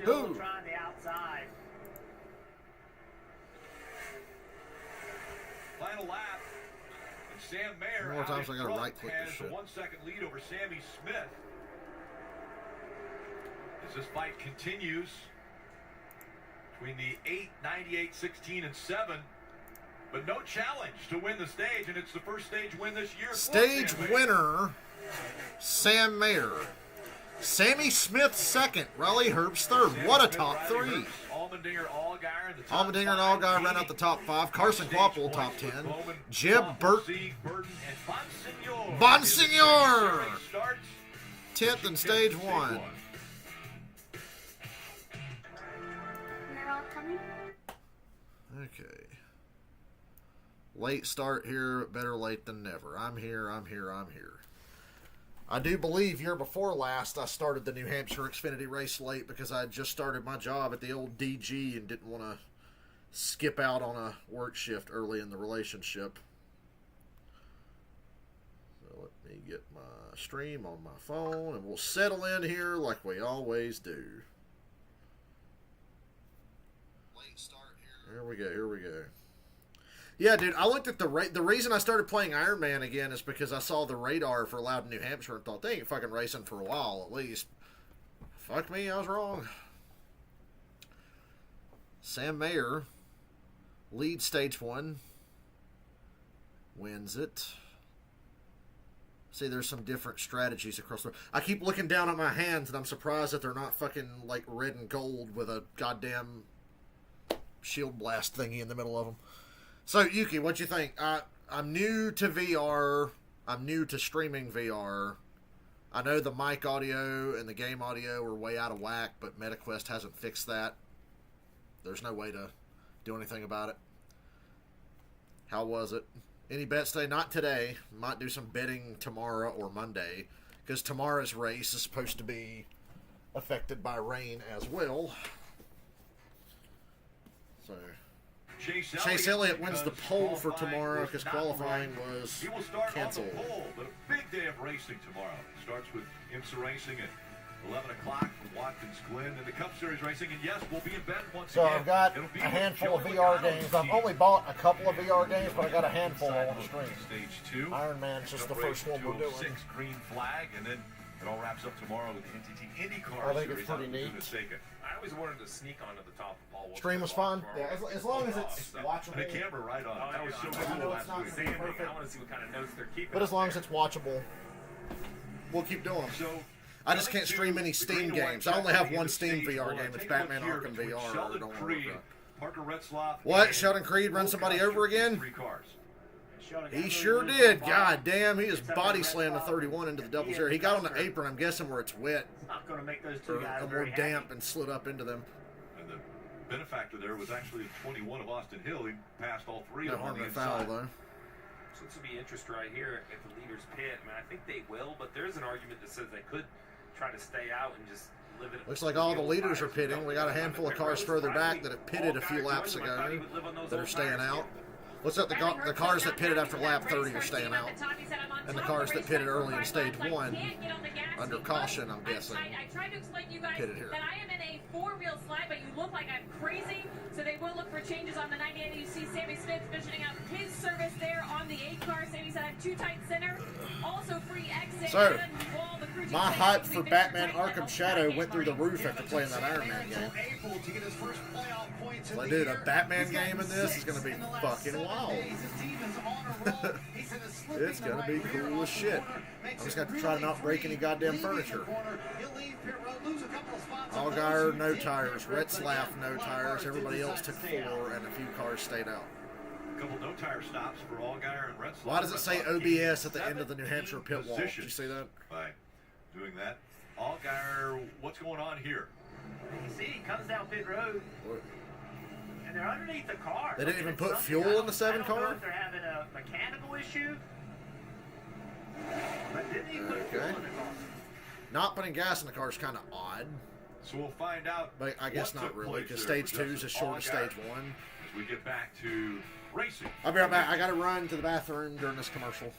still trying the outside. Final lap. And Sam Mayer more times I gotta right click has this shit. a 1 second lead over Sammy Smith. As this fight continues between the 8, 98, 16, and 7. But no challenge to win the stage, and it's the first stage win this year. Stage winner, Sam Mayer. Sammy Smith second. Riley Herbst third. What a top three. Allmendinger and Allgaier ran out the top 5. Carson Quapple, top 10. Jeb Burt. Bonsignor. 10th in stage 1. Okay. Late start here, better late than never. I'm here. I do believe year before last I started the New Hampshire Xfinity race late because I had just started my job at the old DG and didn't want to skip out on a work shift early in the relationship. So let me get my stream on my phone and we'll settle in here like we always do. Late start here. Here we go. Yeah, dude, I looked at the reason I started playing Iron Man again is because I saw the radar for Loudon, New Hampshire, and thought, they ain't fucking racing for a while, at least. Fuck me, I was wrong. Sam Mayer leads stage 1. Wins it. See, there's some different strategies across the... I keep looking down at my hands, and I'm surprised that they're not fucking, like, red and gold with a goddamn shield blast thingy in the middle of them. So, Yuki, what you think? I'm new to VR. I'm new to streaming VR. I know the mic audio and the game audio are way out of whack, but MetaQuest hasn't fixed that. There's no way to do anything about it. How was it? Any bets today? Not today. Might do some betting tomorrow or Monday, because tomorrow's race is supposed to be affected by rain as well. So... Chase Elliott wins the pole for tomorrow because qualifying was canceled. But a big day of racing tomorrow. Starts with IMSA racing at 11 o'clock from Watkins Glen and the Cup Series racing. And yes, we'll be in bed once again. So I've got a handful of VR games. I've only bought a couple of VR games, but I got a handful I want to stream. Stage 2. Iron Man's just the first one we're doing. 6 green flag, and then it all wraps up tomorrow with the NTT IndyCar I think Series. it's pretty neat. I always wanted to sneak onto the top of Paul Walker's Stream was fun. Yeah, as long as it's watchable. The camera right on. That was so I cool know it's last not week. gonna be perfect, I want to see what kind of notes they're keeping. but as long as it's watchable, we'll keep doing them. So I just can't stream any Steam games. I only have one Steam VR game. It's Batman Arkham VR. Sheldon Don't Creed, worry. Parker Retzlaff, What? Sheldon Creed run somebody over again? 3 cars. He sure did. God damn, he just body slammed a 31 into the double zero. He got on the apron, I'm guessing, where it's wet Not going to make those two or guys more very damp happy. and slid up into them. And the benefactor there was actually 21 of Austin Hill. He passed all 3 No of them on harm, the no foul, inside. though. So this will be interesting right here if the leaders pit. I mean, I think they will, but there's an argument that says they could try to stay out and just live it. Looks like all the leaders are pitting. We got a handful of cars further back that have pitted a few laps ago that are staying out. Looks like the cars that pitted after lap 30 are staying out. And the cars that pitted early in stage 1, under caution, I'm guessing, I tried to explain to you guys pitted here. that I am in a 4-wheel slide, but you look like I'm crazy. So they will look for changes on the 98. You see Sammy Smith finishing up his service there on the 8 car. Sammy said, I'm too tight center. Also free exit. So, my hype for Batman Arkham Shadow went through the roof after playing that Iron Man game. Like, dude, a Batman game in this is going to be fucking wild. It's going to be cool as shit. I'm just going to try to not break any goddamn furniture. Allgaier, no tires. Retzlaff, no tires. Everybody else took 4, and a few cars stayed out. A couple no-tire stops for Allgaier and Retzlaff. Why does it say OBS at the end of the New Hampshire pit wall? Did you see that? By doing that. Allgaier, what's going on here? You see, he comes down pit road, What? and they're underneath the car. They didn't even It's put something. fuel in the 7 I don't know car? if they're having a mechanical issue. But didn't he put fuel in the car? Not putting gas in the car is kind of odd, So we'll find out. but I guess what not took really, place because there stage for 2 is as Justin short as Allgaier stage 1. As we get back to racing. I'll be right back. I got to run to the bathroom during this commercial.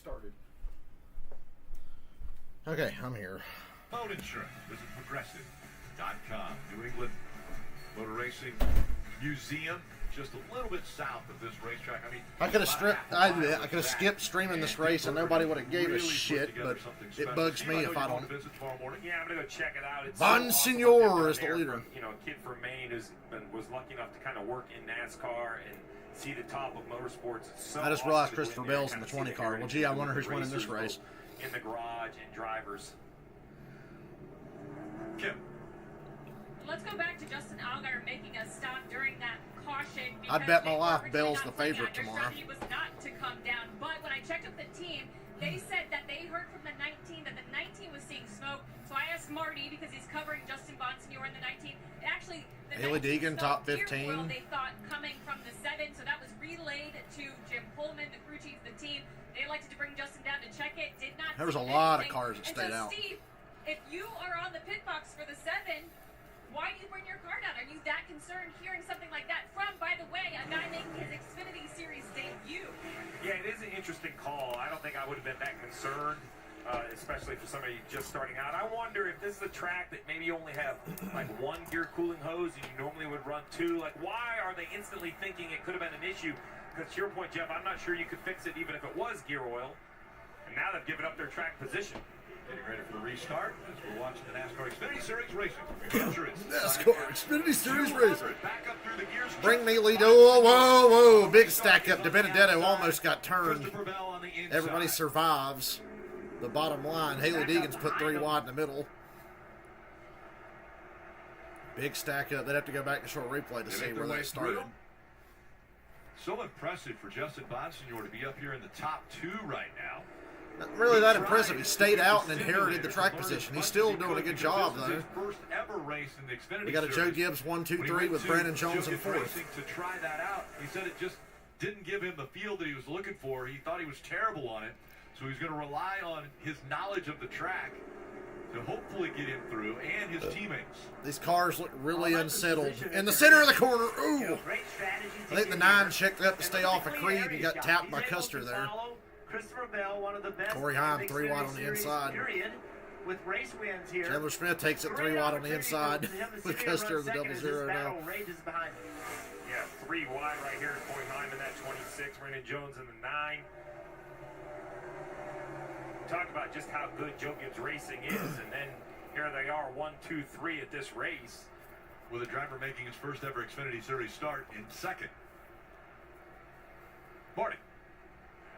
started. Okay, I'm here. Phone insurance. Visit Progressive.com. New England Motor Racing Museum, just a little bit south of this racetrack. I mean, I could have skipped streaming this race and nobody would have gave a shit, but it bugs me if I don't. Yeah, I'm gonna go check it out. It's Bonsignor is the leader. You know, a kid from Maine was lucky enough to kind of work in NASCAR and see the top of motorsports. It's so I just awesome realized to Christopher go in there Bell's and in the kinda 20 see car. Well, heritage gee, I of wonder who's winning this racers, race. both in the garage and drivers. Kim. Let's go back to Justin Allgaier making a stop during that caution. I'd because bet my they life were Bell's originally the favorite not to come down. tomorrow. Their strategy was not to come down, but when I checked with the team, they said that they heard from the 19 that the 19 was seeing smoke. So I asked Marty, because he's covering Justin Bonsignor in the 19. Actually, the Haley 19 Deegan, smelled top gear 15. oil, they thought coming from the 7, so that was relayed to Jim Pullman, the crew chief of the team. They elected to bring Justin down to check it. Did not. There was see a lot of anything. cars that And stayed so, out. Steve, if you are on the pit box for the 7, why do you bring your car down? Are you that concerned hearing something like that from, by the way, a guy making his Xfinity Series debut? Yeah, it is an interesting call. I don't think I would have been that concerned, especially for somebody just starting out. I wonder if this is a track that maybe you only have like one gear cooling hose and you normally would run 2. Like, why are they instantly thinking it could have been an issue? Because to your point, Jeff, I'm not sure you could fix it even if it was gear oil. And now they've given up their track position. Getting ready for the restart as we're watching the NASCAR Xfinity Series racing. New Hampshire is NASCAR Xfinity Series racing. back up through the gears. Bring me lead. Whoa, whoa, whoa. Big stack up. De Benedetto almost got turned. Christopher Bell on the inside. Everybody survives. The bottom line. Haley Deegan's put 3 wide in the middle. Big stack up. They'd have to go back to short replay to see where that started. So impressive for Justin Bonsignor to be up here in the top 2 right now. Not really that impressive. He stayed out and inherited the track position. He's still doing a good job, This is though. his first ever race in the Xfinity We got a Joe Series. Gibbs 1, 2, When he 3 went with to Brandon Jones Joe in Gibbs 4th. Racing to try that out. He said it just didn't give him the feel that he was looking for. He thought he was terrible on it, so he's going to rely on his knowledge of the track to hopefully get him through, and his teammates. These cars look really unsettled. In the center of the corner. Ooh! I think the 9 checked up to stay off of Creed and got tapped by Custer there. Christopher Bell, one of the best. Corey Heim, 3 wide on the inside. Period, with race wins here. Chandler Smith takes it 3 wide on the inside with Custer the 0-0 now. Rages behind. Yeah, 3 wide right here. Corey Heim in that 26. Brandon Jones in the 9. Talk about just how good Joe Gibbs Racing is, and then here they are, 1, 2, 3 at this race. With a driver making his first ever Xfinity Series start in 2nd. Marty.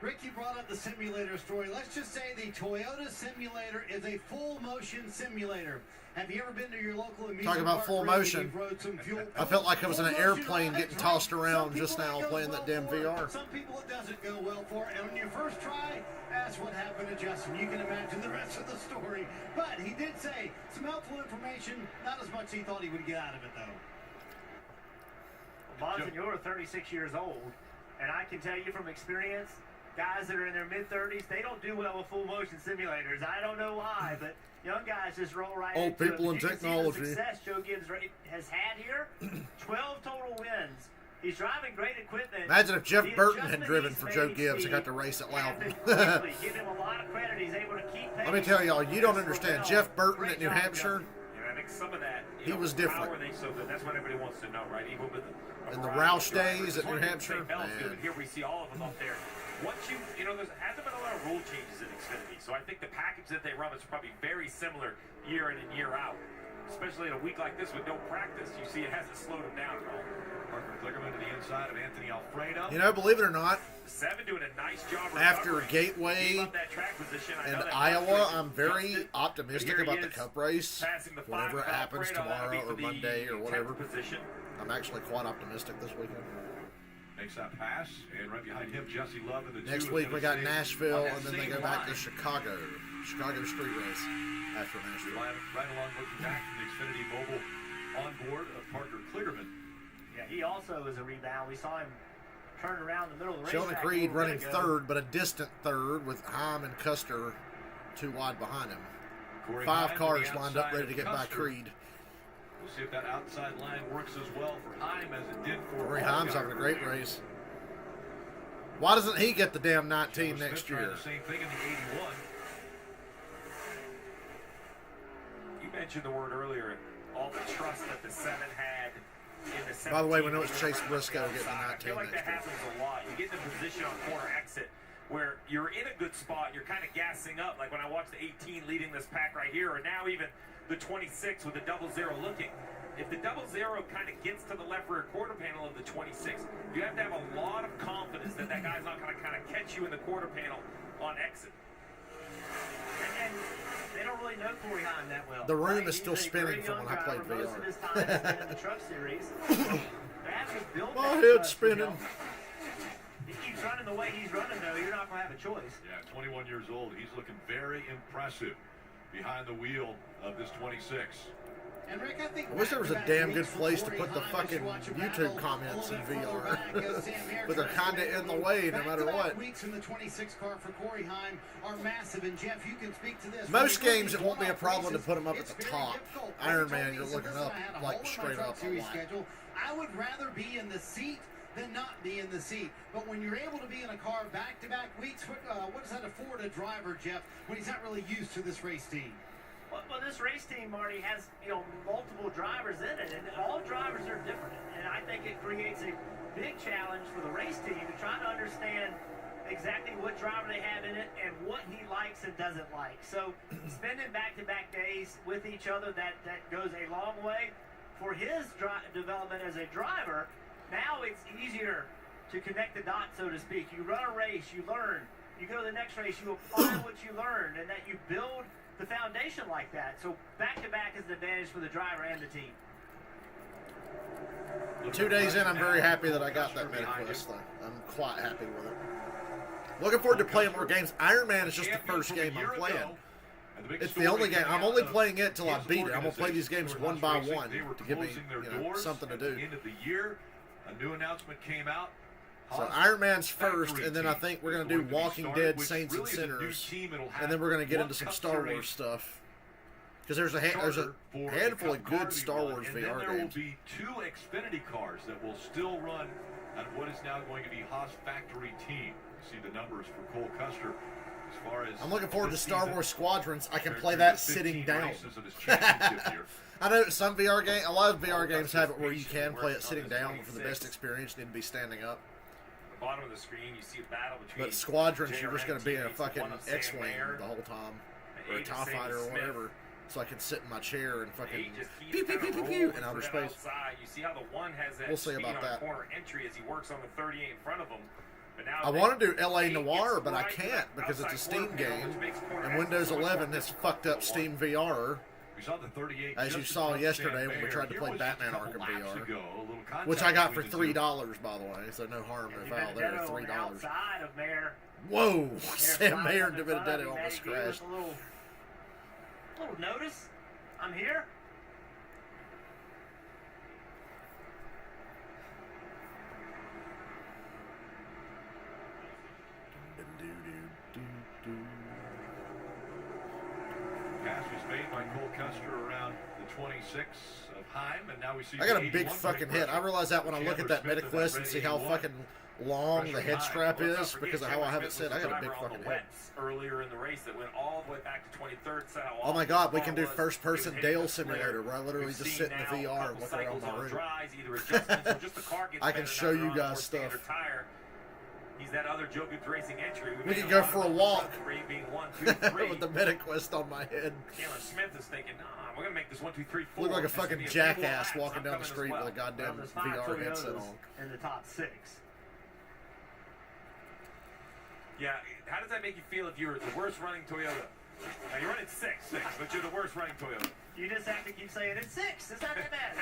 Rick, you brought up the simulator story. Let's just say the Toyota simulator is a full motion simulator. Have you ever been to your local amusement Talk about park full where motion. you've rode some fuel? I felt like I was in an Full motion, airplane that's getting right. tossed around Some just people now it goes playing that well damn for. VR. Some people it doesn't go well for. And on your first try, that's what happened to Justin. You can imagine the rest of the story. But he did say some helpful information, not as much as he thought he would get out of it, though. Bonsignor, 36 years old, and I can tell you from experience, guys that are in their mid-30s, they don't do well with full-motion simulators. I don't know why, but young guys just roll right Old into it. people But and you can see the technology. success Joe Gibbs has had here. 12 total wins. He's driving great equipment. Imagine if Jeff The Burton had adjustment driven he's for Joe made, Gibbs and Steve, got to race at happened Loudon. quickly. Give him a lot of credit. He's able to keep Let me tell y'all, you don't understand. Bell. Jeff Burton Great at New job, Hampshire, And I think some of that, He was different. How are they so good? That's what everybody wants to know, right? Even with In the variety Roush of drivers. days at New It's one Hampshire, thing Bell's man. good. Here we see all of them up there. Once there hasn't been a lot of rule changes in Xfinity, so I think the package that they run is probably very similar year in and year out. Especially in a week like this with no practice, you see it hasn't slowed them down at all. Parker Klickerman to the inside of Anthony Alfredo. You know, believe it or not, 7 doing a nice job after recovering. Gateway Gave up that track position. I and know that Iowa, Alfredo I'm very adjusted, optimistic but here about he the is, Cup race. passing the Whenever it 5 happens Alfredo. That'll be tomorrow for or the Monday or 10th whatever. Position. I'm actually quite optimistic this weekend. Makes that pass, and right behind him, Jesse Love in the Next 2 is week gonna we got stay Nashville, on that and then they same go back to line. Chicago street race after Nashville. Right along looking back from the Xfinity Mobile on board of Parker Klickerman. Yeah, he also is a rebound. We saw him turn around in the middle of the Sheldon racetrack. Creed a little running bit ago. third, but a distant third with Heim and Custer 2 wide behind him. Corey 5 Heim cars to the lined up outside ready to of get by Custer. Creed. We'll see if that outside line works as well for Heim as it did for Corey Allgaier Heim's having a great earlier. race. Why doesn't he get the damn 19 Smith next tried year? the same thing in the 81. You mentioned the word earlier, all the trust that the 7 had in the 17. By the way, we know it's Chase Briscoe getting the I 19 feel like that next year. happens a lot. You get in a position on corner exit where you're in a good spot, you're kind of gassing up, like when I watched the 18 leading this pack right here, or now even the 26 with the 00 looking. If the 00 kind of gets to the left rear quarter panel of the 26, you have to have a lot of confidence that that guy's not going to kind of catch you in the quarter panel on exit. And they don't really know Corey Heim that well. The room Right? is still He's a spinning very from young when I played driver. Most VR. of his time has been in the truck series. That's what built My that head's trust for spinning. him. He keeps running the way he's running, though. You're not going to have a choice. Yeah, 21 years old. He's looking very impressive behind the wheel of this 26. And Rick, I think I wish there was a back-to-back damn good weeks for place to Corey put the Heim, fucking as you watch a YouTube battle comments a in little bit further VR. back as Sam Mayer But they're tries to kinda make in the a way no move. matter Back-to-back what. weeks in the 26 car for Corey Heim are massive, and Jeff, you can speak to this. Most When you're games, it working won't be a one-off problem to races, put 'em up at it's the very top. difficult. Iron They Man, told me, you're so looking listen, up, I had a like, hole in my straight truck up a series lot. schedule. I would rather be in the seat than not be in the seat. But when you're able to be in a car back-to-back weeks, what does that afford a driver, Jeff, when he's not really used to this race team? Well, this race team, Marty, has multiple drivers in it, and all drivers are different. And I think it creates a big challenge for the race team to try to understand exactly what driver they have in it and what he likes and doesn't like. So spending back-to-back days with each other, that goes a long way for his development as a driver. Now it's easier to connect the dots, so to speak. You run a race, you learn. You go to the next race, you apply what you learned, and that you build the foundation like that. So back-to-back is an advantage for the driver and the team. 2 days in, I'm very happy that I got that MetaQuest, though. I'm quite happy with it. Looking forward to playing more games. Iron Man is just the first game I'm playing. It's the only game. I'm only playing it till I beat it. I'm going to play these games one by one to give me something to do. At the end of the year, a new announcement came out. So Iron Man's first, and then I think we're going to do Walking Dead, Saints and Sinners, and then we're going to get into some Star Wars stuff. Because there's a handful of good Star Wars and VR then there games. will be 2 Xfinity cars that will still run on what is now going to be Haas Factory Team. You see the numbers for Cole Custer. As far as I'm looking forward to this Star season, Wars Squadrons. I can compared play to that the 15 sitting down. races of his championship year. I know some VR game, a lot of VR games have it where you can play it sitting down for the best experience. You need to be standing up. The bottom of the screen, you see a battle between. But Squadrons, you're just going to be in a JRM fucking one of Sam X-wing Mayer, the whole time, and or a eight TIE of fighter or Smith. whatever, so I can sit in my chair and fucking He just keeps pew pew kinda pew pew pew rolling in to outer the space. outside. You see how the one has that We'll see speed about on that. corner entry as he works on the 38 in front of him. But now I they- want to do LA eight Noir, gets but I right to the can't because it's a outside Steam corner panel, game, which makes corner and exit Windows so much 11 more has fucked up difficult. Steam VR, We saw the 38 as you just saw above yesterday Sam when we Mayer. tried to Here play was just a Batman couple Arkham laps VR, ago, a little contact which I got for between the two. $3, by the way, so no harm, no And foul there. Benedetto on the $3. outside of Mayer. Whoa! Sam sliding Mayer up and in front of Benedetto him. almost Matty gave us crashed. a little notice. I'm here. Pass was made by Cole Custer around the 26 of Heim, and now we see I got a the big 81 fucking pressure. hit. I realize that when I look at that Chandler Smith MetaQuest is and at see how 81. fucking long the Pressure head high. strap Let's not is forget because of how I Chandler have it Smith set. I was got a the big driver on fucking the head. wets earlier in the race that went all the way back to 23rd. So how Oh my awesome god, we this can ball do was. first person He was hitting Dale the flare. Simulator where I literally We've just seen sit in the now a VR and couple look around cycles my on room. dries, either adjustments or just the car gets I can better show now you on a guys more stuff. standard tire. He's that other Joe Gibbs Racing entry. We made could a go lot for a of walk rate being 1, 2, 3. with the MetaQuest on my head. Chandler Smith is thinking, nah, we're gonna make this 1, 2, 3, 4. Look like a This is gonna fucking be few jackass laps. walking I'm down the coming as street well. with a goddamn There's 5 VR headset Toyotas on. in the top 6. Yeah, how does that make you feel if you're the worst running Toyota? Now you're running 6, but you're the worst running Toyota. You just have to keep saying it's 6. It's not that bad.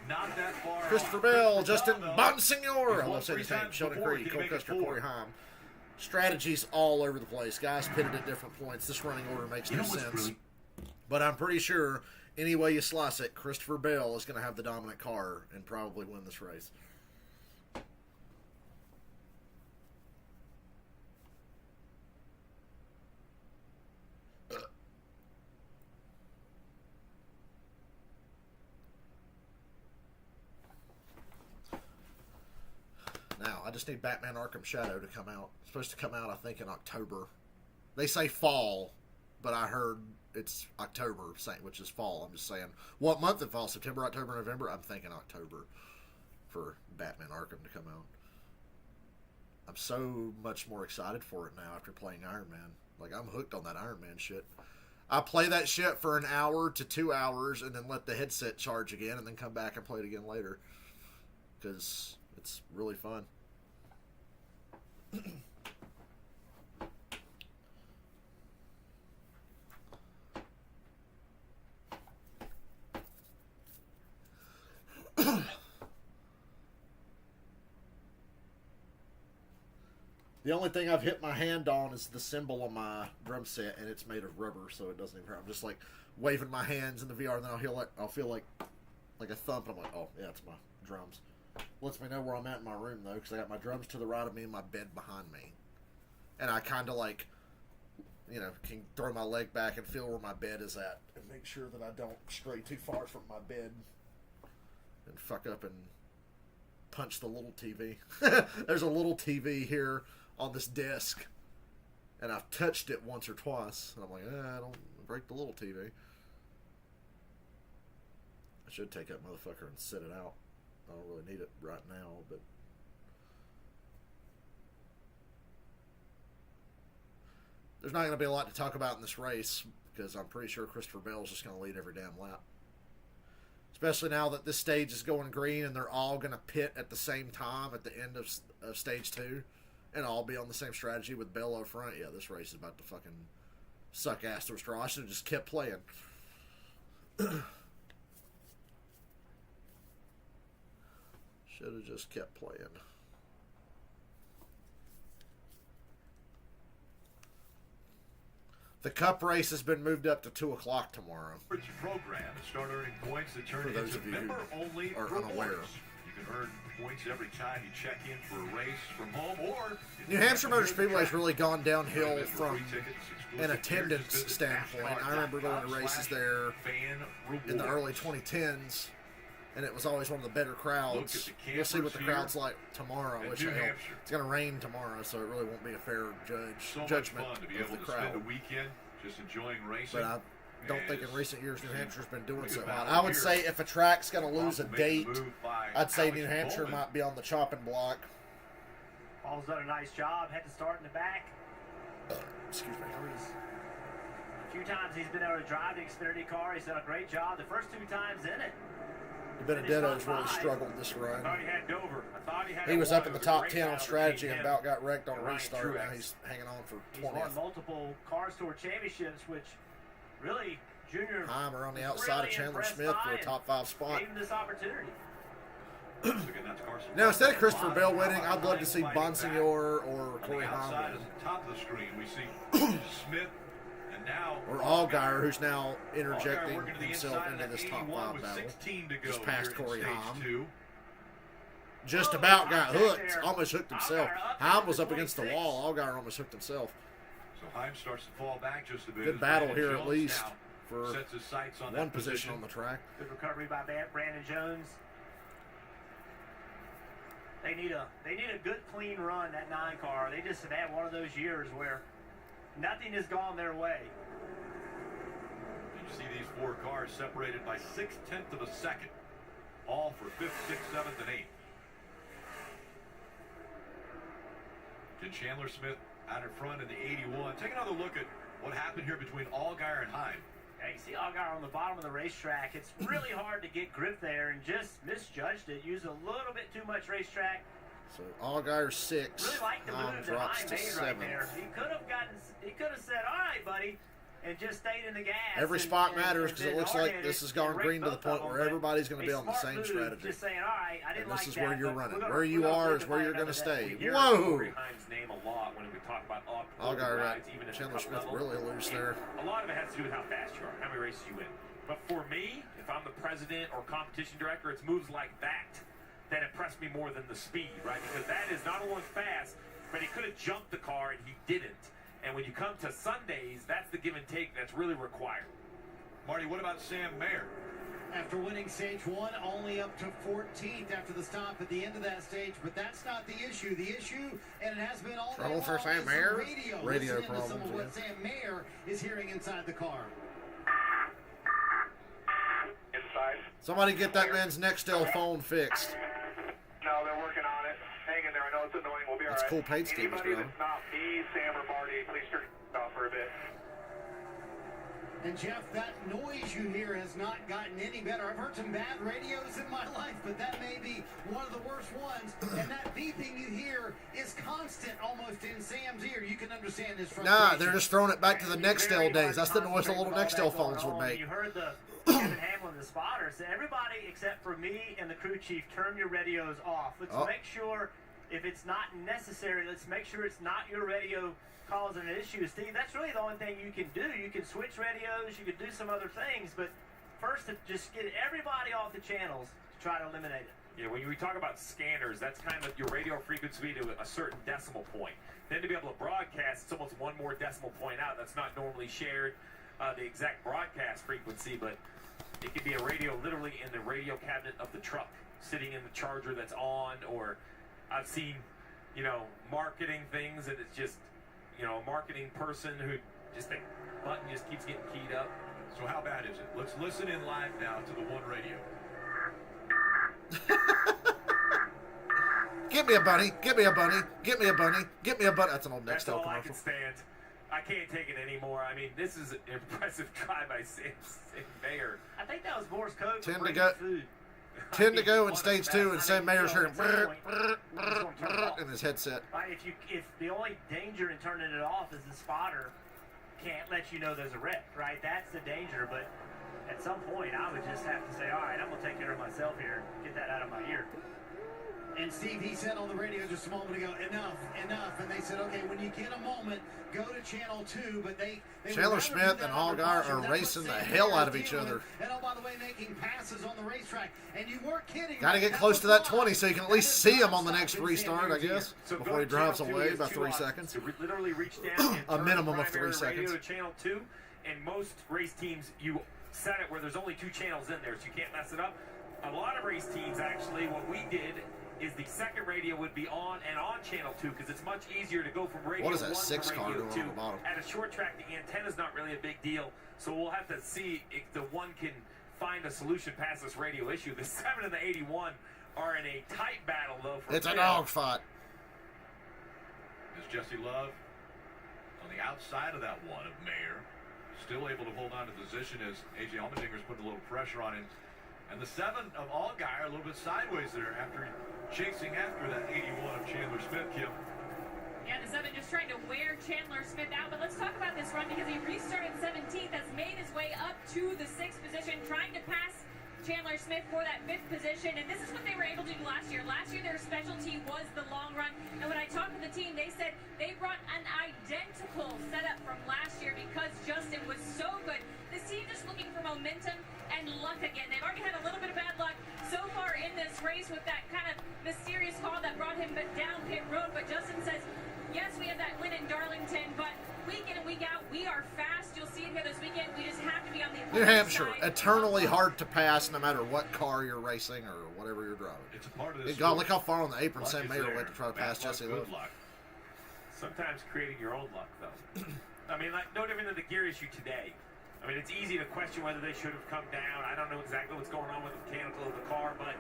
Not that far Christopher off. Bell, Christopher Justin Bell, though, Bonsignor. he's I won love saying his 3 name. times Sheldon before. Creed, Can he Cole make it Custer, 4? Corey Heim. Strategies all over the place. Guys pitted at different points. This running order makes You no know what's sense. really But I'm pretty sure any way you slice it, Christopher Bell is going to have the dominant car and probably win this race. Now, I just need Batman Arkham Shadow to come out. It's supposed to come out, I think, in October. They say fall, but I heard it's October, which is fall. I'm just saying, what month it falls? September, October, November? I'm thinking October for Batman Arkham to come out. I'm so much more excited for it now after playing Iron Man. Like, I'm hooked on that Iron Man shit. I play that shit for an hour to 2 hours and then let the headset charge again and then come back and play it again later. Because it's really fun. The only thing I've hit my hand on is the symbol on my drum set, and it's made of rubber, so it doesn't even hurt. I'm just like waving my hands in the VR, and then I'll feel like a thump. I'm like, oh yeah, it's my drums. Lets me know where I'm at in my room though, because I got my drums to the right of me and my bed behind me, and I kind of like, can throw my leg back and feel where my bed is at, and make sure that I don't stray too far from my bed and fuck up and punch the little TV. There's a little TV here on this desk, and I've touched it once or twice, and I'm like, I don't break the little TV. I should take that motherfucker and set it out. I don't really need it right now, but there's not going to be a lot to talk about in this race, because I'm pretty sure Christopher Bell's just going to lead every damn lap. Especially now that this stage is going green and they're all going to pit at the same time at the end of stage 2. And all be on the same strategy with Bell up front. Yeah, this race is about to fucking suck ass to a straw. I should have just kept playing. Should have just kept playing. The Cup race has been moved up to 2 o'clock tomorrow. Program and start earning points that turn For those into of you who member-only are rewards. unaware. You can earn points every time you check in for a race from home, or New Hampshire Motor Speedway has really gone downhill from an attendance standpoint. I remember going to races there in the early 2010s, and it was always one of the better crowds. We'll see what the crowd's like tomorrow. Which it's going to rain tomorrow, so it really won't be a fair judgment fun to be of able the to spend crowd. a weekend just enjoying racing. But I don't think in recent years New Hampshire's been doing so hot. I would say if a track's going to lose a date, I'd say New Hampshire might be on the chopping block. Paul's done a nice job. Had to start in the back. Excuse me. A few times he's been able to drive the Xfinity car. He's done a great job. The first 2 times in it. Benedetto's really struggled this I run. thought he had Dover. I thought he had He was one. up in the It was a top great 10 on battle strategy between and him about got wrecked on and Ryan restart. Now Truex. he's hanging on for He's won 20th. multiple Cars Tour championships, which really, Junior Heimer on the was outside really of Chandler impressed Smith for by a top 5 spot. Gave him this opportunity. Now, instead of Christopher Bell winning, I'd love to see Bonsignor or Corey Outside Haim at the top of the screen, we see Smith, and now or Allgaier, who's now Allgaier interjecting working to the himself inside into of this that top 81 5 with battle. 16 to go Just past here in Corey stage Haim. 2. Just about got hooked. Almost hooked himself. Haim was up against the wall. Allgaier almost hooked himself. So Haim starts to fall back just a bit. Good as battle Brandon here at Jones least now for sets his sights on one that position on the track. Good recovery by Brandon Jones. They need a good clean run, that 9 car. They just have had one of those years where nothing has gone their way. You see these 4 cars separated by 0.6 of a second, all for 5th, 6th, 7th, and 8th. Can Chandler Smith out in front in the 81. Take another look at what happened here between Allgaier and Haim. Yeah, you see Allgaier on the bottom of the racetrack. It's really hard to get grip there and just misjudged it. Used a little bit too much racetrack. So Allgaier 6, Really like the Haim move that drops Haim to made right 7th. there. He could have said, "All right, buddy," and just stayed in the gas. Every and- spot and- matters and because it then looks like hard-headed this has and gone wrecked green to the both of point them, where but everybody's going to a be on the smart same move, strategy. Just saying, "All right, I didn't And like this is that, where you're but running. we're gonna- Where you we're gonna are flip is it where right you're going to another day." stay. We hear Whoa! Corey Haim's name a lot when we talk about Allgaier rides, got even at the Chandler cup Smith level. really loose And there. A lot of it has to do with how fast you are, how many races you win. But for me, if I'm the president or competition director, it's moves like that impress me more than the speed, right? Because that is not only fast, but he could have jumped the car and he didn't. And when you come to Sundays, that's the give and take that's really required. Marty, what about Sam Mayer? After winning stage 1, only up to 14th after the stop at the end of that stage. But that's not the issue. The issue, and it has been all day Trouble for long, Sam is the Mayer? radio. Radio Listen in to problems, some of what yeah. Sam Mayer is hearing inside the car. Inside. Somebody get that man's Nextel phone fixed. No, they're working on it. Hang in there. I know it's annoying. We'll be That's all right. cool paint schemes, Anybody bro. that's not me, Sam, or Marty, please turn it off for a bit. And Jeff, that noise you hear has not gotten any better. I've heard some bad radios in my life, but that may be one of the worst ones. And that beeping you hear is constant almost in Sam's ear. You can understand his frustration. Nah, they're just throwing it back to the Nextel days. That's the noise the little Nextel phones would make. You heard the Kevin Hamlin, the spotter, said, everybody except for me and the crew chief, turn your radios off. Let's make sure, if it's not necessary, let's make sure it's not your radio causing an issue. Steve, that's really the only thing you can do. You can switch radios, you can do some other things, but first to just get everybody off the channels to try to eliminate it. Yeah, when we talk about scanners, that's kind of your radio frequency to a certain decimal point. Then to be able to broadcast, it's almost one more decimal point out. That's not normally shared, the exact broadcast frequency, but it could be a radio literally in the radio cabinet of the truck, sitting in the charger that's on, or I've seen, marketing things, and it's just, a marketing person who just the button just keeps getting keyed up. So how bad is it? Let's listen in live now to the one radio. Get me a bunny. Get me a bunny. Get me a bunny. Get me a bunny. That's an old That's Nextel all I commercial. can stand. I can't take it anymore. I mean, this is an impressive try by Sam Mayer. I think that was Morse code for 10 to bringing go. food. 10 to go in One of stage the 2, best. and Sam Mayer's hearing At some point, in his headset. Right, if the only danger in turning it off is the spotter can't let you know there's a wreck, right? That's the danger, but at some point I would just have to say, all right, I'm going to take care of myself here and get that out of my ear. And Steve, he said on the radio just a moment ago, enough. And they said, okay, when you get a moment, go to channel 2. But they Chandler Smith and Allgaier are racing the hell out of each other. And oh, by the way, making passes on the racetrack. And you weren't kidding. Got to get close to that 20 so you can at least see him on the next restart, I guess, So before he go to drives channel 2 away is by 2 3 options. seconds. To literally reach down and A turn minimum the of 3 primary radio seconds. to channel 2. And most race teams, you set it where there's only 2 channels in there, so you can't mess it up. A lot of race teams, actually, what we did is the second radio would be on and on channel 2 because it's much easier to go from radio What is that 1 6 to car radio doing 2. on the bottom? At a short track, the antenna's not really a big deal, so we'll have to see if the one can find a solution past this radio issue. The 7 and the 81 are in a tight battle, though. For It's a fifth. dogfight. Is Jesse Love on the outside of that one of Mayer, still able to hold on to position as A.J. Allmendinger's putting a little pressure on him. And the 7 of Allgaier a little bit sideways there after chasing after that 81 of Chandler Smith, Kim. Yeah, the 7 just trying to wear Chandler Smith out. But let's talk about this run because he restarted 17th, has made his way up to the 6th position, trying to pass Chandler Smith for that 5th position. And this is what they were able to do last year. Last year, their specialty was the long run. And when I talked to the team, they said they brought an identical setup from last year because Justin was so good. This team just looking for momentum and luck again. They've already had a little bit of bad luck so far in this race with that kind of mysterious call that brought him down pit road. But Justin says, yes, we have that win in Darlington, but week in and week out, we are fast. You'll see it here this weekend. We just have to be on the New opponent's Hampshire, side. eternally hard to pass no matter what car you're racing or whatever you're driving. It's a part of this. God, look how far on the apron Luck Sam is Mayer there. went to try to Bad pass luck, Jesse good Love. luck. Sometimes creating your own luck, though. I mean, like, no different than the gear issue today. I mean, it's easy to question whether they should have come down. I don't know exactly what's going on with the mechanical of the car, but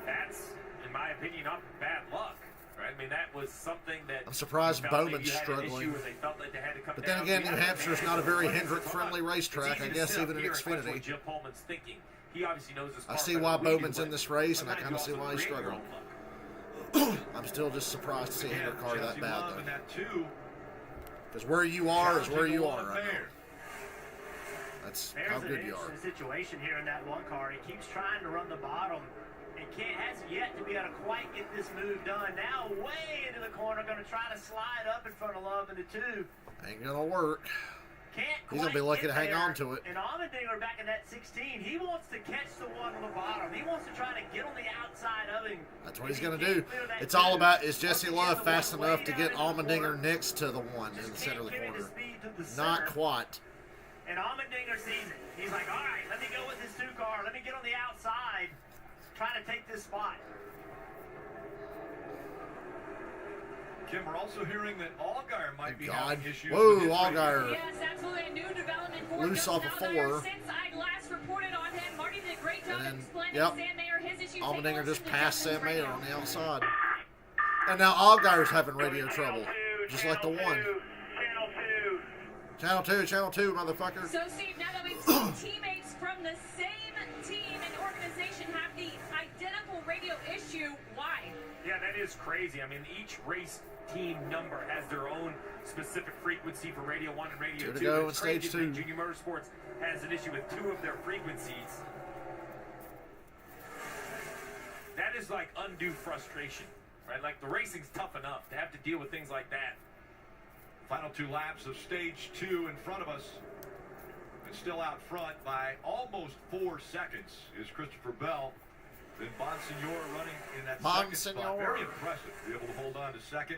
that's, in my opinion, not bad luck. Right? I mean, that was something that I'm surprised you felt Bowman's maybe you had an issue struggling. where they felt like they had to come But down. then again, So New you have Hampshire's to not a very manage what's Hendrick-friendly going on. racetrack, It's I easy to guess, sit up even in here and question Xfinity. what Jim Pullman's thinking. He obviously knows his I car see better why than we do, Bowman's but in this race, and I sometimes kind of see you why he's also create your struggling. own luck. I'm still just surprised to see a Again, Hendrick car that Jesse bad, Love though. in that 2. Because where you are is where you are right now. There. That's There's how an good you are. interesting situation here in that one car. He keeps trying to run the bottom and hasn't yet to be able to quite get this move done. Now way into the corner, going to try to slide up in front of Love in the 2. Ain't gonna work. Can't He's gonna quite be lucky get to hang there. on to it. And Allmendinger back in that 16, he wants to catch the one on the bottom. He wants to try to get on the outside of him. That's what he's If he gonna can't do. clear that It's all 2, about, is once Jesse he Love gets the fast one enough way to down get in the corner, Allmendinger next to the one in the just center of can't the carry the corner? speed to the Not center. quite. And Allmendinger sees it. He's like, all right, let me go with this 2-car. Let me get on the outside, trying to take this spot. Kim, we're also hearing that Allgaier might be God. having issues Whoa, with his Allgaier. Yes, absolutely. A new development for Loose Justin off of Allgaier 4. Since I last reported on him, Marty did a great job And then, explaining yep. Sam Mayer his issues. Allmendinger just passed Sam Mayer on the outside. outside. And now Allgaier's having radio trouble. Just like the one. Channel 2. Channel 2, motherfucker. So, Steve, now that we've seen teammates from the same team and organization have the identical radio issue, why? Yeah, that is crazy. I mean, each race team number has their own specific frequency for Radio 1 and Radio 2. Two to go in It's crazy stage that 2. Junior Motorsports has an issue with 2 of their frequencies. That is like undue frustration, right? Like, the racing's tough enough to have to deal with things like that. Final 2 laps of stage 2 in front of us. And still out front by almost 4 seconds is Christopher Bell. Then Bonsignor running in that second spot. Bonsignor. Very impressive to be able to hold on to second.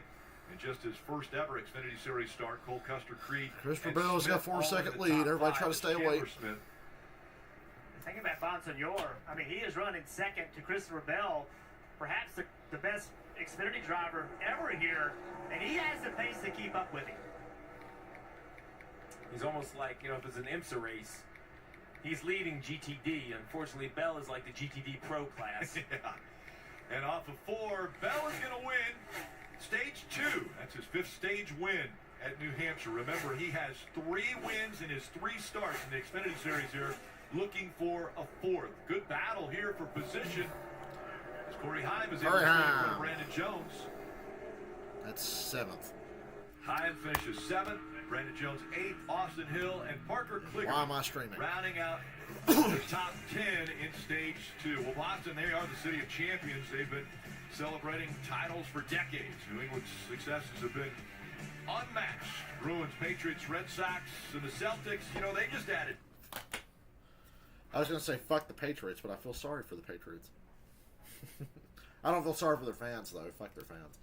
And just his first ever Xfinity Series start, Cole Custer, Creed. Christopher and Bell's got Smith all 4-second in the lead. top Everybody 5. try to stay Chandler away. Smith. Thinking about Bonsignor, I mean, he is running second to Christopher Bell, perhaps the best Xfinity driver ever here, and he has the pace to keep up with him. He's almost like, if it's an IMSA race, he's leading GTD. Unfortunately, Bell is like the GTD Pro class. Yeah. And off of 4, Bell is going to win stage 2. That's his 5th stage win at New Hampshire. Remember, he has 3 wins in his 3 starts in the Xfinity Series here, looking for a 4th. Good battle here for position. As Corey Heim is in Corey the lead Heim. from Brandon Jones. That's 7th. Heim finishes 7th. Brandon Jones 8th. Austin Hill and Parker Kliger. Why am I streaming? Rounding out the top 10 in stage 2. Well, Boston, they are the city of champions. They've been celebrating titles for decades. New England's successes have been unmatched. Bruins, Patriots, Red Sox, and the Celtics, they just added. I was going to say fuck the Patriots, but I feel sorry for the Patriots. I don't feel sorry for their fans, though. Fuck their fans.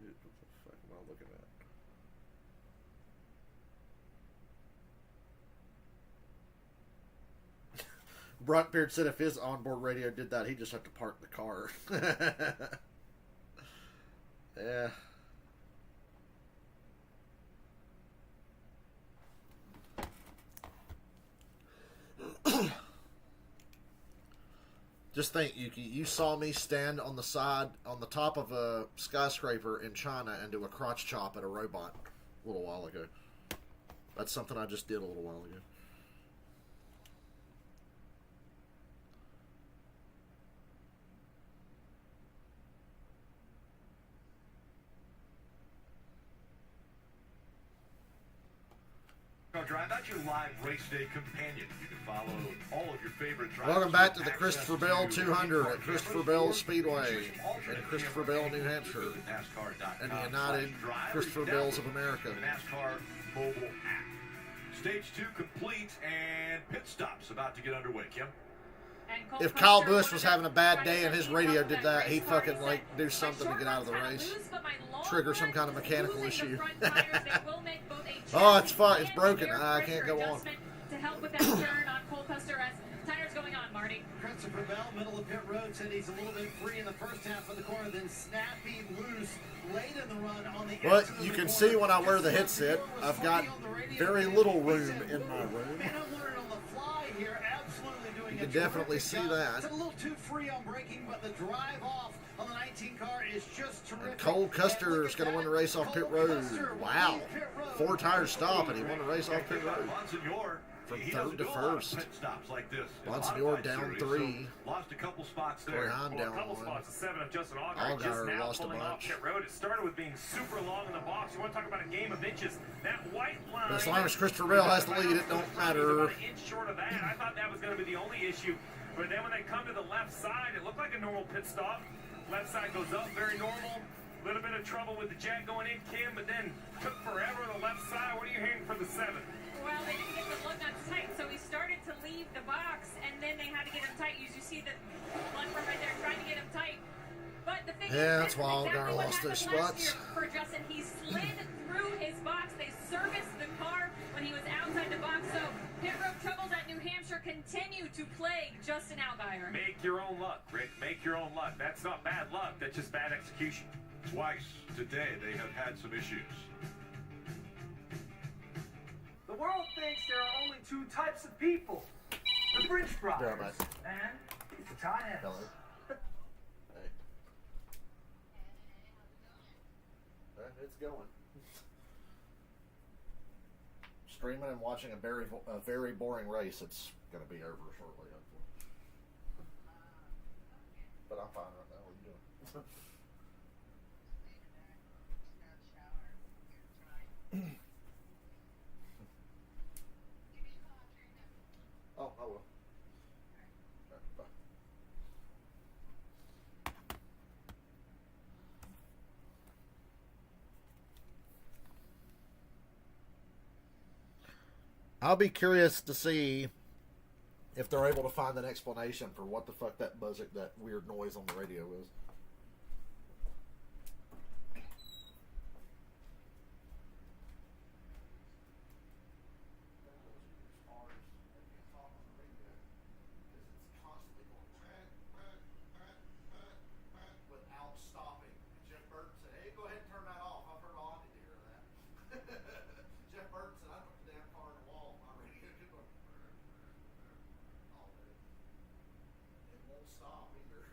Dude, what the fuck am I looking at? Brockbeard said if his onboard radio did that, he'd just have to park the car. Yeah. Just think, Yuki, you saw me stand on the side, on the top of a skyscraper in China and do a crotch chop at a robot a little while ago. That's something I just did a little while ago. Drive out your live race day companion. You can follow all of your favorite drivers. Welcome back to with the access Christopher Bell to 200 at Christopher Bell Speedway alternate in Christopher Bell, New Hampshire, and the United Christopher Bells of America. The NASCAR mobile app. Stage 2 complete and pit stops about to get underway. Kim? If Kyle Busch was having a bad day and his radio did that, he'd fucking do something to get out of the race. Trigger some kind of mechanical issue. Oh, it's fine. It's broken. I can't go on. To help with that turn on Cole Custer as tires going on, Marty. Marty. Christopher Bell, middle of pit road, said he's a little bit free in the first half of the corner, then snappy loose late in the run on the Well, exit of you the can corner. see when I wear the headset, I've got very little room in my room. Man, I'm learning on the fly here, absolutely doing You a can definitely terrific see job. that. It's a little too free on braking, but the drive off on the 19 car is just terrific. And Cole Custer And look is at going to win the that. race off pit Cole road. Custer will Wow. lead pit road. 4 tires stop, and he won the race off pit road. Monsignor, From he third doesn't to do a lot of first. pit stops like this. in Monsignor modified down series, 3. so lost a couple spots Corey there. Hahn Well, down a couple 1. spots. The 7 of Justin Allgaier Allgaier just now lost a pulling off bunch. pit road. It started with being super long in the box. You want to talk about a game of inches? That white line. As long as Christopher Bell has to lead, it don't matter. About an inch short of that. I thought that was going to be the only issue. But then when they come to the left side, it looked like a normal pit stop. Left side goes up, very normal. A little bit of trouble with the jet going in, Kim, but then took forever on the left side. What are you hearing for the 7? Well, they didn't get the lug nuts tight, so he started to leave the box, and then they had to get him tight. You see the blood from right there, trying to get him tight. But the thing Yeah, is, that's this why is Allgaier exactly what lost those happened last spots. year for Justin. He slid through his box. They serviced the car when he was outside the box. So pit road troubles at New Hampshire continue to plague Justin Allgaier. Make your own luck, Rick. Make your own luck. That's not bad luck. That's just bad execution. Twice today they have had some issues. The world thinks there are only 2 types of people. The bridge drivers Yeah, and the tie-ins. Hello. Hey. It's going. Streaming and watching a very boring race. It's going to be over shortly, hopefully. But I'm fine right now. What are you doing? Oh, I will. All right, bye. I'll be curious to see if they're able to find an explanation for what the fuck that weird noise on the radio is. Without stopping. Jeff Burton said, hey, go ahead and turn that off. I've heard all I need to hear of that. Jeff Burton said, I put the damn car in the wall. My radio could go all day. It won't stop either.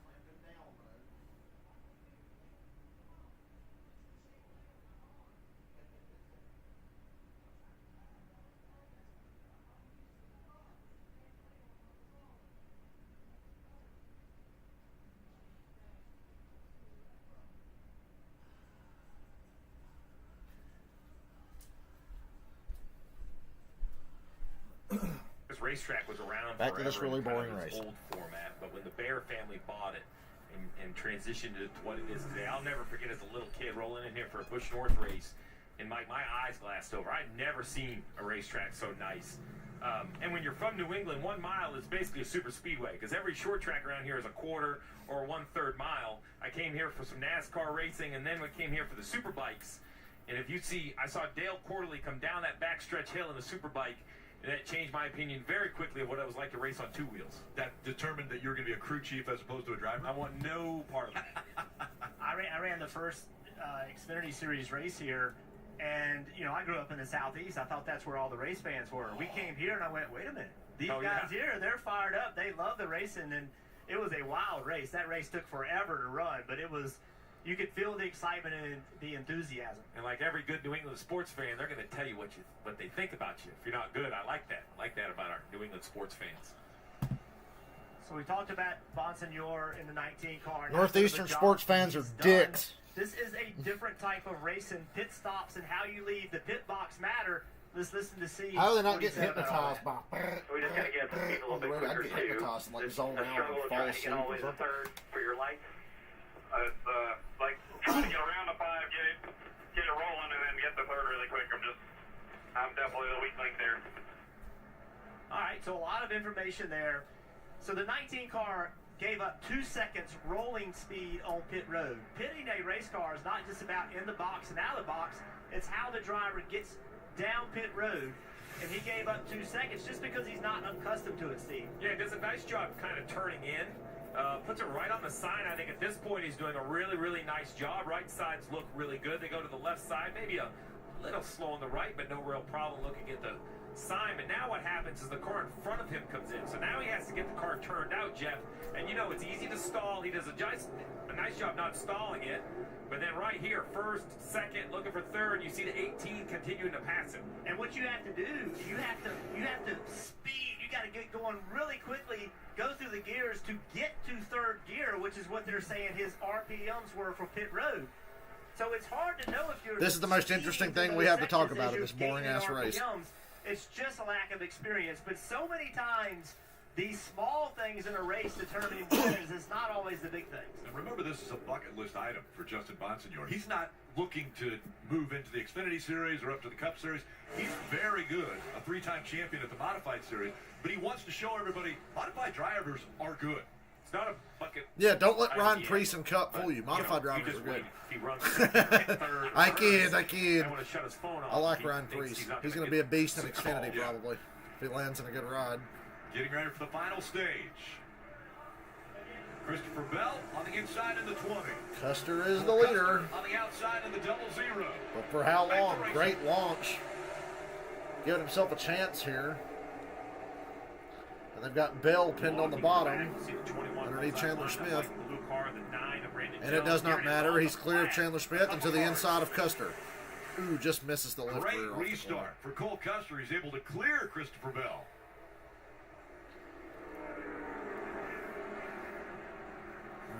Clamp it down, man. This racetrack was around Back to forever this really in kind of boring its race. old format, but when the Bear family bought it and transitioned it to what it is today, I'll never forget as a little kid rolling in here for a Busch North race, and my eyes glassed over. I'd never seen a racetrack so nice. And when you're from New England, 1 mile is basically a super speedway, because every short track around here is a quarter or 1/3 mile. I came here for some NASCAR racing, and then we came here for the super bikes. And if you see, I saw Dale Quarterly come down that backstretch hill in a super bike, and that changed my opinion very quickly of what it was like to race on 2 wheels. That determined that you're going to be a crew chief as opposed to a driver? I want no part of that. I ran the first Xfinity Series race here, and I grew up in the Southeast. I thought that's where all the race fans were. We came here, and I went, wait a minute, these guys here, they're fired up. They love the racing, and it was a wild race. That race took forever to run, but it was. You could feel the excitement and the enthusiasm. And like every good New England sports fan, they're going to tell you what they think about you. If you're not good, I like that. I like that about our New England sports fans. So we talked about Bonsignor in the 19 car. Northeastern sports fans are dicks. This is a different type of racing. Pit stops and how you leave the pit box matter. Let's listen to see. How are they not what he getting said about all hypnotized by? We just gotta get the speed a little bit I quicker get too. hypnotized and like This- zone the out struggle and of fall trying to asleep get all the or way to the something. third for your lights. It's like trying to get around the 5, get it rolling, and then get the third really quick. I'm definitely the weak link there. All right, so a lot of information there. So the 19 car gave up 2 seconds rolling speed on pit road. Pitting a race car is not just about in the box and out of the box. It's how the driver gets down pit road. And he gave up 2 seconds just because he's not accustomed to it, Steve. Yeah, he does a nice job kind of turning in. Puts it right on the sign. I think at this point he's doing a really, really nice job. Right sides look really good. They go to the left side, maybe a little slow on the right, but no real problem looking at the sign. But now what happens is the car in front of him comes in. So now he has to get the car turned out, Jeff. And you know, it's easy to stall. He does a nice job not stalling it. But then right here, first, second, looking for third, you see the 18 continuing to pass him. And what you have to do, you have to speed. You got to get going really quickly, go through the gears to get to third gear, which is what they're saying his RPMs were for pit road. So it's hard to know if you're. This is the most interesting thing we have to talk about in this boring-ass race. It's just a lack of experience. But so many times, these small things in a race determining winners is not always the big things. And remember, this is a bucket list item for Justin Bonsignor. He's not looking to move into the Xfinity Series or up to the Cup Series. He's very good, a three-time champion at the Modified Series, but he wants to show everybody modified drivers are good. It's not a bucket. Yeah, don't let Ryan Preece and Cup fool you. Modified drivers are good. He runs third, I kid. I want to shut his phone off. I like Ryan Preece. He's going to be a beast in Xfinity probably if he lands in a good ride. Getting ready for the final stage. Christopher Bell on the inside in the 20. Custer is the leader. On the outside in the 00. But for how long? Great launch. Giving himself a chance here. And they've got Bell pinned on the bottom underneath Chandler Smith. And it does not matter. He's clear of Chandler Smith and to the inside of Custer. Ooh, just misses the lift Great rear off the restart for Cole Custer. He's able to clear Christopher Bell.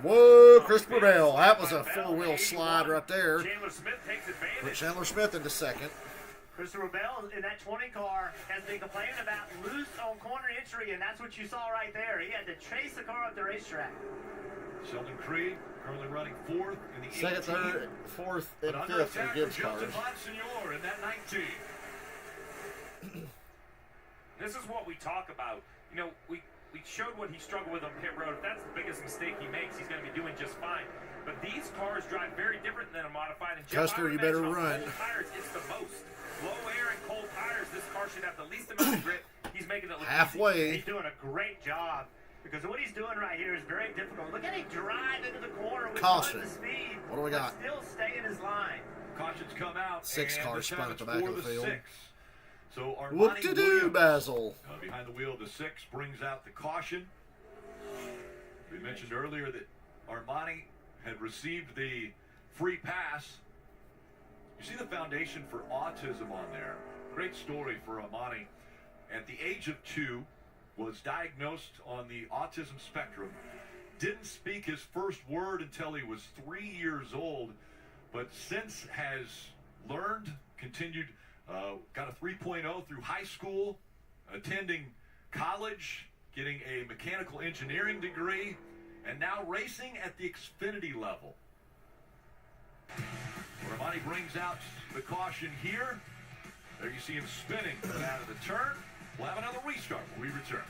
Whoa, Christopher Bell. That was a four-wheel slide right there. Chandler Smith takes advantage. Put Chandler Smith into second. Christopher Bell in that 20 car has been complaining about loose on corner entry, and that's what you saw right there. He had to chase the car up the racetrack. Sheldon Creed currently running fourth in the Second, 18. third, fourth, and But under fifth in attack Gibbs for cars. Justin Bonsignor in that 19. This is what we talk about. You know, we showed what he struggled with on pit road. If that's the biggest mistake he makes, he's going to be doing just fine. But these cars drive very different than a modified. And Jeff, Custer, you better run. Cold tires, it's the most. Low air and cold tires, this car should have the least amount of grip. He's making it look Halfway. He's doing a great job because what he's doing right here is very difficult. Look at him drive into the corner with Caution. tons of speed. What do we got? But still stay in his line. Cautions come out. Six and cars the spun at the back for of the field. Six. So Armani Whoop-de-doo, Williams, Basil. behind the wheel of the 6 brings out the caution. We mentioned earlier that Armani had received the free pass. You see the Foundation for Autism on there. Great story for Armani. At the age of 2, was diagnosed on the autism spectrum. Didn't speak his first word until he was 3 years old, but since has learned, continued, got a 3.0 through high school, attending college, getting a mechanical engineering degree, and now racing at the Xfinity level. Armani brings out the caution here. There you see him spinning out of the turn. We'll have another restart when we return.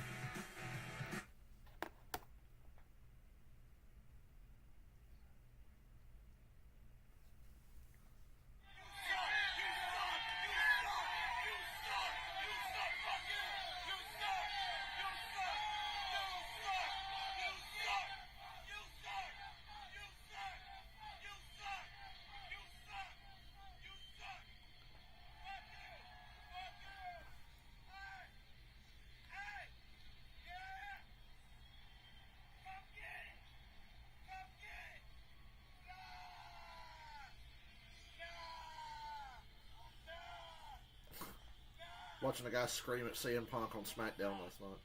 Watching a guy scream at CM Punk on SmackDown last night.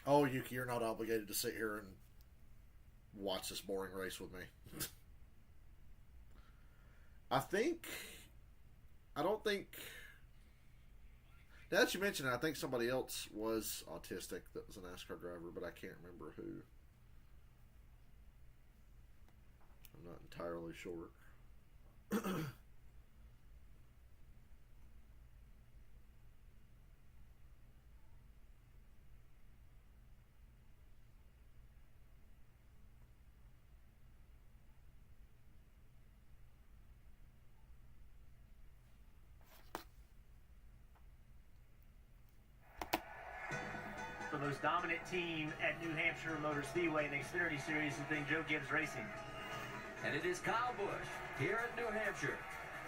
Oh, Yuki, you're not obligated to sit here and watch this boring race with me. I don't think... Now that you mention it, I think somebody else was autistic that was a NASCAR driver, but I can't remember who. I'm not entirely sure. The most dominant team at New Hampshire Motor Speedway in the Xfinity Series has been Joe Gibbs Racing. And it is Kyle Busch here at New Hampshire.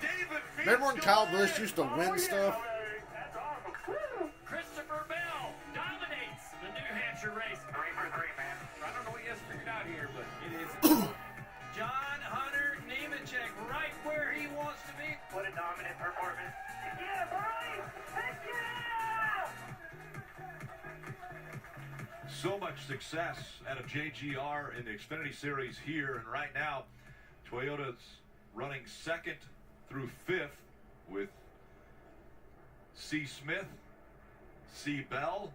David Remember when Kyle Busch used to win stuff? That's awesome. Christopher Bell dominates the New Hampshire race. 3 for 3, man. I don't know what he has figured out here, but it is John Hunter Nemechek right where he wants to be. What a dominant performance. Yeah, boys! Heck yeah! So much success out of JGR in the Xfinity Series here, and right now Toyota's running 2nd through 5th with C. Smith, C. Bell,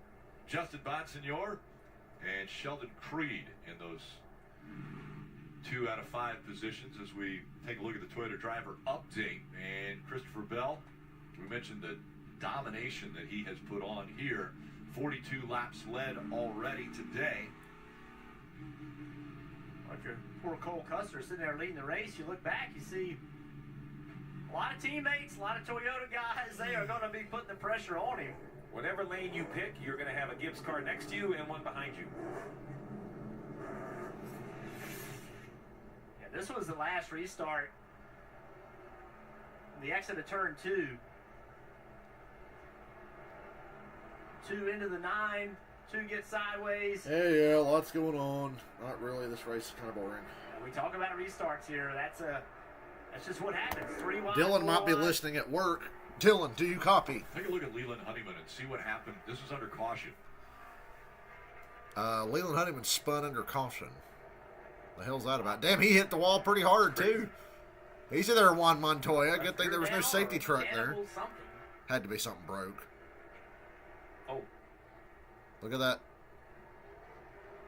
Justin Bonsignor, and Sheldon Creed in those 2 out of 5 positions as we take a look at the Toyota driver update. And Christopher Bell, we mentioned the domination that he has put on here. 42 laps led already today. Like your poor Cole Custer sitting there leading the race, you look back, you see a lot of teammates, a lot of Toyota guys. They are going to be putting the pressure on him. Whatever lane you pick, you're going to have a Gibbs car next to you and one behind you. Yeah, this was the last restart. The exit of turn 2. 2 into the 9, 2 get sideways. Hey, yeah, lots going on. Not really. This race is kind of boring. We talk about restarts here. That's just what happens. 3 wide. Dylan might be 4 wide. listening at work. Dylan, do you copy? Take a look at Leland Honeyman and see what happened. This is under caution. Leland Honeyman spun under caution. The hell's that about? Damn, he hit the wall pretty hard, too. Easy there, Juan Montoya. Good thing there was no safety truck there. Had to be something broke. Oh. Look at that.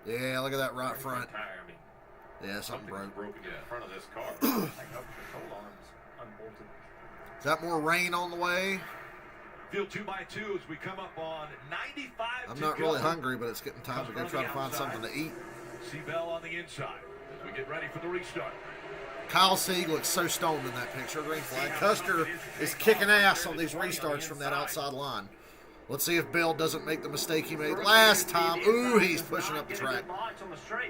Yeah, look at that right front. Tire, I mean, Yeah, something broke. broken in front of this car. Like up control arms unbolted. Is that more rain on the way? Field 2x2 as we come up on 95. I'm to not go. really hungry, but it's getting time to go try to find something to eat. Seabell on the inside as we get ready for the restart. Kyle Sieg looks so stoned in that picture. Green flag. Custer is kicking ass on these restarts from that outside line. Let's see if Bill doesn't make the mistake he made last time. Ooh, he's pushing up the track.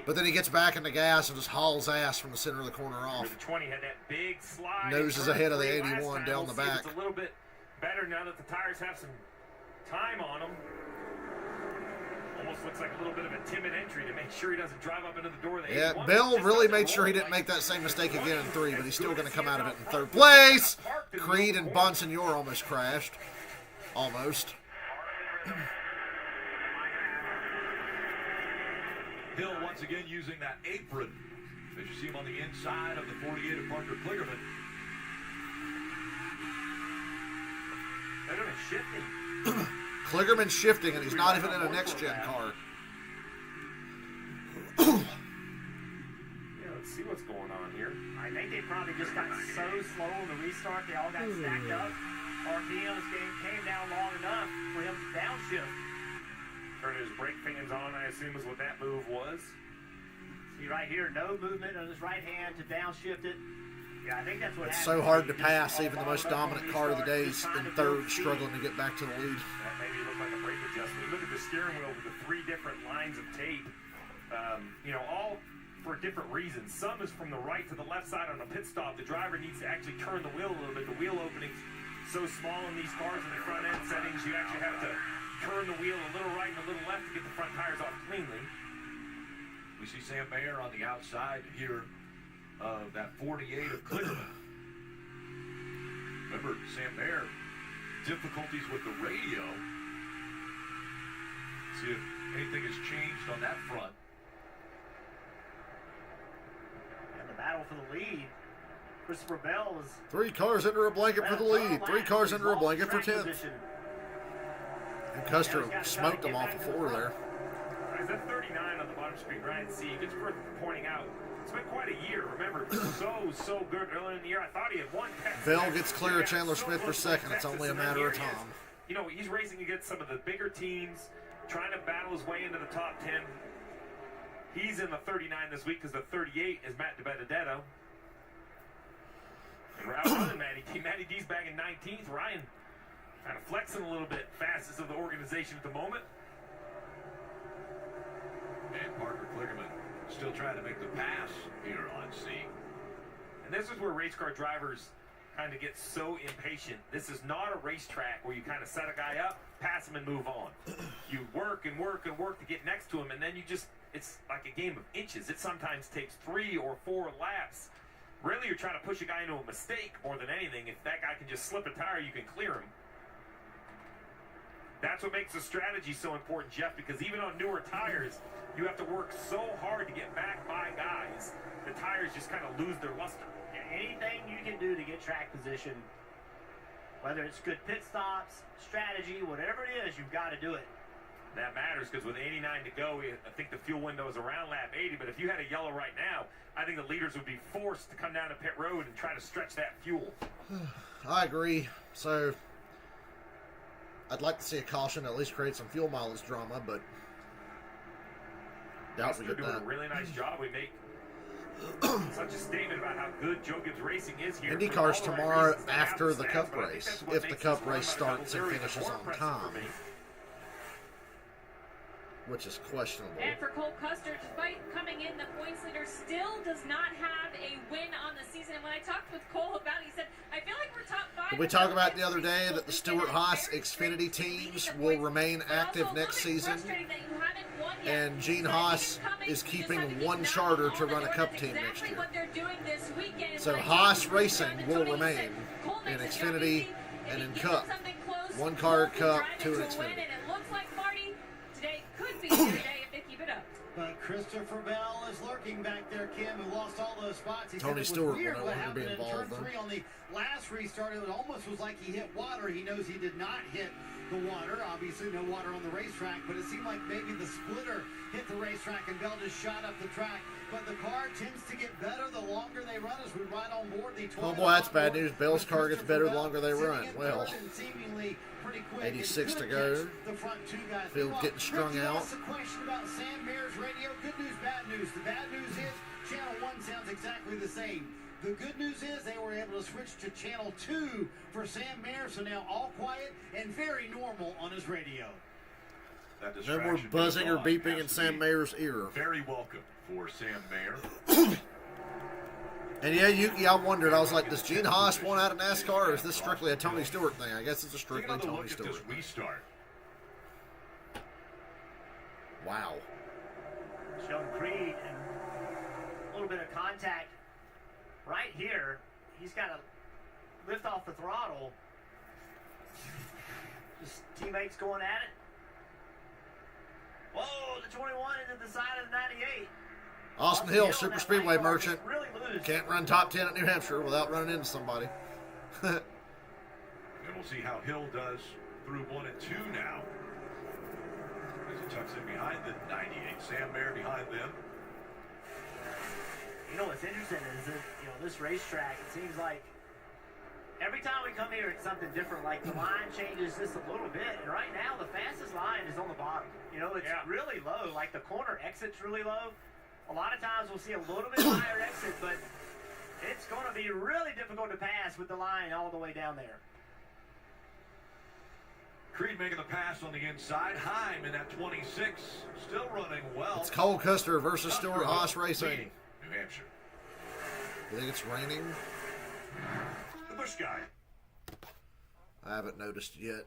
But then he gets back in the gas and just hauls ass from the center of the corner off. The 20 had that big slide. Noses ahead of the Turn 3 81 last down time. the We'll see if back. It's a little bit better now that the tires have some time on them. Almost looks like a little bit of a timid entry to make sure he doesn't drive up into the door. Yeah, Bill really made sure he didn't make that same mistake again in 3, but he's still going to come out of it in 3rd place. Creed and Bonsignor almost crashed. Almost. Hill once again using that apron. As you see him on the inside of the 48 of Parker Kligerman. They're going to shift him. Kligerman's shifting, and he's not even in a next-gen car. Yeah, let's see what's going on here. I think they probably just got so slow on the restart. They all got stacked up. RPMs came down long enough for him to downshift. Turning his brake fans on, I assume is what that move was. See right here, no movement on his right hand to downshift it. Yeah, I think that's what It's happened. so hard to pass. Even the most dominant car of the day is in 3rd, struggling to get back to the lead. That maybe looked like a brake adjustment. You look at the steering wheel with the 3 different lines of tape, all for different reasons. Some is from the right to the left side on a pit stop. The driver needs to actually turn the wheel a little bit. The wheel opening's so small in these cars in the front end settings, you actually have to turn the wheel a little right and a little left to get the front tires off cleanly. We see Sam Mayer on the outside here of that 48 of Kligerman. Remember, Sam Mayer, difficulties with the radio. See if anything has changed on that front. And the battle for the lead. Christopher Bell is 3 cars under a blanket for the lead. 3 cars under a blanket for 10th. position. And Custer smoked him off the floor there. He's at 39 on the bottom screen. Ryan C. It's worth pointing out. It's been quite a year. Remember, so good early in the year. I thought he had one. Bell gets clear of Chandler Smith for second. It's only a matter of time. You know, he's racing against some of the bigger teams, trying to battle his way into the top 10. He's in the 39 this week because the 38 is Matt DiBenedetto. And we're out running Matty D's back in 19th. Ryan kind of flexing a little bit. Fastest of the organization at the moment. And Parker Kligerman still trying to make the pass here on C. And this is where race car drivers kind of get so impatient. This is not a racetrack where you kind of set a guy up, pass him, and move on. You work and work and work to get next to him, and then you just, it's like a game of inches. It sometimes takes 3 or 4 laps. Really, you're trying to push a guy into a mistake more than anything. If that guy can just slip a tire, you can clear him. That's what makes the strategy so important, Jeff, because even on newer tires, you have to work so hard to get back by guys. The tires just kind of lose their luster. Anything you can do to get track position, whether it's good pit stops, strategy, whatever it is, you've got to do it. That matters because with 89 to go, I think the fuel window is around lap 80. But if you had a yellow right now, I think the leaders would be forced to come down to pit road and try to stretch that fuel. I agree. So I'd like to see a caution, at least create some fuel mileage drama, but doubt we They're get doing that. a really nice job. We make such a statement about how good Joe Gibbs Racing is here. Indy For cars all the right tomorrow reasons. They have after the stats, Cup but I think race, that's what if the makes Cup this run race by starts and Double Zero finishes more on impressive time, for me. which is questionable. And for Cole Custer, despite coming in the points leader, still does not have a win on the season. And when I talked with Cole about it, he said, I feel like we're top 5. Did we talk about the other day that the Stewart Haas Xfinity teams will remain active next season? And Gene Haas is keeping one charter to run a Cup team next year. So Haas Racing will remain in Xfinity and in Cup. 1 car Cup, 2 in Xfinity. And it looks like Marty today could be here today if they keep it up. But Christopher Bell is lurking back there, Kim, who lost all those spots. He Tony said it Stewart was weird will no what longer be happened in involved, turn though. 3 on the last restart. It almost was like he hit water. He knows he did not hit the water. Obviously, no water on the racetrack, but it seemed like maybe the splitter hit the racetrack and Bell just shot up the track. But the car tends to get better the longer they run as we ride on board the 12. Oh boy, that's bad news. Bell's car gets better the longer they run. Well, 86 to go. Field getting strung out. A question about Sam Mayer's radio. Good news, bad news. The bad news is Channel 1 sounds exactly the same. The good news is they were able to switch to Channel 2 for Sam Mayer, so now all quiet and very normal on his radio. That No more distraction buzzing or being gone beeping in has to Sam be Mayer's ear. Very welcome for Sam Mayer. And yeah, Yuki, I wondered. I was like, does Gene Haas want out of NASCAR, or is this strictly a Tony Stewart thing? I guess it's a Take strictly another Tony look at this Stewart. restart. Wow. Showing Creed and a little bit of contact right here. He's got to lift off the throttle. His teammates going at it. Whoa, the 21 into the side of the 98. Austin Hill, Super Speedway merchant. Really loose. Can't run top 10 at New Hampshire without running into somebody. And we'll see how Hill does through 1 and 2 now. As he tucks in behind the 98. Sam Mayer behind them. You know what's interesting is that, this racetrack, it seems like every time we come here, it's something different. Like the line changes just a little bit. And right now, the fastest line is on the bottom. It's really low. Like the corner exit's really low. A lot of times we'll see a little bit higher exit, but it's going to be really difficult to pass with the line all the way down there. Creed making the pass on the inside. Heim in that 26. Still running well. It's Cole Custer versus Stewart Haas Racing. Leading New Hampshire. You think it's raining? The Busch guy. I haven't noticed yet.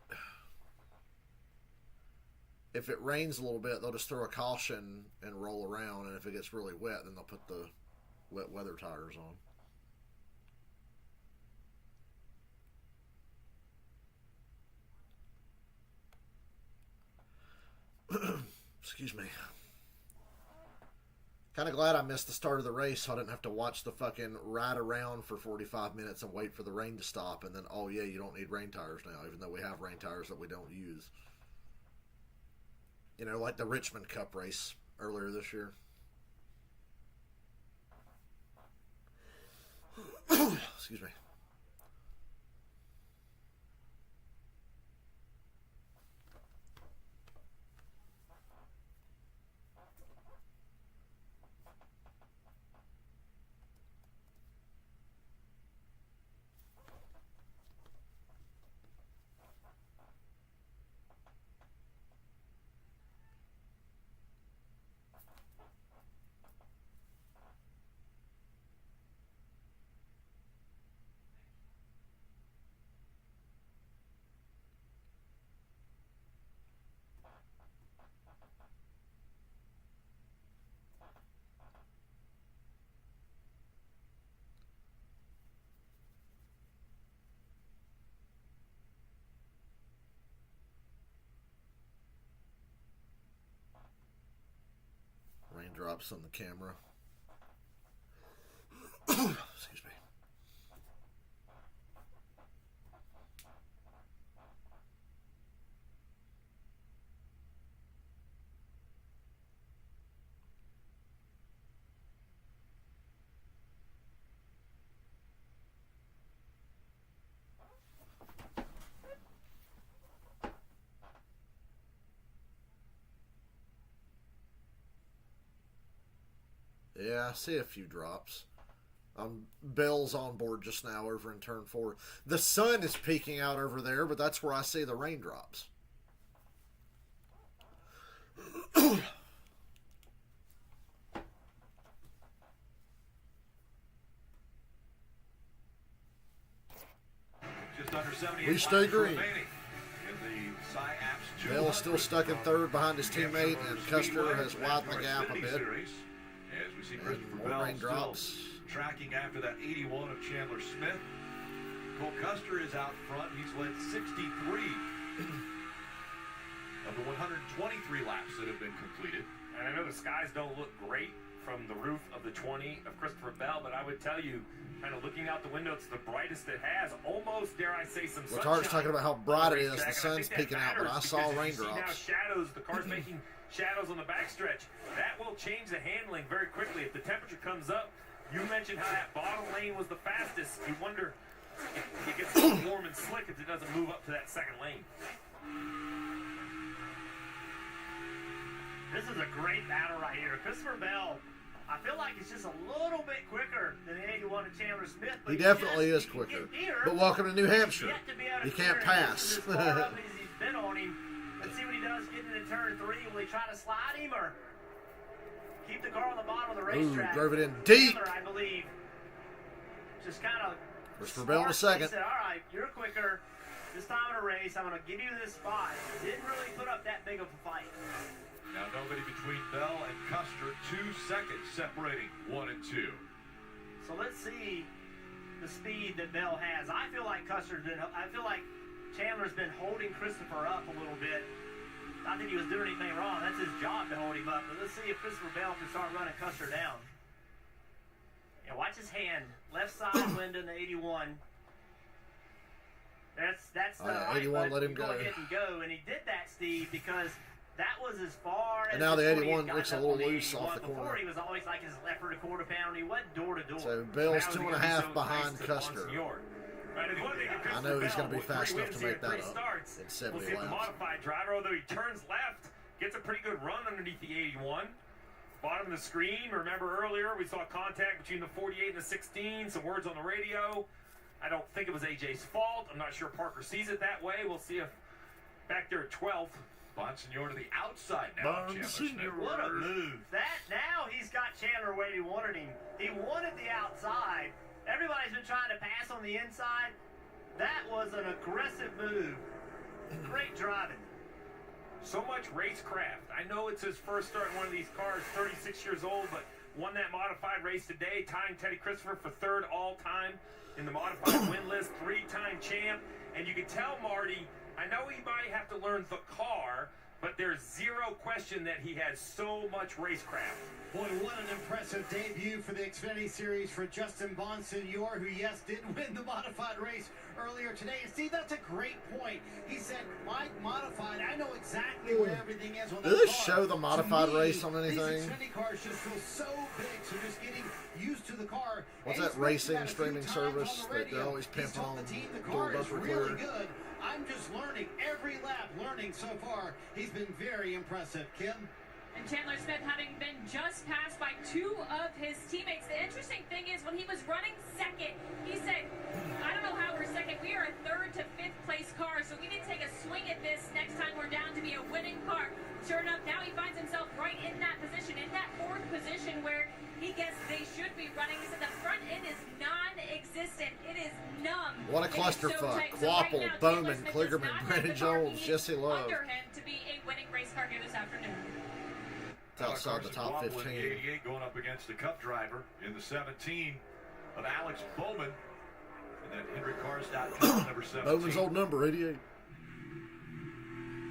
If it rains a little bit, they'll just throw a caution and roll around, and if it gets really wet, then they'll put the wet weather tires on. Excuse me. Kind of glad I missed the start of the race so I didn't have to watch the fucking ride around for 45 minutes and wait for the rain to stop. And then, oh yeah, you don't need rain tires now, even though we have rain tires that we don't use. You know, like the Richmond Cup race earlier this year. Excuse me. Raindrops on the camera. Excuse me. Yeah, I see a few drops. Bell's on board just now over in turn 4. The sun is peeking out over there, but that's where I see the raindrops. Just under 78 We stay laps green. remaining in the SciApps Bell is still stuck in third behind his teammate, and Custer has widened the gap a Xfinity bit. Series, as we see Christopher more Bell raindrops. still tracking after that 81 of Chandler Smith. Cole Custer is out front. He's led 63 of the 123 laps that have been completed. And I know the skies don't look great from the roof of the 20 of Christopher Bell, but I would tell you, kind of looking out the window, it's the brightest it has. Almost, dare I say, some sunshine. Latar's talking about how bright it is. on The racetrack, and I sun's think that peeking out, but I matters saw because you raindrops. see now shadows, the car's making shadows on the backstretch. That will change the handling very quickly. If the temperature comes up, you mentioned how that bottom lane was the fastest. You wonder if it gets so warm and slick if it doesn't move up to that second lane. This is a great battle right here. Christopher Bell, I feel like he's just a little bit quicker than the 81 of Chandler Smith. But He definitely is he quicker. can get here. But welcome to New Hampshire. Yet to be able to You can't clear him. pass. As far up as he's been on him. Let's see what he does getting into turn 3. Will he try to slide him or keep the car on the bottom of the racetrack? Drove it in deep. Chandler, I believe, just kind of Christopher Bell in a second. said, all right, you're quicker. This time in a race, I'm going to give you this spot. Didn't really put up that big of a fight. Now nobody between Bell and Custer. 2 seconds separating 1 and 2. So let's see the speed that Bell has. I feel like Chandler's been holding Christopher up a little bit. Not that he was doing anything wrong. That's his job to hold him up. But let's see if Christopher Bell can start running Custer down. Yeah, watch his hand. Left side window in the 81. That's the right 81 let him go go. ahead and go. And he did that, Steve, because that was as far as And now the 20 81 had looks a gotten little up on the loose off 81. the Before, corner. he was always like his left or the quarter pound. He wasn't door to door. So Bell's Now, is it 2.5 gonna be so behind nice to Custer. Monsignor? Right, and one thing that I know he's Christopher going to be Bell, fast with enough to 3 make wins that here, 3 up starts, in we'll 70 see if the laps. modified driver, although he turns left, gets a pretty good run underneath the 81. Bottom of the screen, remember earlier we saw contact between the 48 and the 16, some words on the radio. I don't think it was AJ's fault. I'm not sure Parker sees it that way. We'll see if back there at 12th. Bonsignor to the outside now. Chandler Smith. What a move. Now he's got Chandler where he wanted him. He wanted the outside. Everybody's been trying to pass on the inside. That was an aggressive move. Great driving. So much racecraft. I know it's his first start in one of these cars, 36 years old, but won that modified race today, tying Teddy Christopher for 3rd all-time in the modified win list, 3-time champ. And you can tell, Marty, I know he might have to learn the car, but there's zero question that he has so much racecraft. Boy, what an impressive debut for the Xfinity Series for Justin Bonsignor, who, yes, did win the modified race earlier today. And see, that's a great point. He said, like modified, I know exactly where everything is on that Did they car. show the modified To me, race on anything? These Xfinity cars just feel so big, so just getting used to the car. What's And that he's mentioned racing that a few streaming times service on the that radio. they're always He's pimping told on the team the Door car is Bumper really Clear? good. I'm just learning every lap, learning so far. He's been very impressive, Kim. And Chandler Smith having been just passed by two of his teammates. The interesting thing is when he was running second, he said, I don't know how we're second. We are a third to fifth place car, so we need to take a swing at this next time we're down to be a winning car. Sure enough, now he finds himself right in that position, in that fourth position where he guessed they should be running. He said the front end is non-existent. It is numb. What a It is so clusterfuck. tight. So right Quapple, now, Chandler Bowman, Smith does Kligerman, not have Brandon the car Jones, he needs Jesse Love. under him to be a winning race car here this afternoon. It's outside the top Carson Waddle in 15. the 88 going up against the Cup driver in the 17 of Alex Bowman. And then HenryCars.com, number 17. Bowman's old number, 88.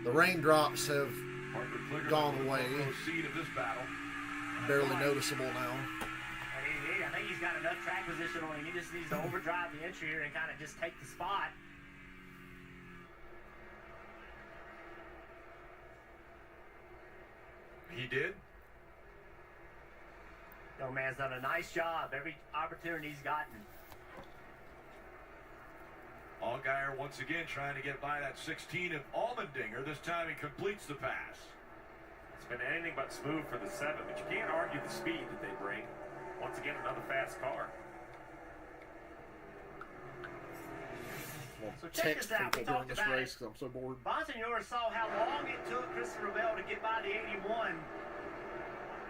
The raindrops have Parker Kligerman gone with the away. front row seat of this battle. barely noticeable now. I think he's got enough track position on him. He just needs to overdrive the entry here and kind of just take the spot. He did. Young man's done a nice job every opportunity he's gotten. Allgaier once again trying to get by that 16 of Allmendinger. This time he completes the pass. It's been anything but smooth for the 7, but you can't argue the speed that they bring. Once again, another fast car. So check Text this out. We people during talked this about race it. 'cause I'm so bored. Bonsignor saw how long it took Christopher Bell to get by the 81.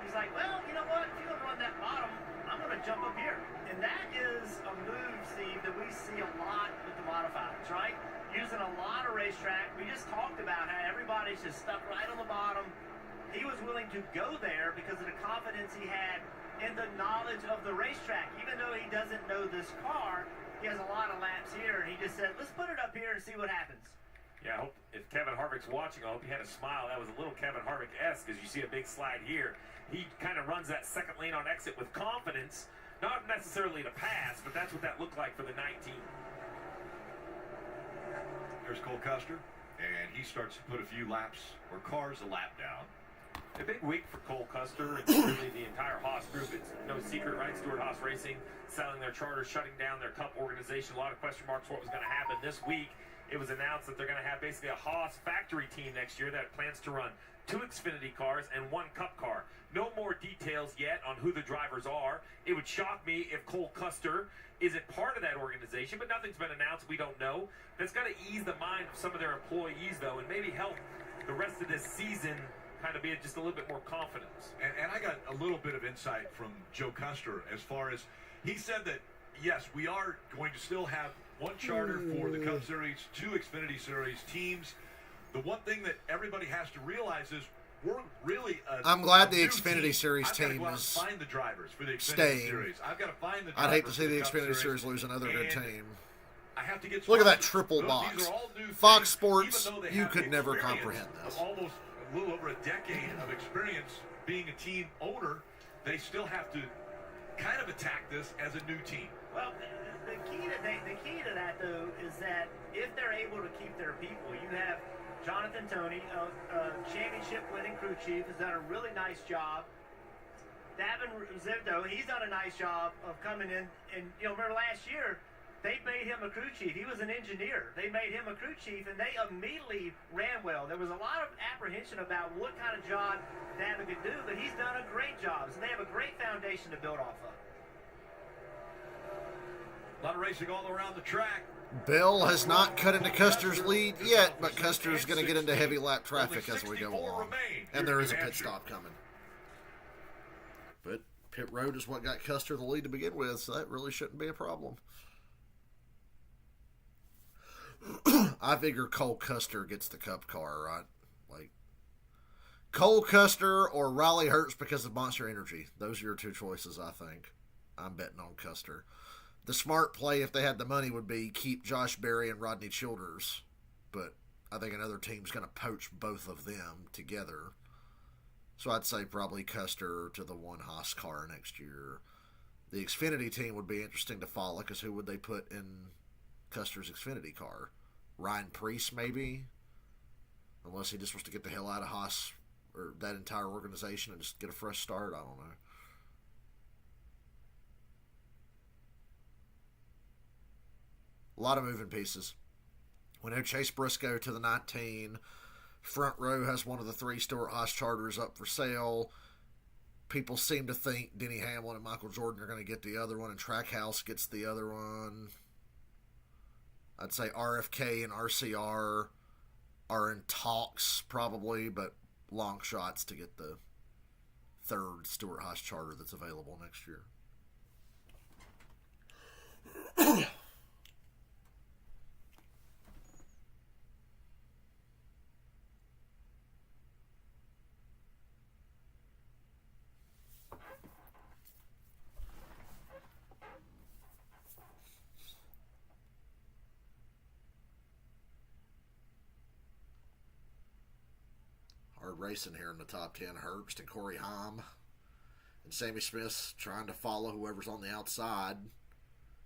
He's like, well, you know what? If you're going to run that bottom, I'm going to jump up here. And that is a move, Steve, that we see a lot with the modifieds, right? Using a lot of racetrack. We just talked about how everybody's just stuck right on the bottom. He was willing to go there because of the confidence he had in the knowledge of the racetrack. Even though he doesn't know this car, he has a lot of laps here, and he just said, let's put it up here and see what happens. Yeah, I hope if Kevin Harvick's watching, I hope he had a smile. That was a little Kevin Harvick-esque, as you see a big slide here. He kind of runs that second lane on exit with confidence. Not necessarily to pass, but that's what that looked like for the 19. There's Cole Custer, and he starts to put a few laps or cars a lap down. A big week for Cole Custer and really the entire Haas group. It's no secret, right? Stewart Haas Racing selling their charter, shutting down their Cup organization. A lot of question marks what was going to happen this week. It was announced that they're going to have basically a Haas factory team next year that plans to run 2 Xfinity cars and 1 Cup car. No more details yet on who the drivers are. It would shock me if Cole Custer isn't part of that organization, but nothing's been announced. We don't know. That's got to ease the mind of some of their employees, though, and maybe help the rest of this season kind of be just a little bit more confidence. And I got a little bit of insight from Joe Custer as far as he said that, yes, we are going to still have 1 charter for the Cup Series, 2 Xfinity Series teams. The one thing that everybody has to realize is we're really I'm glad the new Xfinity team. Series I've got to team go out and is find the drivers for the Xfinity staying. Series. I've got to find the drivers I'd hate to see for the Cup Xfinity Series lose another good And team. I have to get Look at that sponsors. triple These box. are all new Fox things, Sports, even though they you have could the never experience comprehend this. of almost a little over a decade of experience being a team owner, they still have to kind of attack this as a new team. Well, the key to that, though, is that if they're able to keep their people, you have Jonathan Toney, a championship-winning crew chief, has done a really nice job. Davin Zivdo, he's done a nice job of coming in. And, remember last year, they made him a crew chief. He was an engineer. They made him a crew chief, and they immediately ran well. There was a lot of apprehension about what kind of job Davin could do, but he's done a great job. So they have a great foundation to build off of. A lot of racing all around the track. Bell has not cut into Custer's lead yet, but Custer's going to get into heavy lap traffic as we go along. And there is a pit stop coming. But pit road is what got Custer the lead to begin with, so that really shouldn't be a problem. I figure Cole Custer gets the Cup car, right? Like, Cole Custer or Riley Hurts because of Monster Energy. Those are your 2 choices, I think. I'm betting on Custer. The smart play, if they had the money, would be keep Josh Berry and Rodney Childers. But I think another team's going to poach both of them together. So I'd say probably Custer to the one Haas car next year. The Xfinity team would be interesting to follow because who would they put in Custer's Xfinity car? Ryan Preece, maybe? Unless he just wants to get the hell out of Haas or that entire organization and just get a fresh start. I don't know. A lot of moving pieces. We know Chase Briscoe to the 19. Front row has one of the 3 Stewart Haas charters up for sale. People seem to think Denny Hamlin and Michael Jordan are going to get the other one, and Trackhouse gets the other one. I'd say RFK and RCR are in talks probably, but long shots to get the 3rd Stewart Haas charter that's available next year. Hard racing here in the top 10. Herbst and Corey Haim. And Sammy Smith's trying to follow whoever's on the outside.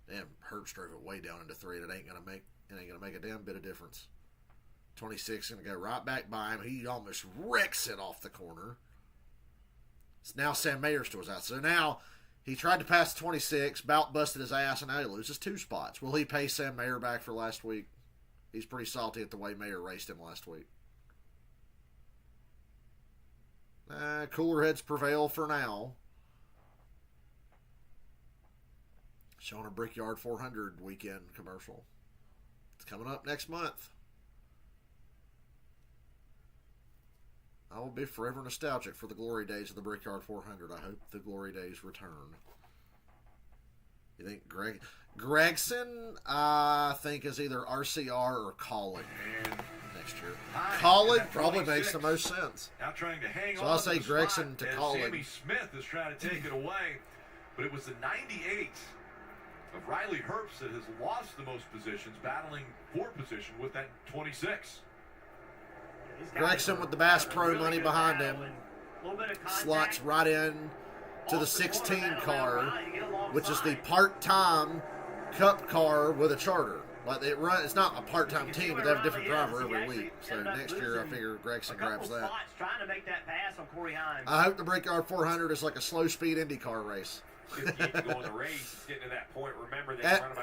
Damn, Herbst drove it way down into 3, and it ain't gonna make a damn bit of difference. 26 gonna go right back by him. He almost wrecks it off the corner. It's now Sam Mayer's to his out. So now he tried to pass 26, about busted his ass, and now he loses 2 spots. Will he pay Sam Mayer back for last week? He's pretty salty at the way Mayer raced him last week. Cooler heads prevail for now. Showing a Brickyard 400 weekend commercial. It's coming up next month. I will be forever nostalgic for the glory days of the Brickyard 400. I hope the glory days return. You think Gregson, I think, is either RCR or Colin next year. Colin probably makes the most sense. Now trying to hang so on I'll say the Gregson to Colin. Sammy Smith is trying to take it away, but it was the 98 of Riley Herbst that has lost the most positions, battling for position with that 26. Gregson with the Bass Pro money behind him slots right in to the 16 car, which is the part-time Cup car with a charter. Like it's not a part-time team, but they have a different driver every week. So next year, I figure Gregson grabs that. Trying to make that pass on Corey Haim. I hope the Brickyard 400 is like a slow-speed IndyCar race. Just keep going the race. It's getting to that point. Remember,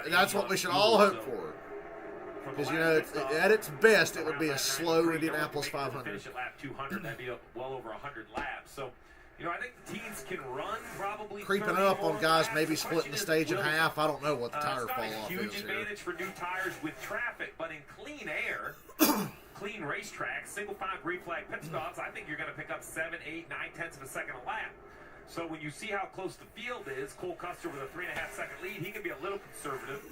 that's what we should all hope for. Because, you know, at its best, it would be a slow Indianapolis 500. Finish at lap 200, that'd be well over 100 laps. So, you know, I think the teams can run probably creeping up on guys maybe splitting the stage in half. I don't know what the tire fall off is. Huge advantage for new tires with traffic, but in clean air, clean racetrack, single file green flag pit stops, I think you're going to pick up 7, 8, 9 tenths of a second a lap. So when you see how close the field is, Cole Custer with a 3.5 second lead, he can be a little conservative.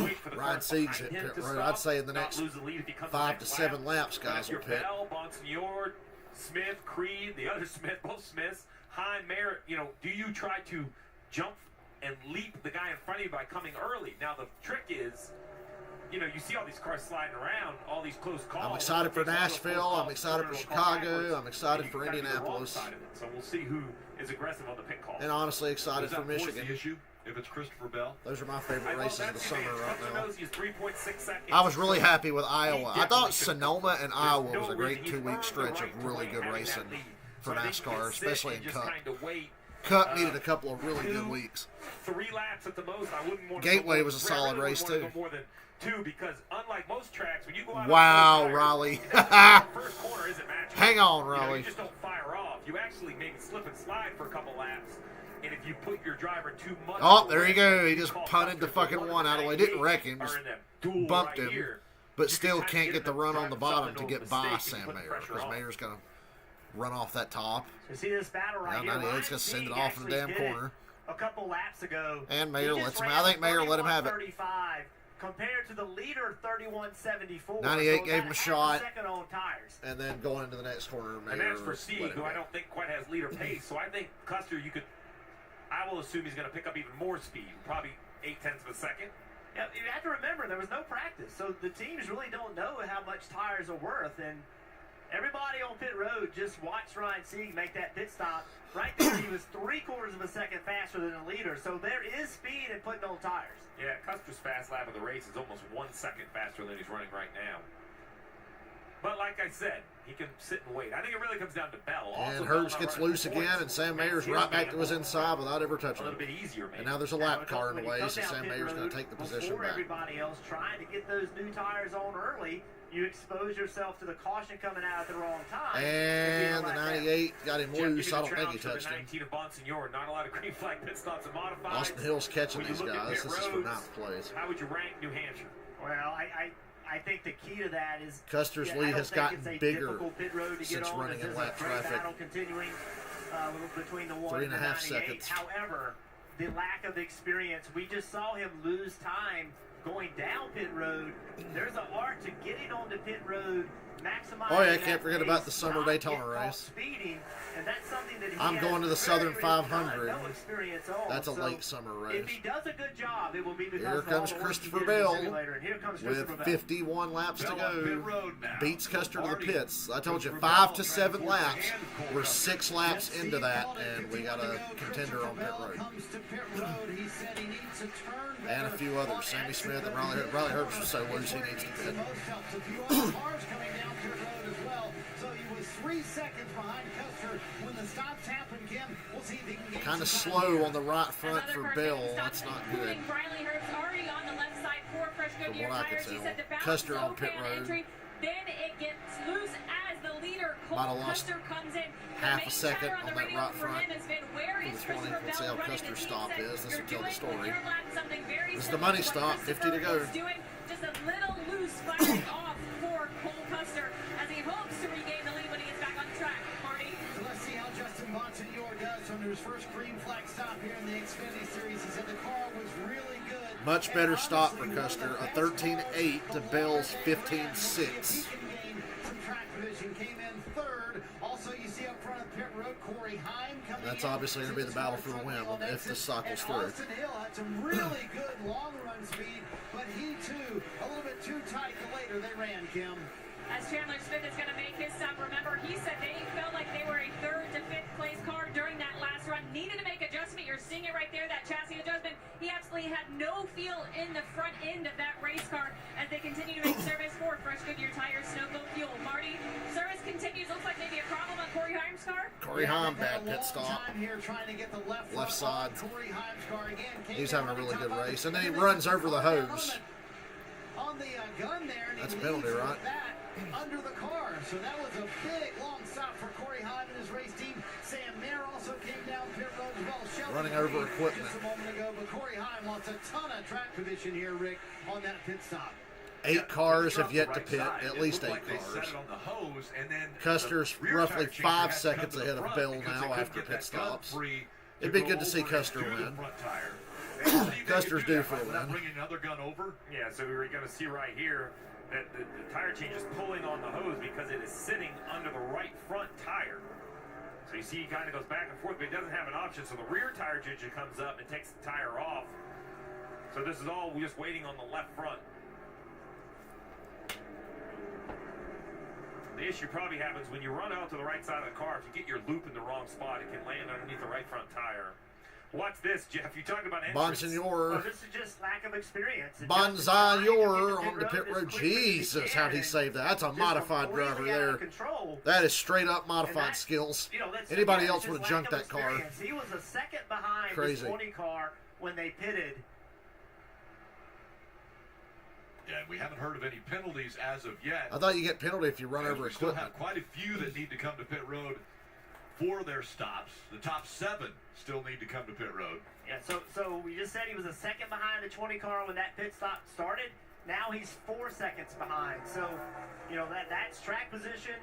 Wait for the Ryan Sieg's at pit road. I'd say in the next 5 to 7 laps, guys will pit. Bell, Bonsignor, Smith, Creed, the other Smith, both Smiths, Hine, Merritt, you know, do you try to jump and leap the guy in front of you by coming early? Now the trick is, you know, you see all these cars sliding around, all these close calls. I'm excited for Nashville. I'm excited for Chicago. I'm excited for Indianapolis. So we'll see who is aggressive on the pit call. And honestly excited for Michigan. The issue if it's Christopher Bell. Those are my favorite races of the summer right now. 3.6 seconds. I was really happy with Iowa. I thought Sonoma and Iowa was a great 2-week stretch of really good racing for NASCAR, especially in Cup. Cup needed a couple of really good weeks. 3 laps at the most. I wouldn't want Gateway was a solid race too. More than 2 because unlike most tracks, when you go out wow, Raleigh. first corner isn't matching. Hang on, Raleigh. You know, you just don't fire off. You actually maybe slip and slide for a couple laps. And if you put your driver too much... Oh, there you go. He just punted the fucking one out of the way. Didn't wreck him. Just bumped him. But still can't get the run on the bottom to get by Sam Mayer. Because Mayer's going to run off that top. So see this battle right here. 98's going to send it off in the damn corner. A couple laps ago. And Mayer lets him. I think Mayer let him have it. Compared to the leader, 31.74. 98 gave him a shot. Second on tires. And then going into the next corner, Mayer. And that's for Sieg, who I don't think quite has leader pace. So I think Custer, I will assume he's going to pick up even more speed, probably 8 tenths of a second. Yeah, you have to remember there was no practice, so the teams really don't know how much tires are worth, and everybody on pit road just watched Ryan Sieg make that pit stop. Right there, he was 3/4 of a second faster than the leader, so there is speed in putting on tires. Yeah, Custer's fast lap of the race is almost 1 second faster than he's running right now. But like I said, he can sit and wait. I think it really comes down to Bell. Also, And Bell Herbst not gets running loose for again, points. and Sam That's Mayer's his right back to gamble. his inside without ever A touching little him. bit easier, maybe. And now there's a Now, lap it car in when the you way, come so down Sam pit Mayer's going road to take the position before back. everybody else trying to get those new tires on early, you expose yourself to the caution coming out at the wrong time. And the If you don't like 98 got him Jeff, give me loose. the I don't think he trounced for touched the him. 19 of Bonsignor. Not a lot of green flag pit stops and modifieds. Austin Hill's catching When you these look at guys. pit This is for roads, ninth place. How would you rank New Hampshire? Well, I think the key to that is Custer's I lead don't has think gotten it's a bigger difficult pit road to since get on. running This in is lap a great traffic. battle continuing between the 1 3.5 and the 98. seconds. However, the lack of experience, we just saw him lose time going down pit road. There's an art to getting onto pit road, maximizing. Oh, yeah, that can't forget pace, about the summer not Daytona get caught race. Speeding, and that's something that he I'm has going to the Southern very 500. No experience on. That's a So late summer if race. he does a good job, it will be because Here of all comes the work he Christopher did in the Bell simulator. And here comes with Christopher Bell. 51 laps to Bell on pit go. road now. Beats Custer to the Marty pits. I told you, goes for 5 Bell, to trying 7 force the laps. hand of Cole We're Custer. 6 laps into that, and we got a contender on pit road. Comes to pit road. He said he needs to turn And a better few on others. Sammy Smith and exit. Riley Herbst was so loose he needs to The pit. most helps. A few other cars coming down pit road as well. So he was 3 seconds behind Custer when the stops happened. Kim, we'll see if he can gain Kind of some time slow here. on the right front Another for car Bell. taking That's stops, not good. including Riley Herbst already on the left side for fresh Goodyear what I could tires. He tell. said the balance Custer is on okay pit on road. entry. Then it gets loose as the leader, Cole Might have lost Custer, comes in. The half a main second chatter on the that radio right for front him has been, where for is the 20. Christopher Let's see Bell how running? Custer's The team stop said, is. This "You're will tell the doing story." with your lap something very This is the similar money to what stop, 50 to Christopher go. is doing. Just a little loose firing off for Cole Custer as he hopes to regain the lead when he gets back on track. Marty? So let's see how Justin Bonsignor does under his first green flag stop here in the Xfinity Series. He said the car was really good. Much And better stop for honestly, one of Custer. the A best 13.8 cars to the Bell's whole day 15.6. He can gain some track position. Came in third. Also, you see up front of pit road, Corey Heim coming That's in. obviously gonna be the battle for the win if the cycle's And through. Austin Hill had some really good long run speed, but he too, a little bit too tight the later they ran, Kim. As Chandler Smith is going to make his stop, remember, he said they felt like they were a 3rd to 5th place car during that last run. Needed to make adjustment. You're seeing it right there, that chassis adjustment. He absolutely had no feel in the front end of that race car as they continue to make service for fresh Goodyear tires, snow coat fuel. Marty, service continues. Looks like maybe a problem on Corey Heim's car. Corey Heim, They've had bad a pit long stop. time here trying to get the left Left front side. on Corey Heim's car again. Came He's down having a on really the good top race. of And then he it. runs over the On hose. On the gun there, and he That's a penalty, leaves right? with that under the car. So that was a big long stop for Corey Heim and his race team. Sam Mayer also came down pit road as well. Sheldon Running over Reed equipment. just a moment ago, but Corey Heim lost a ton of track position here, Rick, on that pit stop. 8 cars have From yet the to right pit. side, At it least looked 8 like they set cars. it on the hose, and then Custer's the rear roughly tire changer 5 had to come seconds to the ahead of front Bell because now they couldn't after get pit that gun stops. free It'd be go good to see over Custer to the win. front tire. And see if they Custer's could do due that for a without win. bringing another gun over. Yeah, so we were going to see right here that the tire change is pulling on the hose because it is sitting under the right front tire. So you see he kind of goes back and forth, but he doesn't have an option. So the rear tire change comes up and takes the tire off. So this is all just waiting on the left front. The issue probably happens when you run out to the right side of the car. If you get your loop in the wrong spot, it can land underneath the right front tire. Watch this, Jeff. You talk about entrance. Well, Bonsignor. this is just lack of experience. And Bonsignor Justin on the pit as road. quickly as he Jesus, can, how'd he and save that? That's a just modified completely driver out of there. control. That is straight up And modified that's- skills. You know, that's, Anybody again, else it's would have just junked lack that of car. experience. He was a second behind Crazy. the 20 car when they pitted. Yeah, we haven't heard of any penalties as of yet. I thought you get penalty if you run As over we still equipment. have quite a few that need to come to pit road for their stops. The top 7 still need to come to pit road. Yeah, so we just said he was a second behind the 20 car when that pit stop started. Now he's 4 seconds behind. So, you know, that's track position.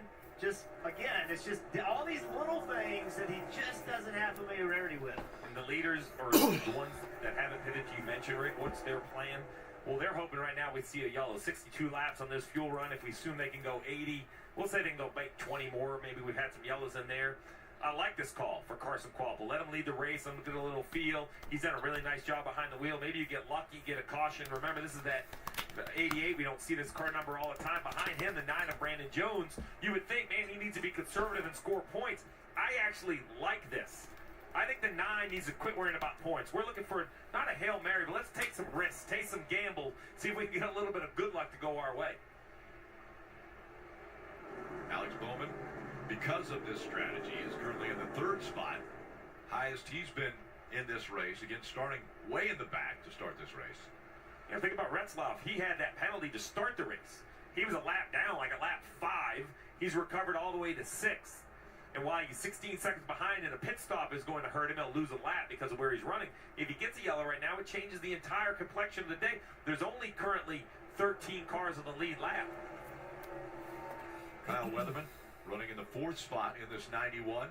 Just, again, it's just all these little things that he just doesn't have familiarity with. And the leaders, or the ones that haven't pitted, you mentioned, Rick, what's their plan? Well, they're hoping right now we see a yellow. 62 laps on this fuel run. If we assume they can go 80, we'll say they can go make 20 more. Maybe we've had some yellows in there. I like this call for Carson Kvapil. Let him lead the race. Let him get a little feel. He's done a really nice job behind the wheel. Maybe you get lucky, get a caution. Remember, this is that 88. We don't see this car number all the time. Behind him, the 9 of Brandon Jones. You would think, man, he needs to be conservative and score points. I actually like this. I think the 9 needs to quit worrying about points. We're looking for not a Hail Mary, but let's take some risks, take some gamble, see if we can get a little bit of good luck to go our way. Alex Bowman, because of this strategy, is currently in the 3rd spot. Highest he's been in this race. Again, starting way in the back to start this race. You know, think about Retzlaff. He had that penalty to start the race. He was a lap down, like a lap 5. He's recovered all the way to 6th. And while he's 16 seconds behind and a pit stop is going to hurt him, he'll lose a lap because of where he's running. If he gets a yellow right now, it changes the entire complexion of the day. There's only currently 13 cars in the lead lap. Kyle Weatherman running in the 4th spot in this 91.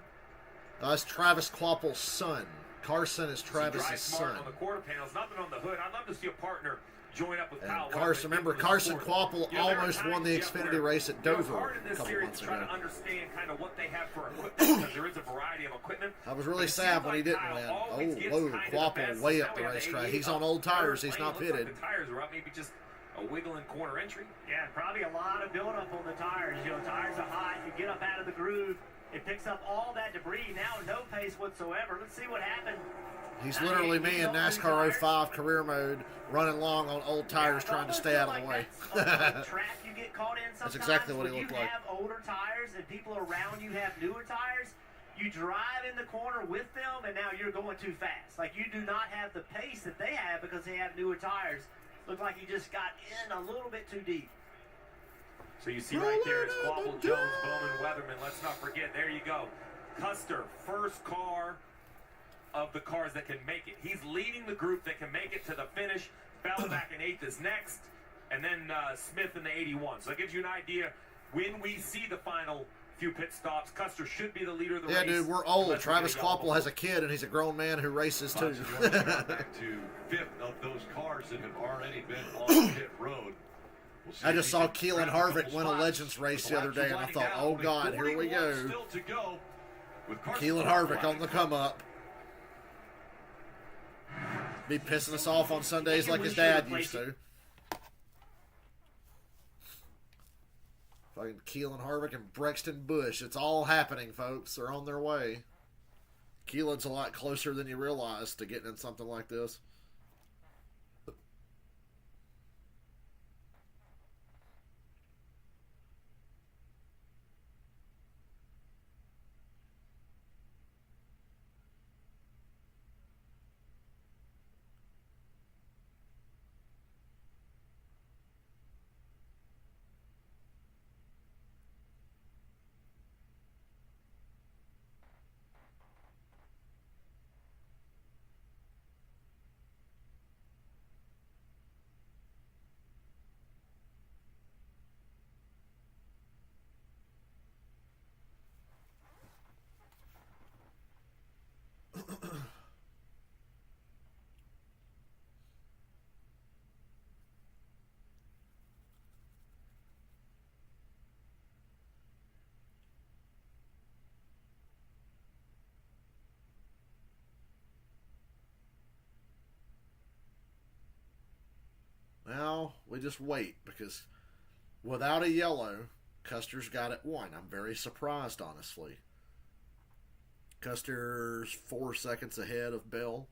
That's Travis Kvapil's son. Carson is Travis's son. On the quarter panels, nothing on the hood. I'd love to see a partner join up with Kyle Carson, Weatherman. remember, Carson Kvapil almost won the Xfinity race at Dover hard in a this couple series months to try ago. to understand kind of what they have for equipment because there is a variety of equipment. I was really It sad seems when he like didn't Kyle win. always gets Whoa, kind of the Kvapil best. way Now up the we have racetrack. 88 He's on up old tires. He's lane. not Looks like pitted. the tires are up, maybe just a wiggling corner entry. Yeah, probably a lot of buildup on the tires. You know, tires are hot. You get up out of the groove. It picks up all that debris. Now no pace whatsoever. Let's see what happened. He's literally me in NASCAR 05 career mode, running long on old tires, trying to stay out of the way. That's a trap you get caught in sometimes. That's exactly what he when looked you like. have older tires and people around you have newer tires, you drive in the corner with them, and now you're going too fast. Like, you do not have the pace that they have because they have newer tires. Looked like he just got in a little bit too deep. So you see right there, it's Kvapil, Jones, Bowman, Weatherman. Let's not forget, there you go. Custer, first car of the cars that can make it. He's leading the group that can make it to the finish. Bell back in 8th is next. And then Smith in the 81. So that gives you an idea when we see the final few pit stops. Custer should be the leader of the race. Yeah, dude, we're old. Travis Kvapil has a kid, and he's a grown man who races too. Back to 5th of those cars that have already been on the pit road. We'll see I if just he saw can Keelan grab a Harvick couple win a spots. Legends race the But other laps are day, and I winding thought, down. oh Only God, here we 41 go. Still to go with Carson Keelan Kvapil Harvick on the come up. Be pissing us off on Sundays like his dad used to. Fucking Keelan Harvick and Brexton Busch. It's all happening, folks. They're on their way. Keelan's a lot closer than you realize to getting in something like this. Now we just wait because without a yellow, Custer's got it won. I'm very surprised, honestly. Custer's 4 seconds ahead of Bell.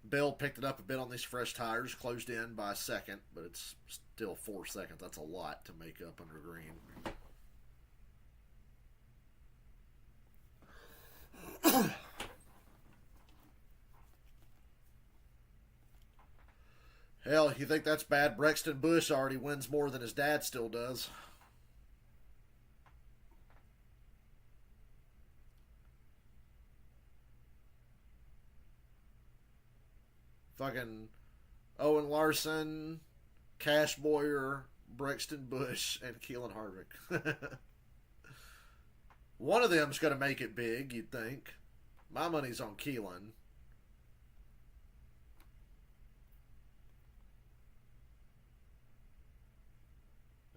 Bell picked it up a bit on these fresh tires, closed in by a second, but it's still 4 seconds. That's a lot to make up under green. Hell, you think that's bad? Brexton Busch already wins more than his dad still does. Fucking Owen Larson, Cash Boyer, Brexton Busch, and Keelan Harvick. One of them's going to make it big, you'd think. My money's on Keelan.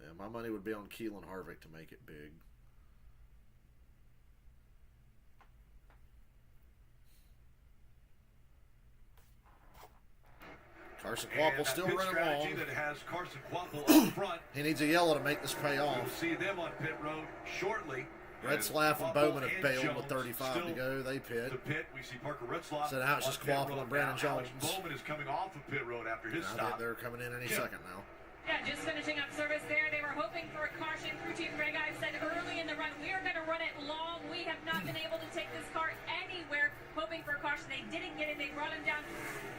Yeah, my money would be on Keelan Harvick to make it big. Carson And Quapple that still pit running strategy long. that has Carson Quapple up front. He needs a yellow to make this pay We'll off. see them on pit road shortly. Retzlaff and Quapple Bowman have and bailed with Jones 35 to still go. They pit. The pit. We see Parker Retzlaff. So now it's on just pit Quapple road. and Brandon Now Alex Jones. Bowman is coming off of pit road after his I think stop. they're coming in any Yeah. second now. Yeah, just finishing up service there. They were hoping for a caution. Crew Chief Greg Ives said early in the run, we are going to run it long. We have not been able to take this car anywhere, hoping for a caution. They didn't get it. They brought him down.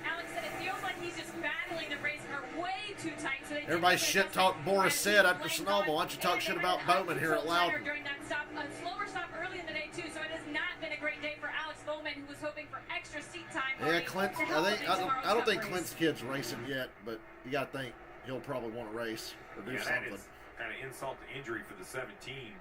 Alex said it feels like he's just battling the race car way too tight. So they Everybody shit talk Boris said after Sonoma. Why don't you talk shit about Bowman here at Loudon? During that stop, a slower stop early in the day too. So it has not been a great day for Alex Bowman, who was hoping for extra seat time. Yeah, Clint. to help him in tomorrow's I don't cup think race. Clint's kid's racing yet, but you got to think he'll probably want to race or do Yeah, that something. is kind of insult to injury for the 17.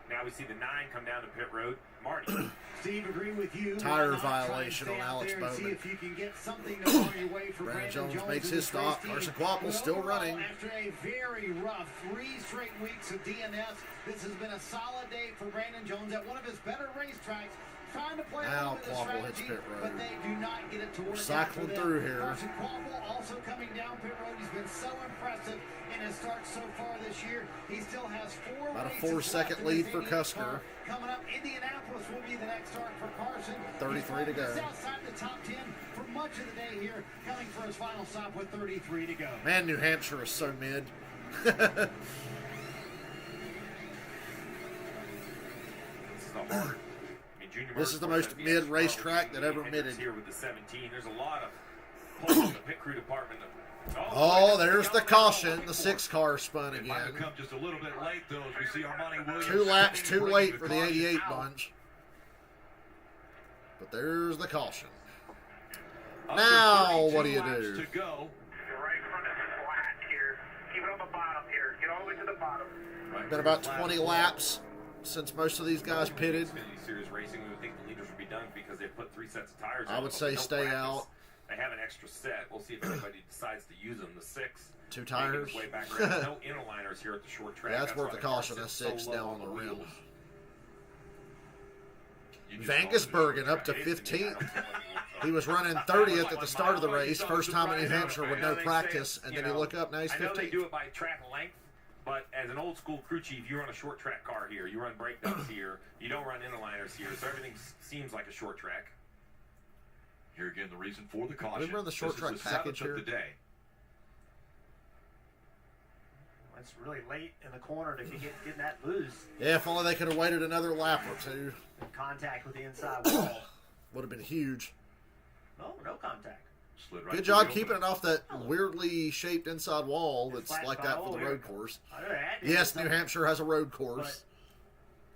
Now we see the 9 come down to pit road. Marty. Steve, agree with you. Tire Why not try and violation stay on out Alex there and see Bowman. if you can get something to bar your way for Brandon Brandon Jones makes and his this race stop. team. Carson Quapple But still overall, running. After a very rough 3 straight weeks of DNS, this has been a solid day for Brandon Jones at one of his better racetracks. Trying to play a Now little bit of Quapple hits strategy, pit road. but they do not get it to work. Cycling out for them. through here. Carson Quapple also coming down pit road. He's been so impressive in his start so far this year. He still has 4 About a races 4-second left in lead his for 88 Custer. car. Coming up, Indianapolis will be the next start for Carson. 33 to go. He's outside the top 10 for much of the day here, coming for his final stop with 33 to go. Man, New Hampshire is so mid. This is the hard. I mean, Junior This is the Motorsports most has the mid extra racetrack power that ever Hendricks midded. Here with the 17, there's a lot of pull from the pit crew department. Oh, there's the caution. The 6 car spun It might have again. come just a little bit late, though, as we see Armani Williams. 2 laps spinning, too bringing late for the caution 88 out. bunch. But there's the caution. Under Now, 32 what do you laps do? To go. The right front is flat here. Keep it on the bottom here. Get all the way to the bottom. Right, Been about last 20 lap. laps since most of these guys pitted. Xfinity Series racing, we would think the leaders would be done because they put 3 sets of tires I on, would but say no stay practice. out. They have an extra set. We'll see if anybody decides to use them. The 6. 2 making tires. its way back around. No interliners here at the short track. Yeah, that's worth why the car caution. sits That's 6 so low down on the rim. wheels. You just Vangisbergen call it a up to short track. 15th. He was running 30th at the start of the race, first time in New Hampshire with no practice, and then you look up, now he's I know they do 15th. it by track length, but as an old school crew chief, you run a short track car here. You run breakdowns here. You don't run interliners here, so everything seems like a short track. Here again, the reason for the caution. We run the short This track is the 7th package of here. the day. It's really late in the corner to get that boost. Yeah, if only they could have waited another lap or 2. In contact with the inside wall. Would have been huge. No contact. Slid right Good through job the keeping opening. it off that weirdly shaped inside wall that's Flat like that final for the here. road course. I know it had to Yes, be New something. Hampshire has a road course.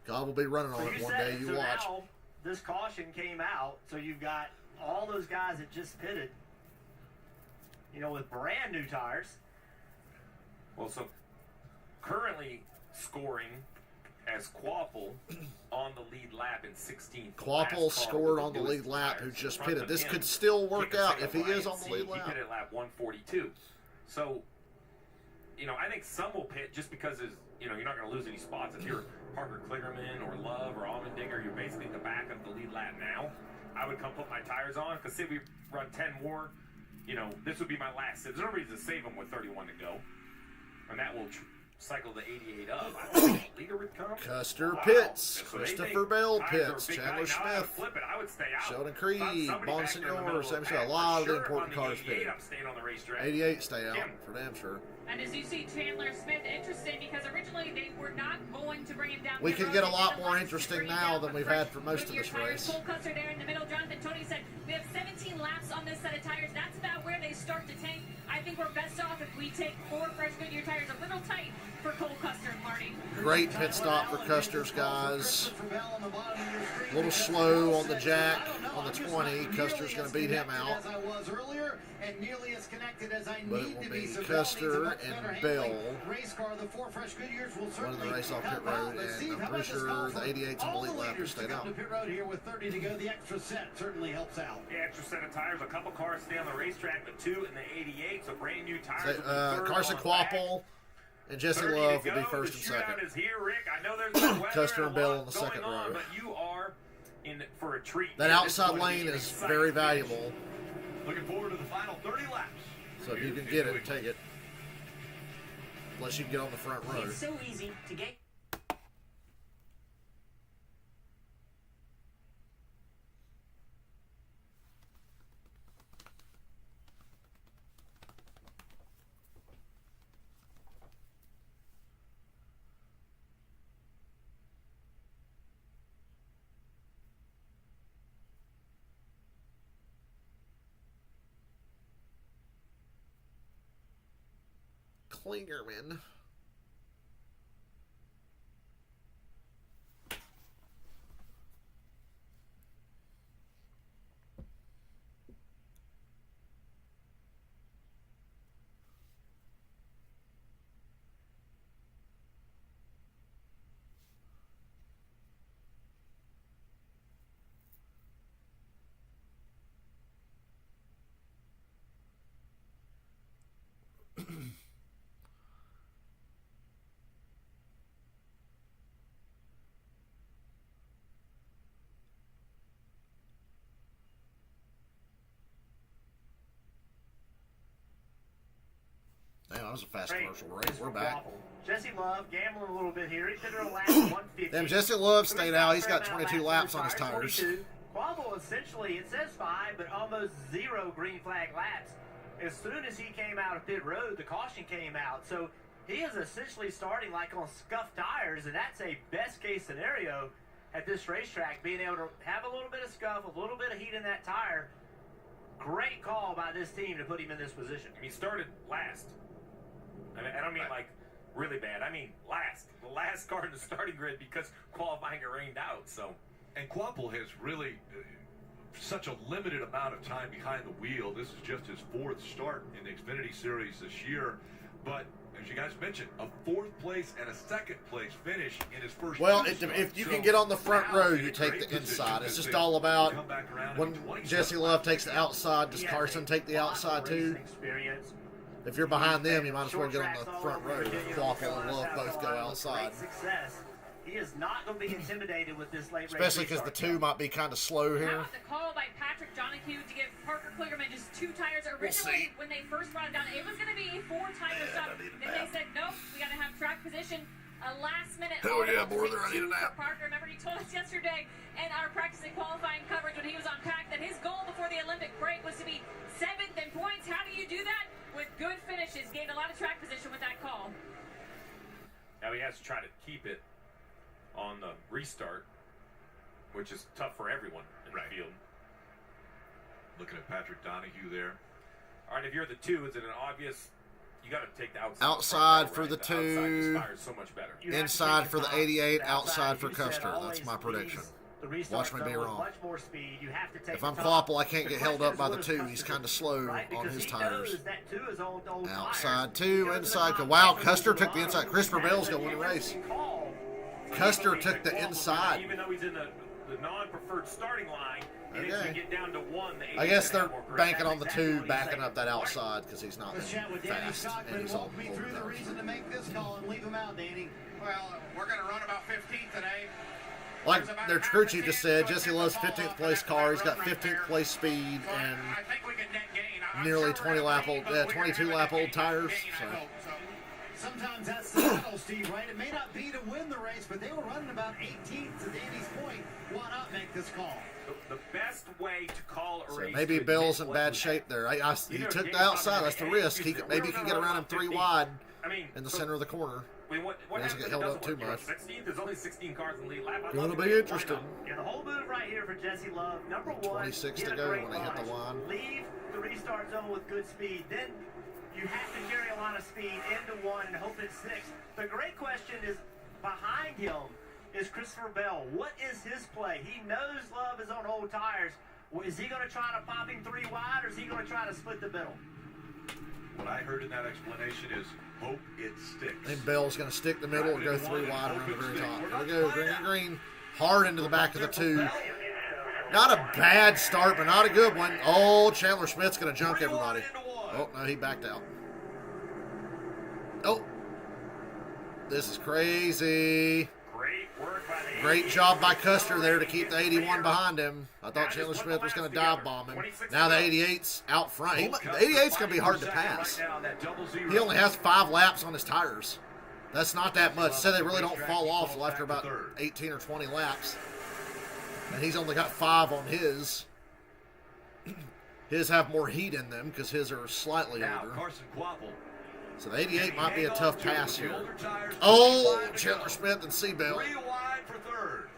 God will be running So on it you one said day, it. you So watch. now this caution came out, so you've got all those guys that just pitted, with brand new tires. Well, so currently scoring as Quapple on the lead lap in 16th. Quapple scored on the lead lap who just pitted. This could still work out if he is on the lead He lap. pitted at lap 142. So, I think some will pit just because you're not going to lose any spots. If you're Parker Kligerman or Love or Allmendinger, you're basically at the back of the lead lap now. I would come put my tires on because say we run 10 more, this would be my last. There's no reason to save them with 31 to go. And that will cycle the 88 up. I don't think the leader would come. Custer Wow. pits. So they Christopher think Bell tires are a pits. big Chandler guy. Now I would Smith. flip it. I would stay out. Sheldon If Creed, somebody back there in the Bonsignor, middle of the Sam pack, Shaw. A for lot of the sure, important on the cars 88, pitted. I'm staying on the racetrack. 88 stay out Kim. for damn sure. And as you see, Chandler Smith, interesting because originally they were not going to bring him down. We pit could road. get a They lot didn't more want to interesting bring him now down than with we've fresh had for most of Goodyear this tires. race. Cole Custer there in the middle. Jonathan Tony said we have 17 laps on this set of tires. That's about where they start to tank. I think we're best off if we take 4 fresh Goodyear tires. A little tight for Cole Custer and Marty. Great pit stop for Custer's guys. A little slow on the jack on the 20. Custer's going to beat him out. As I was earlier, and nearly as connected as I But it need will to be So Custer Bell needs a much and better Bell. handling race car. The 4 fresh Goodyears will Running certainly the race off pit help out. road, Let's and see, I'm how pretty about this sure call the for 88's on the all lead lap leaders to stay come out. to pit road here with 30 to go. The extra set certainly helps out. The extra set of tires. A couple cars stay on the racetrack, but 2 in the 88. So brand new tires. will be third Carson on back. Quapple and Jesse 30 to Love will go. be first The and shootout second. is here, Rick. I know there's no weather Custer and a Bell lot on the going second on, row. but you are in for a treat. That This outside going to be lane an is exciting very finish. valuable. Looking forward to the final 30 laps. So if you can get it, take it. Unless you can get on the front row. It's so easy to get. Klingerman. Damn, that was a fast commercial break. We're back. Jesse Love gambling a little bit here. He finished last 150. Damn, Jesse Love stayed out. He's got 22 laps on his tires. Quavo essentially, it says 5, but almost 0 green flag laps. As soon as he came out of pit road, the caution came out. So he is essentially starting like on scuffed tires, and that's a best case scenario at this racetrack, being able to have a little bit of scuff, a little bit of heat in that tire. Great call by this team to put him in this position. He started last. I don't mean like really bad. I mean last. The last car in the starting grid because qualifying it rained out. So, and Quapple has really such a limited amount of time behind the wheel. This is just his 4th start in the Xfinity Series this year. But as you guys mentioned, a 4th place and a 2nd place finish in his first. Well, if you can get on the front row, you take the inside. It's just all about when Jesse Love takes the outside. Does Carson take the outside too? If you're behind them, you might as well get on the front row. Quapple and Love both go outside. He is not going to be intimidated with this late race. Especially because the 2 might be kind of slow here. How about the call by Patrick Donahue to give Parker Kligerman just 2 tires? Originally, when they first brought it down, it was going to be a 4-tire stop. Then they said, nope, we got to have track position. A last-minute. Hell yeah, brother, I need a nap. Parker, remember he told us yesterday in our practicing qualifying coverage when he was on track that his goal before the Olympic break was to be 7th in points. How do you do that? With good finishes, gained a lot of track position with that call. now he has to try to keep it on the restart, which is tough for everyone in the field. Looking at Patrick Donahue there. All right, if you're the 2, is it an obvious? You got to take the outside. Outside for the 2. Outside just fires so much better. Inside for the 88. Outside for Custer. That's my prediction. Watch me be wrong. If I'm Quapple, I can't get held up by the 2. He's kind of slow on his tires. Outside 2, inside. Wow, Custer took the inside. Christopher Bell's going to win the race. Custer took the inside. Even though he's in the non-preferred starting line, he needs to get down to 1. I guess they're banking on the 2 backing up that outside because he's not fast and he's all walk me through the reason to make this call and leave him out, Danny. Well, we're going to run about 15th today. Like their crew chief just said, Jesse Love's 15th place car. He's got 15th place speed and nearly 22 lap old tires. So. Sometimes that's the battle, Steve, right? It may not be to win the race, but they were running about 18th to Danny's point. Why not make this call? The best way to call a race. Maybe Bill's in bad shape there. He took the outside. That's the risk. Maybe he can get around him 3 wide in the center of the corner. What doesn't get held up too much. 16th, there's only 16 cars in the lead lap. Gonna be interesting. Yeah, the whole move right here for Jesse Love. Number 1, 26 to go when they hit the line. Leave the restart zone with good speed. Then you have to carry a lot of speed into 1 and hope it sticks. The great question is, behind him is Christopher Bell. What is his play? He knows Love is on old tires. Is he going to try to pop him 3 wide, or is he going to try to split the middle? What I heard in that explanation is hope it sticks. And Bell's going to stick the middle and go 3 wide around the very top. There we go, green, hard into the back of the 2. Not a bad start, but not a good one. Oh, Chandler Smith's going to junk everybody. Oh, no, he backed out. Oh, this is crazy. Great Work by the Great 88. job by Custer there to keep the 81 behind him. I thought Chandler Smith was going to dive bomb him. Now the 88's out front. The 88's going to be hard to pass. He only has 5 laps on his tires. That's not that much. So they really don't fall off until after about 18 or 20 laps. And he's only got 5 on his. His have more heat in them because his are slightly older. So the 88 might be a tough pass here. Oh, Chandler Smith and Seabell. 3 wide for third.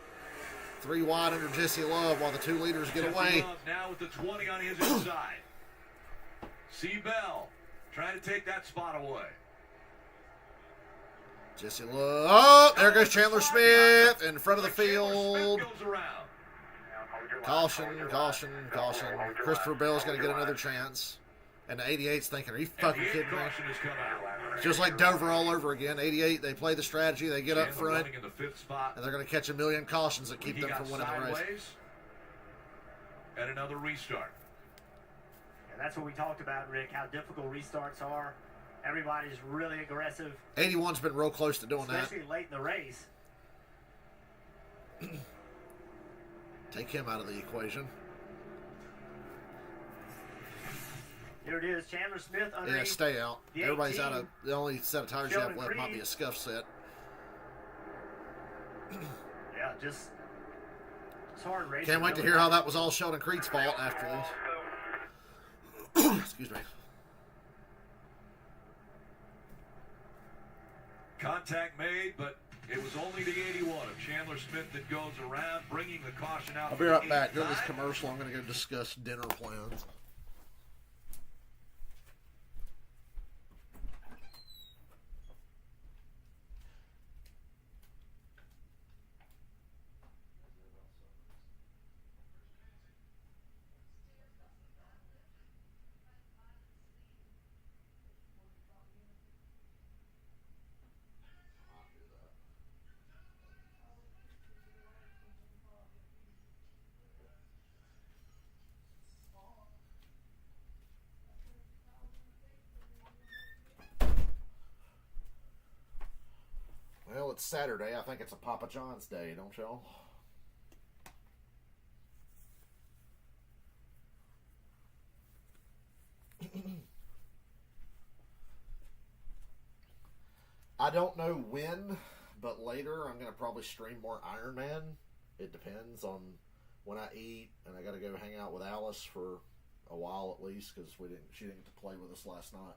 3 wide under Jesse Love while the 2 leaders get away. Love now with the 20 on his inside. Seabell trying to take that spot away. Jesse Love. Oh, there goes Chandler Smith in front of the field. Goes around. Caution, caution, caution. Christopher Bell's going to get another chance. And the 88's thinking, are you fucking kidding me? Just like Dover all over again. 88, they play the strategy, they get up front, in the 5th spot. and they're going to catch a million cautions that keep them from winning the race. And another restart. And that's what we talked about, Rick, how difficult restarts are. Everybody's really aggressive. 81's been real close to doing that. Especially late in the race. Take him out of the equation. Here it is, Chandler Smith underneath. Yeah, stay out. The Everybody's 18. out of the only set of tires you have left. Might be a scuff set. Yeah, just it's hard racing. Can't wait to hear how that was all Sheldon Creed's fault after this. Excuse me. Contact made, but it was only the 81 of Chandler Smith that goes around, bringing the caution out. I'll be right back. During this commercial, I'm going to go discuss dinner plans. Well, it's Saturday. I think it's a Papa John's day, don't y'all? I don't know when, but later I'm going to probably stream more Iron Man. It depends on when I eat, and I got to go hang out with Alice for a while at least because she didn't get to play with us last night.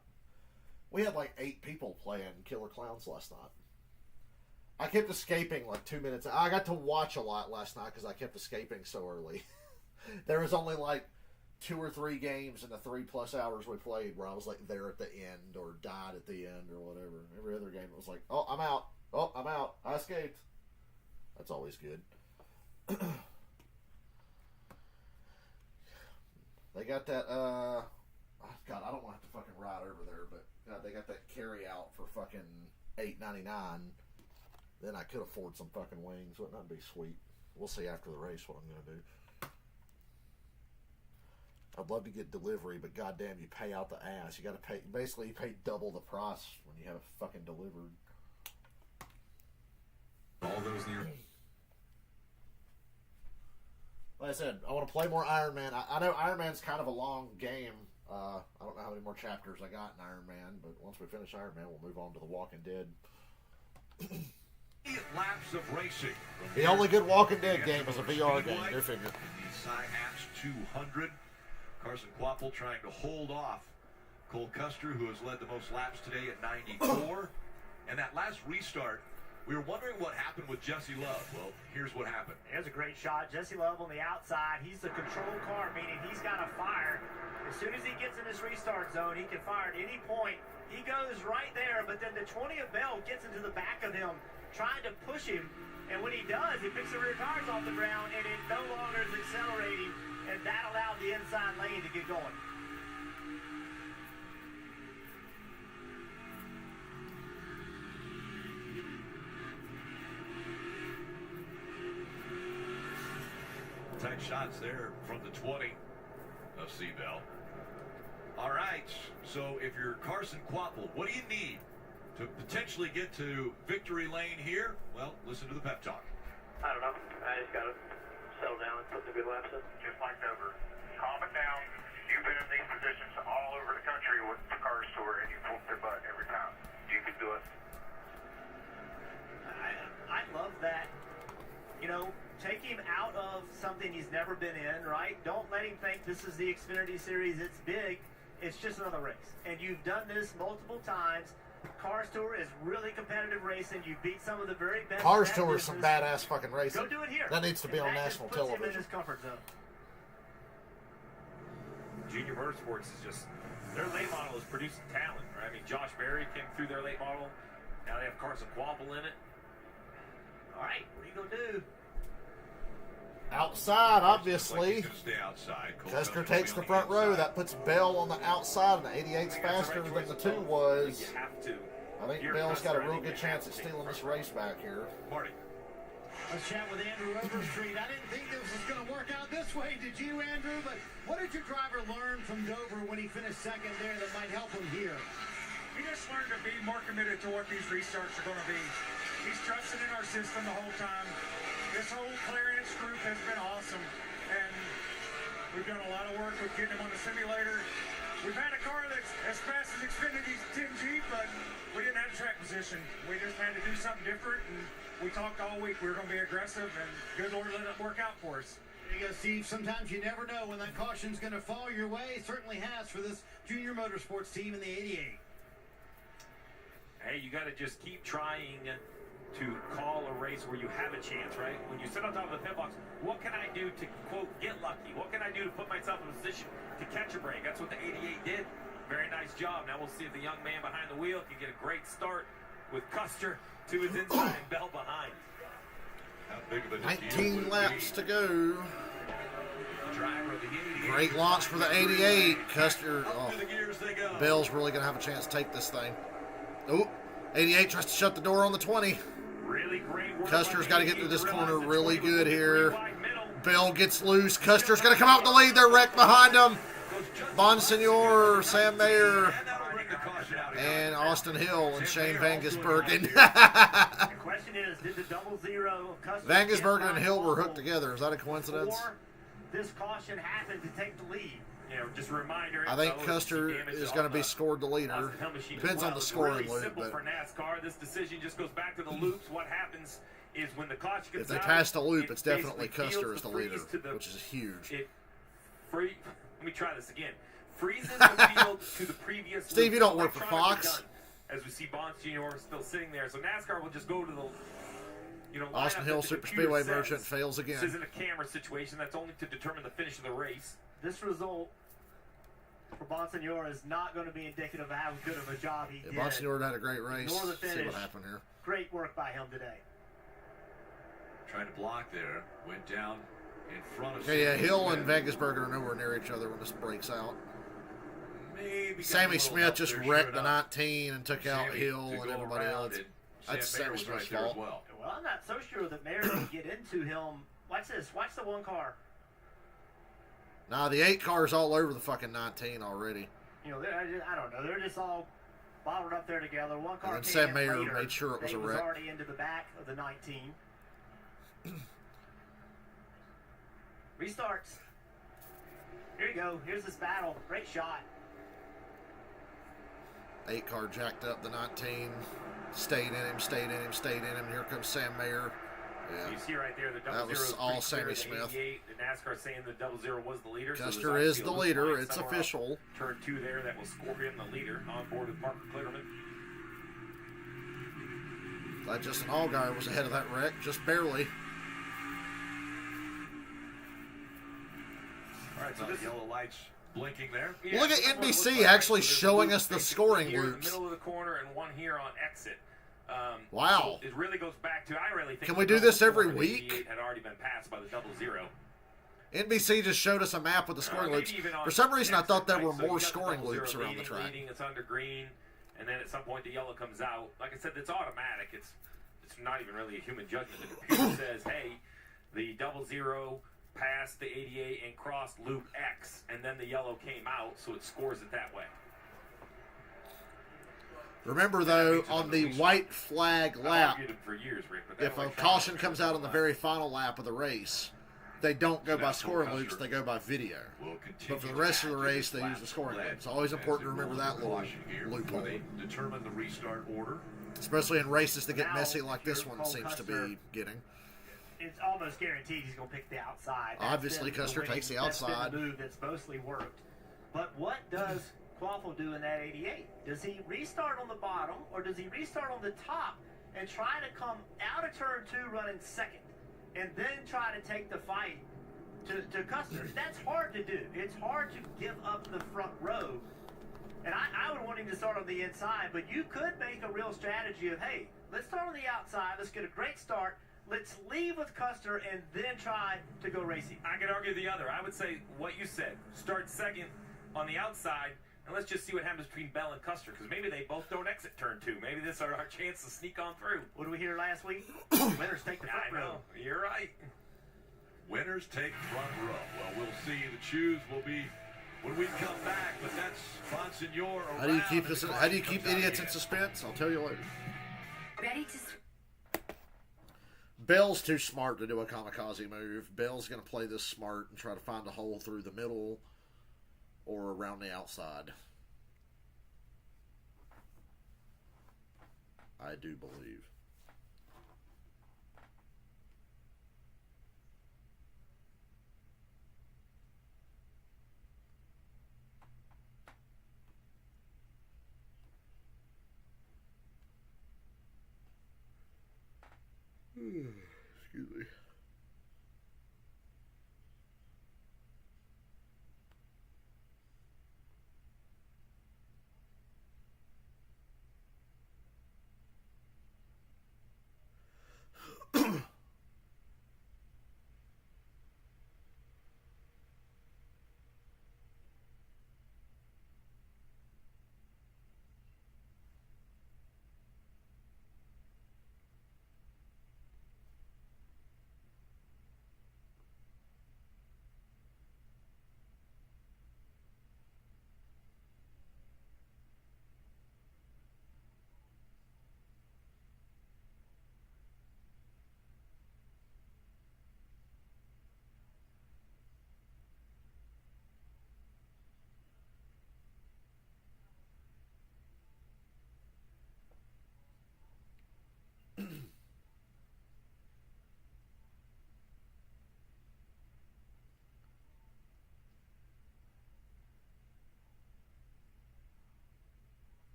We had like 8 people playing Killer Clowns last night. I kept escaping like 2 minutes. I got to watch a lot last night because I kept escaping so early. There was only like 2 or 3 games in the 3+ hours we played where I was like there at the end or died at the end or whatever. Every other game it was like, oh, I'm out. Oh, I'm out. I escaped. That's always good. They got that, God, I don't want to have to fucking ride over there, but God, they got that carry out for fucking $8.99. Then I could afford some fucking wings. Wouldn't that be sweet? We'll see after the race what I'm going to do. I'd love to get delivery, but goddamn, you pay out the ass. You got to pay, basically you pay double the price when you have it fucking delivered. All those near. Like I said, I want to play more Iron Man. I know Iron Man's kind of a long game. I don't know how many more chapters I got in Iron Man, but once we finish Iron Man, we'll move on to The Walking Dead. Laps of racing. The only good Walking Dead game is a VR game. Go figure. The Syapps 200. Carson Quapple trying to hold off Cole Custer, who has led the most laps today at 94. And that last restart, we were wondering what happened with Jesse Love. Well, here's what happened. Here's a great shot. Jesse Love on the outside. He's the control car, meaning he's got to fire. As soon as he gets in this restart zone, he can fire at any point. He goes right there, but then the 20 of Bell gets into the back of him, trying to push him. And when he does, he picks the rear tires off the ground, and it no longer is accelerating, and that allowed the inside lane to get going. Tight shots there from the 20 of Seabell. All right, so if you're Carson Quapple, what do you need to potentially get to victory lane here? Well, listen to the pep talk. I don't know. I just got to settle down and put the good laps in. Just like over. Calm it down. You've been in these positions all over the country with the car store, and you pulled their butt every time. You can do it. I love that. You know, take him out of something he's never been in, right? Don't let him think this is the Xfinity Series. It's big. It's just another race. And you've done this multiple times. Cars Tour is really competitive racing. You beat some of the very best. Cars Tour is some badass fucking racing. Go do it here. That needs to be on that national just puts him in television. his comfort zone. Junior Motorsports is just, their late model is producing talent, right? I mean, Josh Berry came through their late model. Now they have Carson Quapple in it. All right, what are you going to do? Outside, obviously. He's gonna stay outside. Cole Custer Custer's takes gonna the be on front row. inside. That puts Bell on the outside, and the 88's faster than the 2 was. You have to. I think Bell's got a real good chance at stealing this race back here. Marty. Let's chat with Andrew Overstreet. I didn't think this was going to work out this way, did you, Andrew? But what did your driver learn from Dover when he finished second there that might help him here? He just learned to be more committed to what these restarts are going to be. He's trusted in our system the whole time. This whole clearance group has been awesome, and we've done a lot of work with getting him on the simulator. We've had a car that's as fast as Xfinity's 10G, but we didn't have track position. We just had to do something different, and we talked all week. We were going to be aggressive, and good Lord let it work out for us. There you go, Steve. Sometimes you never know when that caution's going to fall your way. It certainly has for this Junior Motorsports team in the 88. Hey, you got to just keep trying to call a race where you have a chance, right? When you sit on top of the pit box, what can I do to, quote, get lucky? What can I do to put myself in a position to catch a break? That's what the 88 did. Very nice job. Now we'll see if the young man behind the wheel can get a great start with Custer to his inside and Bell behind. How big of a 19 laps to go. Driver of the 88. Great launch for the 88. Custer. Up through the gears they go. Bell's really going to have a chance to take this thing. Oh, 88 tries to shut the door on the 20. Really great work. Custer's got to get through this corner really good here. Bell gets loose. Custer's going to come out with the lead. They're wrecked behind him. Bonsignor, Sam Mayer, and Austin Hill and Shane Van Gisbergen. The question is, did the 00 Custer Van get Gisbergen by and Hill were Volvo hooked together. Is that a coincidence? before this caution happened to take the lead? You know, just a reminder. I think Custer is going to be scored the leader. Depends on the scoring really loop. Simple But for NASCAR. This decision just goes back to the loops. What happens is when the caution if gets they out, pass the loop, it it's definitely basically Custer fields as the freeze leader, to the- which is huge. It free. Let me try this again. Freezes the field to the previous. Steve, loop. you don't work for Electronically Fox. done. As we see Bonds Jr. still sitting there, so NASCAR will just go to the. You know, Austin lineup Hill, that the Super computer Speedway says. Merchant, fails again. This isn't a camera situation. That's only to determine the finish of the race. This result for Bonsignor is not going to be indicative of how good of a job he did. Bonsignor had a great race. Ignore the See finish. what happened here. Great work by him today. Trying to block there. Went down in front of Okay, yeah, Sammy Hill Smith. and Van Gisbergen are nowhere near each other when this breaks out. Maybe got a Sammy little Smith help just there, wrecked showed the up. 19 and took out Sammy Hill to and go everybody around, else. and That's Sam Mayer Sammy was right Smith's there fault. as well. Well, I'm not so sure that Mayer can get into him. Watch this. Watch the one car. Nah, the 8 car's all over the fucking 19 already. You know, I don't know. They're just all bottled up there together. One car And came Sam in Mayer later. made sure it was They a wreck. already into the back of the 19. Restarts. Here you go. Here's this battle. Great shot. 8 car jacked up the 19. Stayed in him, stayed in him, stayed in him. Here comes Sam Mayer. Yeah. You see right there, the That was 00 is all pretty Sammy clear, Smith. The 88, the NASCAR saying the 00 was the leader. Custer so is there's the obviously a leader. line It's somewhere official. off Turn 2 there that will score him the leader on board with Parker Klitterman. Glad Justin Allgaier was ahead of that wreck, just barely. All right, so Some this yellow lights blinking there. Look at that's what it NBC looks like. actually So there's showing a loop us the basically scoring here loops. In the middle of the corner and one here on exit. Wow. So it really goes back to, I really think Can we the do this every 04 week? 88 had already been passed by the 00. NBC just showed us a map with the scoring Maybe loops. even on For some reason, I exit, thought there right? were So you more got the scoring 00 loops around the track. leading, it's under green, and then at some point the yellow comes out. Like I said, it's automatic. It's not even really a human judgment. The computer says, hey, the 00 passed the 88 and crossed loop X, and then the yellow came out, so it scores it that way. Remember, though, on the white flag lap, I've argued for years, Rick, but if a caution comes out on the very final lap of the race, they don't go by scoring loops, they go by video. But for the rest of the race, they use the scoring loop. It's always important to remember that little loophole. Determine the restart order. Especially in races that get messy like this one seems to be getting. It's almost guaranteed he's going to pick the outside. Obviously, Custer takes the outside. That's been the move that's mostly worked. But what does Quaffle do in that 88? Does he restart on the bottom, or does he restart on the top and try to come out of turn 2 running second, and then try to take the fight to Custer? That's hard to do. It's hard to give up the front row. And I would want him to start on the inside, but you could make a real strategy of, hey, let's start on the outside, let's get a great start, let's leave with Custer, and then try to go racing. I could argue the other. I would say what you said. Start second on the outside, and let's just see what happens between Bell and Custer, because maybe they both don't exit turn 2. Maybe this is our chance to sneak on through. What did we hear last week? Winners take the front I know. row. You're right. Winners take front row. Well, we'll see. The choose will be when we come back, but that's Monsignor. How do you keep this? How do you keep idiots in suspense? I'll tell you later. Ready to... Bell's too smart to do a kamikaze move. Bell's going to play this smart and try to find a hole through the middle or around the outside. I do believe. Excuse me.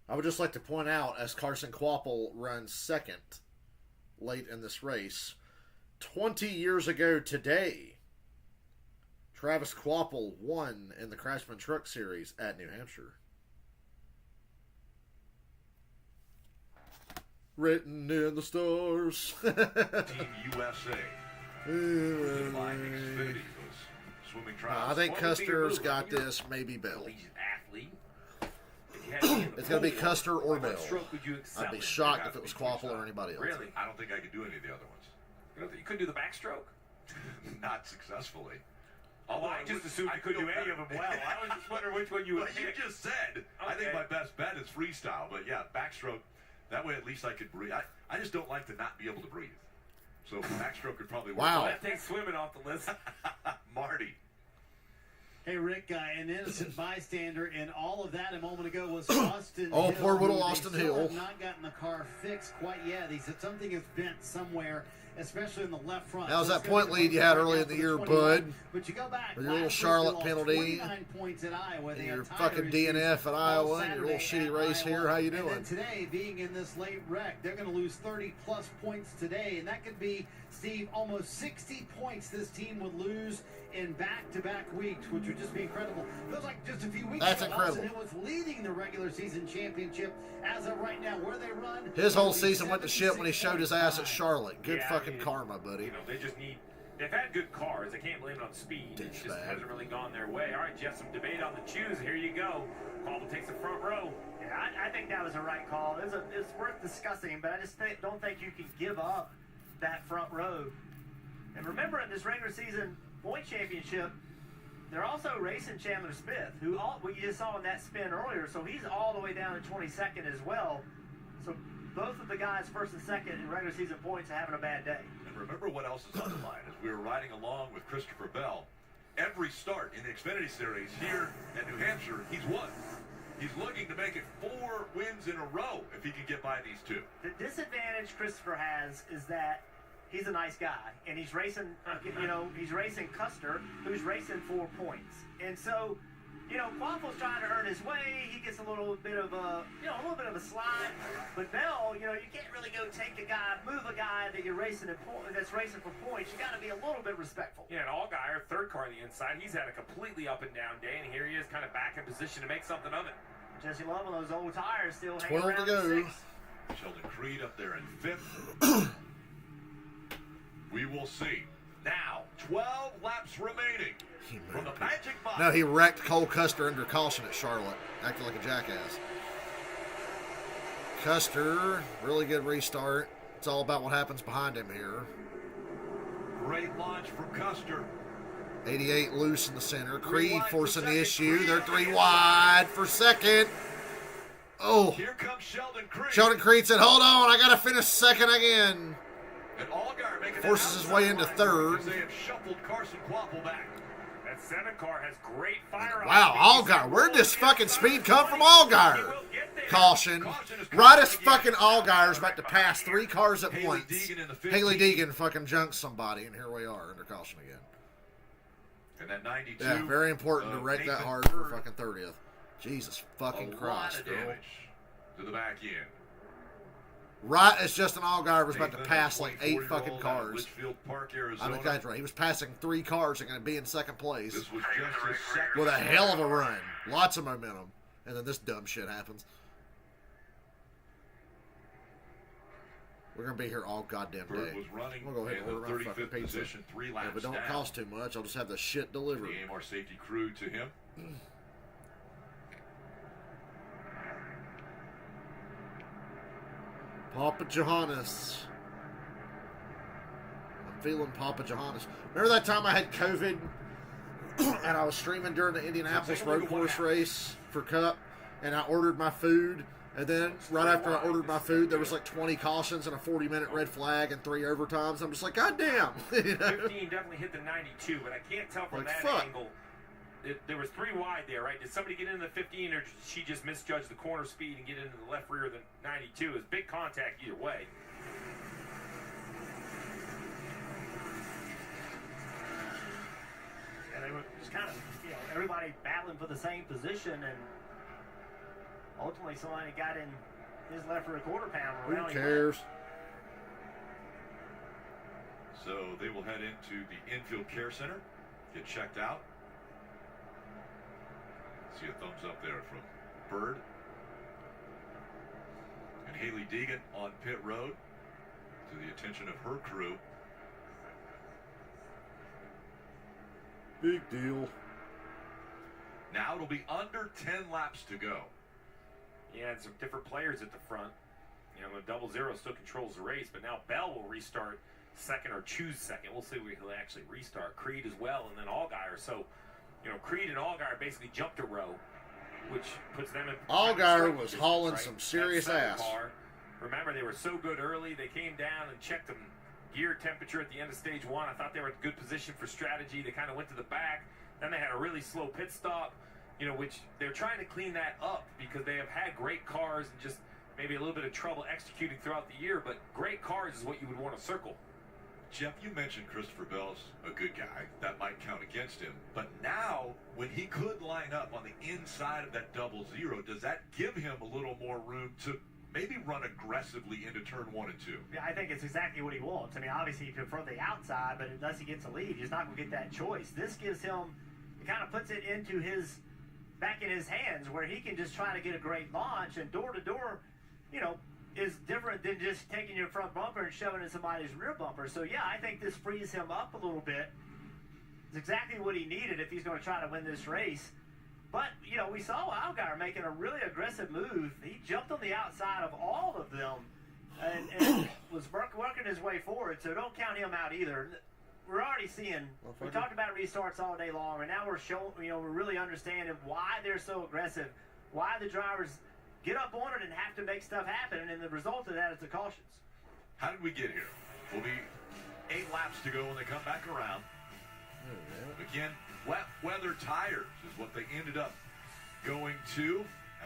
I would just like to point out, as Carson Quapple runs second late in this race, 20 years ago today, Travis Quapple won in the Craftsman Truck Series at New Hampshire. Written in the stars. Team USA. Flying Xfinity was swimming trials. I think Custer's got this, maybe Bell. Athlete. It's going to be Custer or Bell. Stroke would you excel I'd be in? shocked if it was Quapple or anybody else. Really? I don't think I could do any of the other ones. You couldn't do the backstroke? Not successfully. Although I just assumed you couldn't do any of them well. I was just wondering which one you would But you pick. just said. I think my best bet is freestyle. But yeah, backstroke. That way at least I could breathe. I just don't like to not be able to breathe. So backstroke could probably work. Wow. That takes swimming off the list. Marty. Hey, Rick, an innocent bystander in all of that a moment ago was Austin Oh, Hill. poor little who Austin they still Hill. have not gotten the car fixed quite yet. He said something is bent somewhere, especially in the left front. That was So that it's gonna point be lead you had right early now in the for year, 21. bud. But you go back. With your little last week, Charlotte they lost penalty. 29 points at Iowa. They And had your tire fucking issues DNF at all Iowa and your little Saturday shitty at race Iowa. here. How you And doing? then today, being in this late wreck, they're going to lose 30-plus points today, and that could be, Steve, almost 60 points this team would lose in back-to-back weeks, which would just be incredible. Feels like just a few weeks That's ago, incredible. Austin Hill was leading the regular season championship as of right now. Where they run, His whole it'll be season went to shit when he showed his ass at 76.5. Charlotte. Good Yeah, fucking I mean, karma, buddy. They just need. they've had good cars. They can't blame it on speed. It just hasn't really gone their way. All right, Jeff, some debate on the choose. Here you go. Cobble takes the front row. Yeah, I think that was a right call. It's worth discussing, but I just don't think you can give up that front row. And remember, in this regular season point championship, they're also racing Chandler Smith, who we just saw in that spin earlier. So he's all the way down to 22nd as well. So both of the guys, first and second in regular season points, are having a bad day. And remember what else is on the line. As we were riding along with Christopher Bell, every start in the Xfinity Series here at New Hampshire, he's won. He's looking to make it 4 wins in a row if he can get by these two. The disadvantage Christopher has is that he's a nice guy, and he's racing, he's racing Custer, who's racing 4 points. And so, Quaffle's trying to earn his way. He gets a little bit of a slide. But Bell, you can't really go move a guy that you're racing that's racing for points. You got to be a little bit respectful. Yeah, and Allgaier, third car on the inside, he's had a completely up and down day, and here he is kind of back in position to make something of it. Jesse Love on those old tires still hanging 12 around to go. 6. Sheldon Creed up there in 5th. We will see. Now, 12 laps remaining from the Magic Box. No, he wrecked Cole Custer under caution at Charlotte, acting like a jackass. Custer, really good restart. It's all about what happens behind him here. Great launch from Custer. 88 loose in the center. Creed forcing the issue. They're 3 wide for second. Oh. Here comes Sheldon Creed. Sheldon Creed said, hold on, I got to finish second again. And Allgaier making Forces his way into third. They have shuffled Carson Quapple back. That 7 car has great fire. Wow, Allgaier. Where'd this fucking speed come from, Allgaier? Caution. Right as fucking Allgaier's about to pass 3 cars at once. Haley Deegan fucking junked somebody, and here we are under caution again. And that 92. Yeah, very important to wreck that hard for fucking 30th. Jesus fucking Christ, girl. Damage to the back end. Right as Justin Allgaier was about to pass like 8 fucking cars. Litchfield Park, Arizona. I'm exaggerating. He was passing 3 cars and going to be in second place. This was just his second. With a hell of a run. Lots of momentum. And then this dumb shit happens. We're going to be here all goddamn day. Bird was running I'm going to go ahead and order my fucking 35th pizza. position, 3 laps If it don't down. cost too much, I'll just have the shit delivered. The AMR safety crew to him. Papa Johannes. I'm feeling Papa Johannes. Remember that time I had COVID and I was streaming during the Indianapolis road course race for Cup and I ordered my food, and then right after I ordered my food there was like 20 cautions and a 40-minute red flag and 3 overtimes. I'm just like, God damn. 15 definitely hit the 92, but I can't tell from Like, that fuck. angle. There was 3 wide there, right? Did somebody get into the 15, or did she just misjudge the corner speed and get into the left rear of the 92? It was big contact either way. Yeah, they were just kind of, everybody battling for the same position, and ultimately somebody got in his left rear quarter pound. Who cares? So they will head into the infield care center, get checked out. See a thumbs up there from Bird. And Haley Deegan on pit road to the attention of her crew. Big deal. Now it'll be under 10 laps to go. Yeah, and some different players at the front. The 00 still controls the race, but now Bell will restart second or choose second. We'll see where he'll actually restart. Creed as well, and then Allgaier. So, Creed and Allgaier basically jumped a row, which puts them in. Allgaier was hauling some serious ass. Car. Remember, they were so good early. They came down and checked them gear temperature at the end of stage 1. I thought they were in good position for strategy. They kind of went to the back. Then they had a really slow pit stop, which they're trying to clean that up because they have had great cars and just maybe a little bit of trouble executing throughout the year. But great cars is what you would want to circle. Jeff, you mentioned Christopher Bell's a good guy. That might count against him. But now, when he could line up on the inside of that 00, does that give him a little more room to maybe run aggressively into turn 1 and 2? Yeah, I think it's exactly what he wants. I mean, obviously he prefer the outside, but unless he gets a lead, he's not going to get that choice. This gives him, it kind of puts it into back in his hands where he can just try to get a great launch, and door to door, is different than just taking your front bumper and shoving in somebody's rear bumper. So, yeah, I think this frees him up a little bit. It's exactly what he needed if he's going to try to win this race. But, you know, we saw Allgaier making a really aggressive move. He jumped on the outside of all of them and was working his way forward. So don't count him out either. We're already seeing, we talked about restarts all day long, and now we're showing, you know, we're really understanding why they're so aggressive, why the drivers get up on it and have to make stuff happen, and the result of that is the cautions. How did we get here? Will be 8 laps to go when they come back around. Again, wet weather tires is what they ended up going to.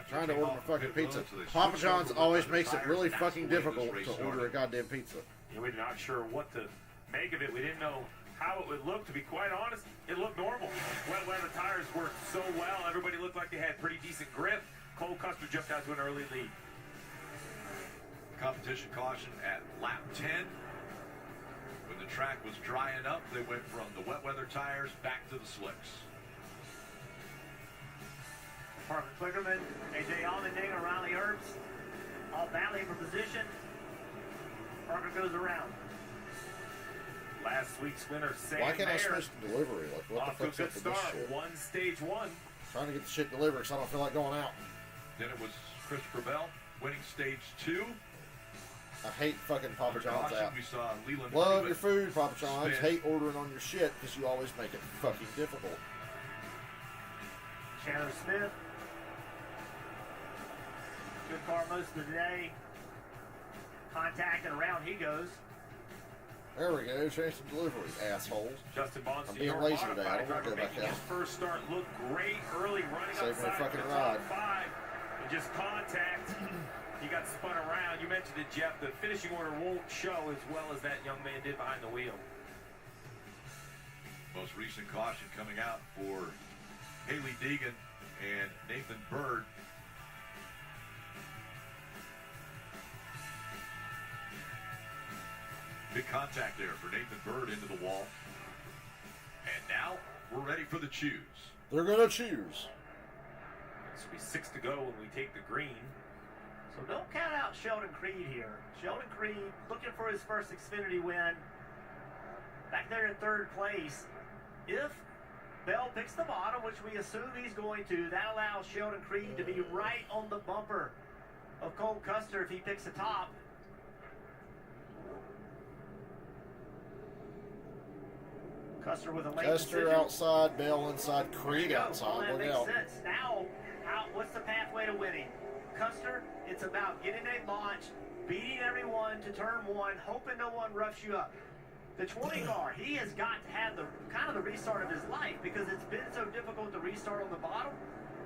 Trying to order my fucking pizza. Papa John's always makes it really fucking difficult to order a goddamn pizza. Yeah, we're not sure what to make of it. We didn't know how it would look. To be quite honest, it looked normal. Wet weather tires worked so well. Everybody looked like they had pretty decent grip. Cole Custer jumped out to an early lead. Competition caution at lap 10. When the track was drying up, they went from the wet weather tires back to the slicks. Parker Quickerman, AJ Allmendinger, Riley Herbst, all battling for position. Parker goes around. Last week's winner, Sam Why can't I Mayer, switch to delivery? Like, what off the to a fuck's good up with this start. shit? Won stage 1. Trying to get the shit delivered because I don't feel like going out. Then it was Christopher Bell winning stage 2. I hate fucking Papa John's Caution, app. we saw Leland Love Freeman your food, Papa John's. spin. Hate ordering on your shit because you always make it fucking difficult. Chandler Smith. Good car most of the day. Contact and around he goes. There we go. Change the delivery, assholes. Justin Bonds, I'm being lazy today. I don't want to go back making out. his first start looked great early, running Save my outside fucking the top ride. 5, and just contact. He got spun around. You mentioned it, Jeff. The finishing order won't show as well as that young man did behind the wheel. Most recent caution coming out for Haley Deegan and Nathan Bird. Big contact there for Nathan Bird into the wall. And now we're ready for the choose. They're going to choose. This will be 6 to go when we take the green. So don't count out Sheldon Creed here. Sheldon Creed looking for his first Xfinity win. Back there in 3rd place. If Bell picks the bottom, which we assume he's going to, that allows Sheldon Creed to be right on the bumper of Cole Custer if he picks the top. Custer with a late Custer decision. outside, Bell inside, Creed Well, outside. that Look makes out. sense. Now, what's the pathway to winning? Custer, it's about getting a launch, beating everyone to turn 1, hoping no one roughs you up. The 20 car, he has got to have the kind of the restart of his life because it's been so difficult to restart on the bottom.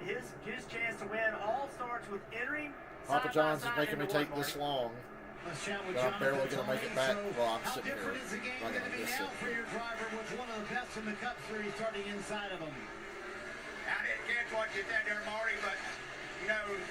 His chance to win all starts with entering. Papa side John's by is side making me into take one, this Marty. long. Let's chat with But I'm barely Jonathan going to make it Tomei. back So, while I'm how sitting here. different is the game I'm going to gonna be miss now it. for your driver with one of the best in the Cup Series starting inside of him? I didn't catch what you said there, Marty, but, you know, in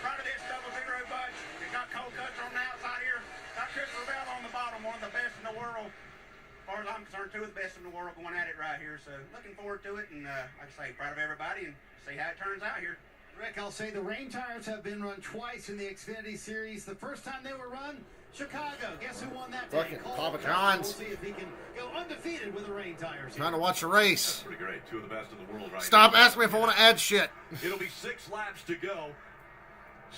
front of this 00 bunch, you got Cole Custer on the outside here, got Christopher Bell on the bottom, one of the best in the world. As far as I'm concerned, 2 of the best in the world going at it right here. So looking forward to it, and like I say, proud of everybody, and see how it turns out here. Rick, I'll say the rain tires have been run twice in the Xfinity Series. The first time they were run, Chicago. Guess who won that day? Fucking Cole Papa Custer. John's. We'll see if he can go undefeated with the rain tires. Trying to watch the race. That's pretty great. 2 of the best in the world right Stop now. asking me if I want to add shit. It'll be 6 laps to go.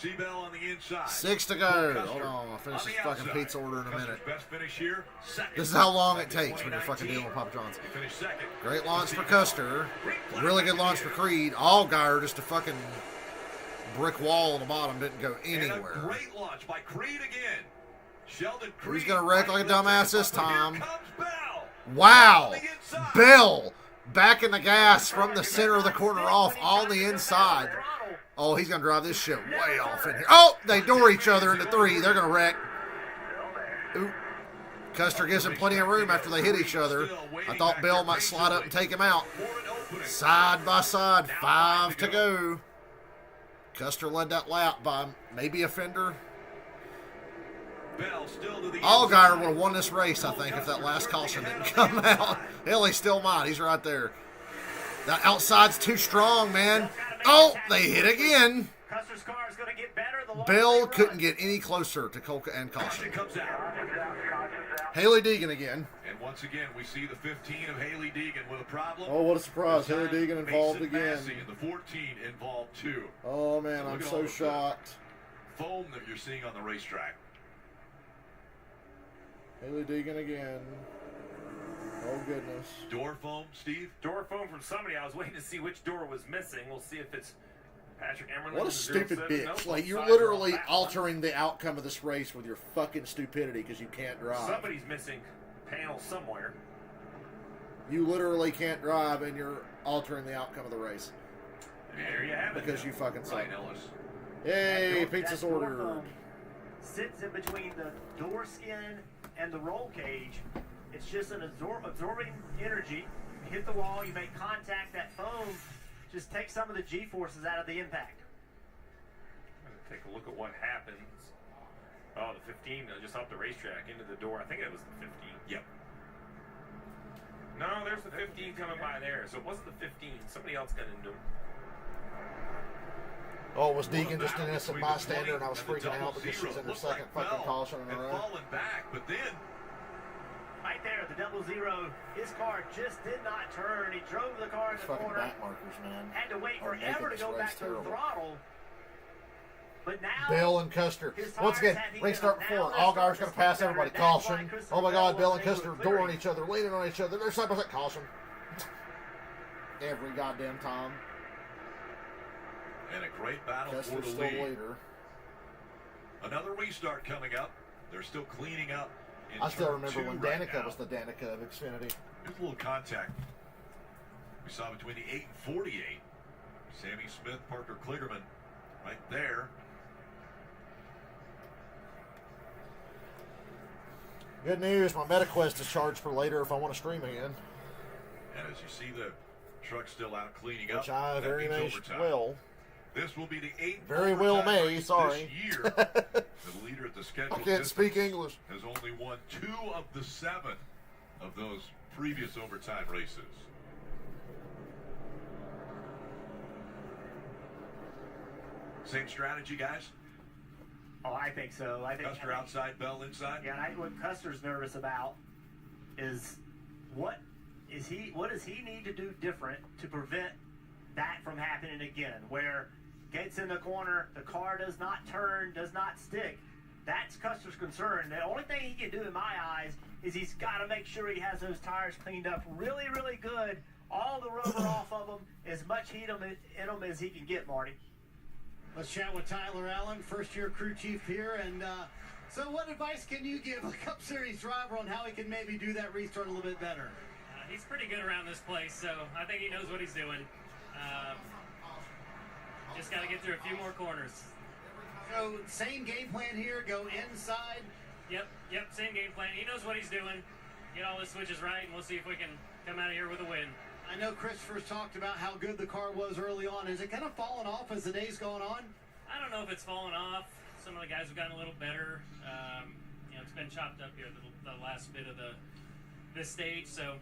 Seabell on the inside. 6 to Cole go. Custer Hold on, I'll finish on this the fucking outside. pizza order in a Custer's minute. best finish here, second. This is how long it Back in takes when you're fucking 2019. dealing with Papa John's. He finished second. Great launch for Seabell. Custer. Really good launch for Creed. Allgaier, just a fucking brick wall on the bottom, didn't go And anywhere. a great launch by Creed again. Sheldon Creed. He's gonna wreck like a right dumbass this but here time. comes Bell. Wow. On the inside. Bell back in the gas from the center of the corner off on the inside. Oh, he's going to drive this shit way off in here. Oh, they door each other into 3. They're going to wreck. Ooh. Custer gives him plenty of room after they hit each other. I thought Bell might slide up and take him out. Side by side, 5 to go. Custer led that lap by maybe a fender. Bell still to the Allgaier inside. would have won this race, I think, if that last caution didn't come out. Hell, he still might. He's right there. That outside's too strong, man. Oh, they hit again. Custer's car is going to get better the longer Bell they run. couldn't get any closer to Kolka and Caution Caution. comes out. Haley Deegan again. And once again, we see the 15 of Haley Deegan with a problem. Oh, what a surprise. This Haley time, Deegan involved Mason again. Massey, and the 14 involved too. Oh, man, Look I'm at all so of the shocked. Foam that you're seeing on the racetrack. Haley Deegan again. Oh, goodness. Door foam, Steve? Door foam from somebody. I was waiting to see which door was missing. We'll see if it's Patrick Emerling. What a stupid 07. bitch. Nope, Like, you're sides are on literally that one. altering the outcome of this race with your fucking stupidity because you can't drive. Somebody's missing panel somewhere. You literally can't drive and you're altering the outcome of the race There you have it. because you fucking suck. Ryan Ellis. Yay, That pizza's door ordered. foam sits in between the door skin and the roll cage. It's just an absorbing energy. You hit the wall, you make contact, that foam just takes some of the G-forces out of the impact. I'm gonna take a look at what happens. Oh, the 15 just off the racetrack into the door. I think it was the 15. Yep. No, there's the 15 coming by there. So it wasn't the 15. Somebody else got into him. Oh, it was What a Deegan just an battle innocent between the bystander, 20 and I was and the freaking out double because zero. she's in her Looked second like fucking Bell caution in a had row. fallen back, but then Right there, the 00, his car just did not turn. He drove the car in These the fucking corner. back markers, man. Had to wait are making forever to this go race back to the terrible. throttle. But now, Bell and Custer. his Once tires again, have heated restart up. before. Now they're Allgaier's starting going to to pass slip everybody. better. That's why Caution. Christopher Oh my God, Bell Bell was and able Custer to are clear dooring him. each other, leaning on each other. They're side by side. Caution. Every goddamn time. and a great battle for Custer's the still lead. leader. Another restart coming up. They're still cleaning up. In I still turn remember two when right Danica now. was the Danica of Xfinity. Here's a little contact we saw between the 8 and 48. Sammy Smith, Parker Kligerman, right there. Good news, my MetaQuest is charged for later if I want to stream again. And as you see the truck still out cleaning up, Which I that very means much overtime. will. This will be the 8th Very well overtime may, race sorry. this year. The leader at the scheduled I can't speak distance English. has only won 2 of the 7 of those previous overtime races. Same strategy, guys? Oh, I think so. I think Custer outside, Bell inside? Yeah, and what Custer's nervous about is what does he need to do different to prevent that from happening again? Where gets in the corner, the car does not turn, does not stick. That's Custer's concern. The only thing he can do in my eyes is he's got to make sure he has those tires cleaned up really, really good. All the rubber off of them, as much heat in them as he can get, Marty. Let's chat with Tyler Allen, first-year crew chief here. And so what advice can you give a Cup Series driver on how he can maybe do that restart a little bit better? He's pretty good around this place, so I think he knows what he's doing. Just got to get through a few more corners. So same game plan here, go inside. Yep, same game plan. He knows what he's doing. Get all the switches right, and we'll see if we can come out of here with a win. I know Christopher's talked about how good the car was early on. Is it kind of fallen off as the day's gone on? I don't know if it's fallen off. Some of the guys have gotten a little better. It's been chopped up here the last bit of this stage, so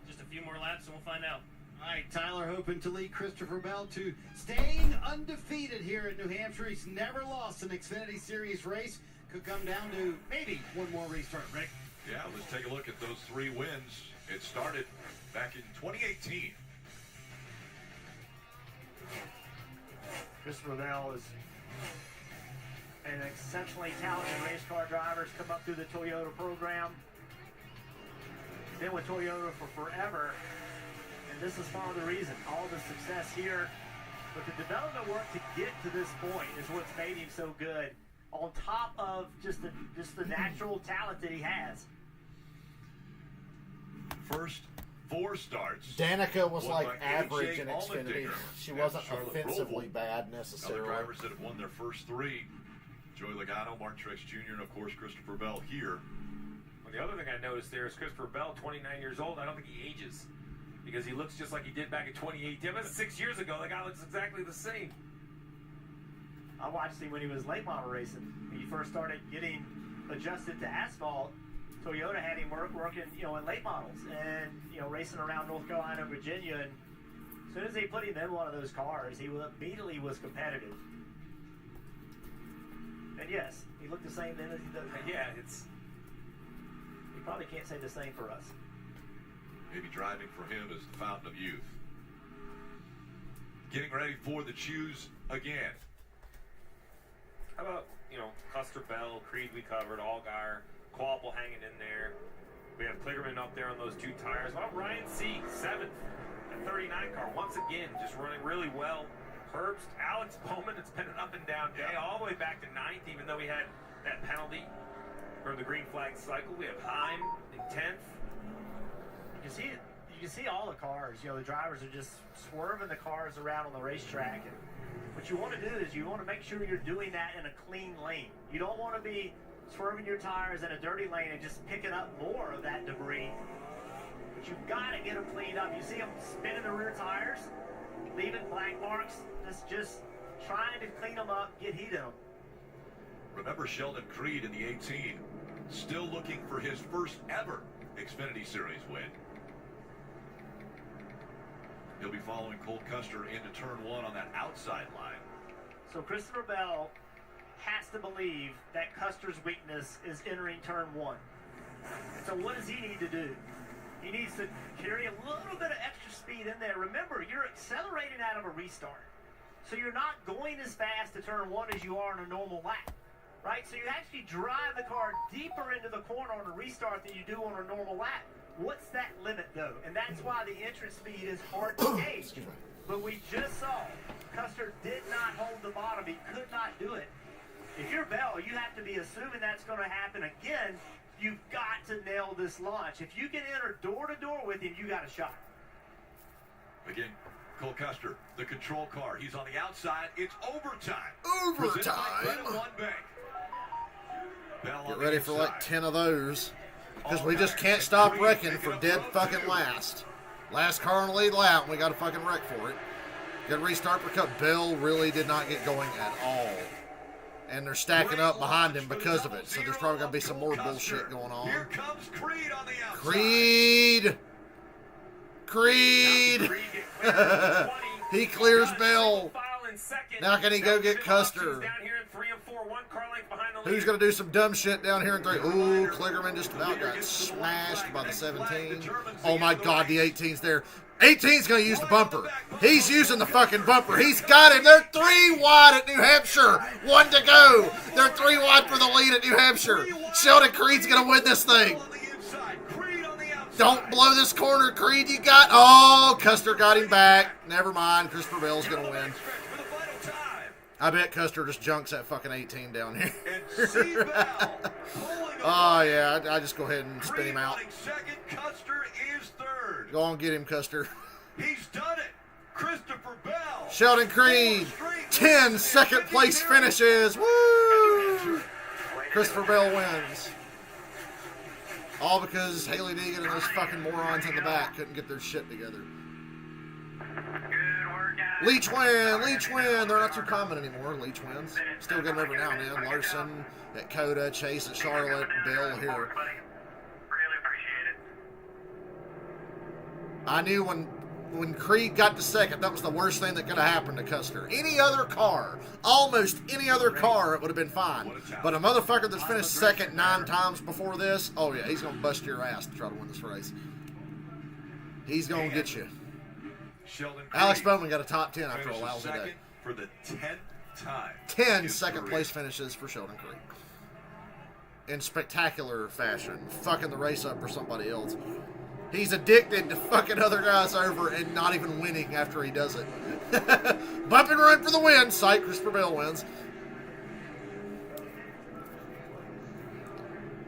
just a few more laps and we'll find out. All right, Tyler hoping to lead Christopher Bell to staying undefeated here in New Hampshire. He's never lost an Xfinity Series race. Could come down to maybe one more restart, Rick. Yeah, let's take a look at those 3 wins. It started back in 2018. Christopher Bell is an exceptionally talented race car driver. He's come up through the Toyota program. Been with Toyota for forever. And this is part of the reason. All the success here. But the development work to get to this point is what's made him so good. On top of just the natural talent that he has. First 4 starts. Danica was Won like by average AJ in Xfinity. Allmendinger She and wasn't Charlotte offensively Roval. bad Other necessarily. drivers that have won their first 3. Joey Logano, Mark Truex Jr., and of course Christopher Bell here. Well, the other thing I noticed there is Christopher Bell, 29 years old. I don't think he ages because he looks just like he did back in 2018. That was 6 years ago. The guy looks exactly the same. I watched him when he was late model racing. When he first started getting adjusted to asphalt, Toyota had him working, in late models and, racing around North Carolina, Virginia. And as soon as they put him in one of those cars, he immediately was competitive. And yes, he looked the same then as he does now. Yeah, it's. You probably can't say the same for us. Maybe driving for him is the fountain of youth. Getting ready for the choose again. How about, Custer Bell, Creed we covered, Allgaier, Quapple hanging in there. We have Kligerman up there on those 2 tires. How about Ryan C., 7th at 39 car. Once again, just running really well. Herbst, Alex Bowman, it's been an up and down day, all the way back to 9th, even though we had that penalty from the green flag cycle. We have Heim in 10th. You can see all the cars. The drivers are just swerving the cars around on the racetrack. And what you want to do is you want to make sure you're doing that in a clean lane. You don't want to be swerving your tires in a dirty lane and just picking up more of that debris. But you've got to get them cleaned up. You see them spinning the rear tires, leaving black marks. That's just trying to clean them up, get heat in them. Remember Sheldon Creed in the 18, still looking for his first ever Xfinity Series win. He'll be following Cole Custer into turn 1 on that outside line. So Christopher Bell has to believe that Custer's weakness is entering turn 1. So what does he need to do? He needs to carry a little bit of extra speed in there. Remember, you're accelerating out of a restart. So you're not going as fast to turn 1 as you are on a normal lap. Right? So you actually drive the car deeper into the corner on a restart than you do on a normal lap. What's that limit, though? And that's why the entrance speed is hard to gauge. But we just saw Custer did not hold the bottom. He could not do it. If you're Bell, you have to be assuming that's going to happen again. You've got to nail this launch. If you can enter door-to-door with him, you got a shot. Again, Cole Custer, the control car. He's on the outside. It's overtime. Overtime. Bell Get ready for like 10 of those. Because we just can't stop wrecking for dead fucking last. Last car on the lead lap, and we got to fucking wreck for it. Good restart for Cup. Bell really did not get going at all. And they're stacking up behind him because of it. So there's probably going to be some more bullshit going on. Here comes Creed on the outside. Creed! He clears Bell. Now can he go get Custer? Who's going to do some dumb shit down here in 3? Ooh, Kligerman just about got smashed by the 17. Oh my God, the 18's there. 18's going to use the bumper. He's using the fucking bumper. He's got him. They're 3 wide at New Hampshire. 1 to go. They're 3 wide for the lead at New Hampshire. Sheldon Creed's going to win this thing. Don't blow this corner, Creed. You got... Oh, Custer got him back. Never mind. Christopher Bell's going to win. I bet Custer just junks that fucking 18 down here. Oh, yeah. I just go ahead and spin him out. Second, Custer is third. Go on, get him, Custer. He's done it. Christopher Bell. Sheldon Creed. 10 second place finishes. Woo! Christopher Bell wins. All because Haley Deegan and those fucking morons in the back couldn't get their shit together. Leach win. They're not too common anymore. Leach wins. Still get them every now and then. Larson at Coda, Chase at Charlotte, Bell here. Really appreciate it. I knew when Creed got to second, that was the worst thing that could have happened to Custer. Any other car, almost any other car, it would have been fine. But a motherfucker that's finished second 9 times before this, oh yeah, he's going to bust your ass to try to win this race. He's going to get you. Alex Bowman got a top 10 after a lousy day. For the 10th time. 10 second place finishes for Sheldon Creed. In spectacular fashion. Fucking the race up for somebody else. He's addicted to fucking other guys over and not even winning after he does it. Bump and run for the win. Sight, Christopher Bell wins.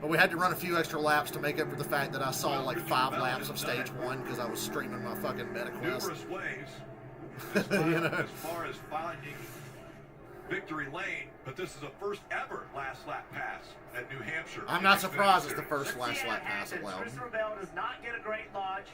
But we had to run a few extra laps to make up for the fact that I saw like 5 laps of stage 1 because I was streaming my fucking MetaQuest. Numerous ways You know? as far as finding victory lane, but this is a first ever last lap pass at New Hampshire. I'm not surprised it's the first last lap pass at Loudon. Christopher Bell does not get a great launch.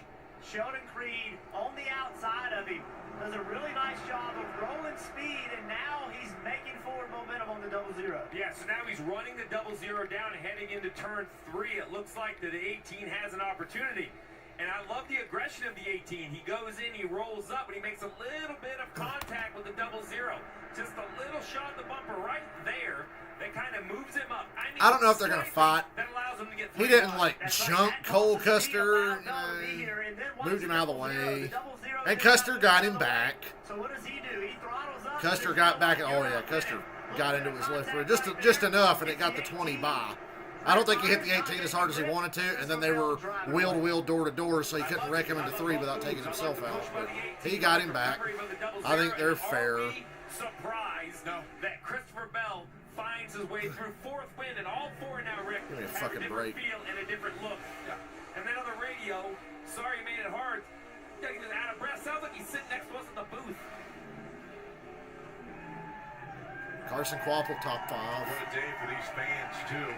Sheldon Creed on the outside of him does a really nice job of rolling speed, and now he's making forward momentum on the 0-0. Yeah, so now he's running the 0-0 down and heading into turn 3. It looks like that the 18 has an opportunity. And I love the aggression of the 18. He goes in, he rolls up, and he makes a little bit of contact with the 0-0. Just a little shot of the bumper right there that kind moves him up. I mean, I don't know if they're going to fight. that allows him to get He 3 didn't, points. like, That's jump right. Cole That caused the speed Custer, of Bell to be here, and then once moved him out of the double zero, way. double zero And is Custer out got of him the way. back. So what does he do? He throttles up. Custer got back. Oh, yeah, Custer got into his left rear. Just enough, and it got the 20 by. I don't think he hit the 18 as hard as he wanted to, and then they were wheel-to-wheel, door-to-door, so he couldn't wreck him into 3 without taking himself out. But he got him back. I think they're fair. Surprised that Christopher Bell finds his way through 4th win, and all 4 now, Rick, Give me a have fucking a different break. feel and a different look. And then on the radio, sorry you made it hard. He's out of breath. Sounds like he's sitting next to us in the booth. Carson Quapple, top 5. What a day for these fans, too.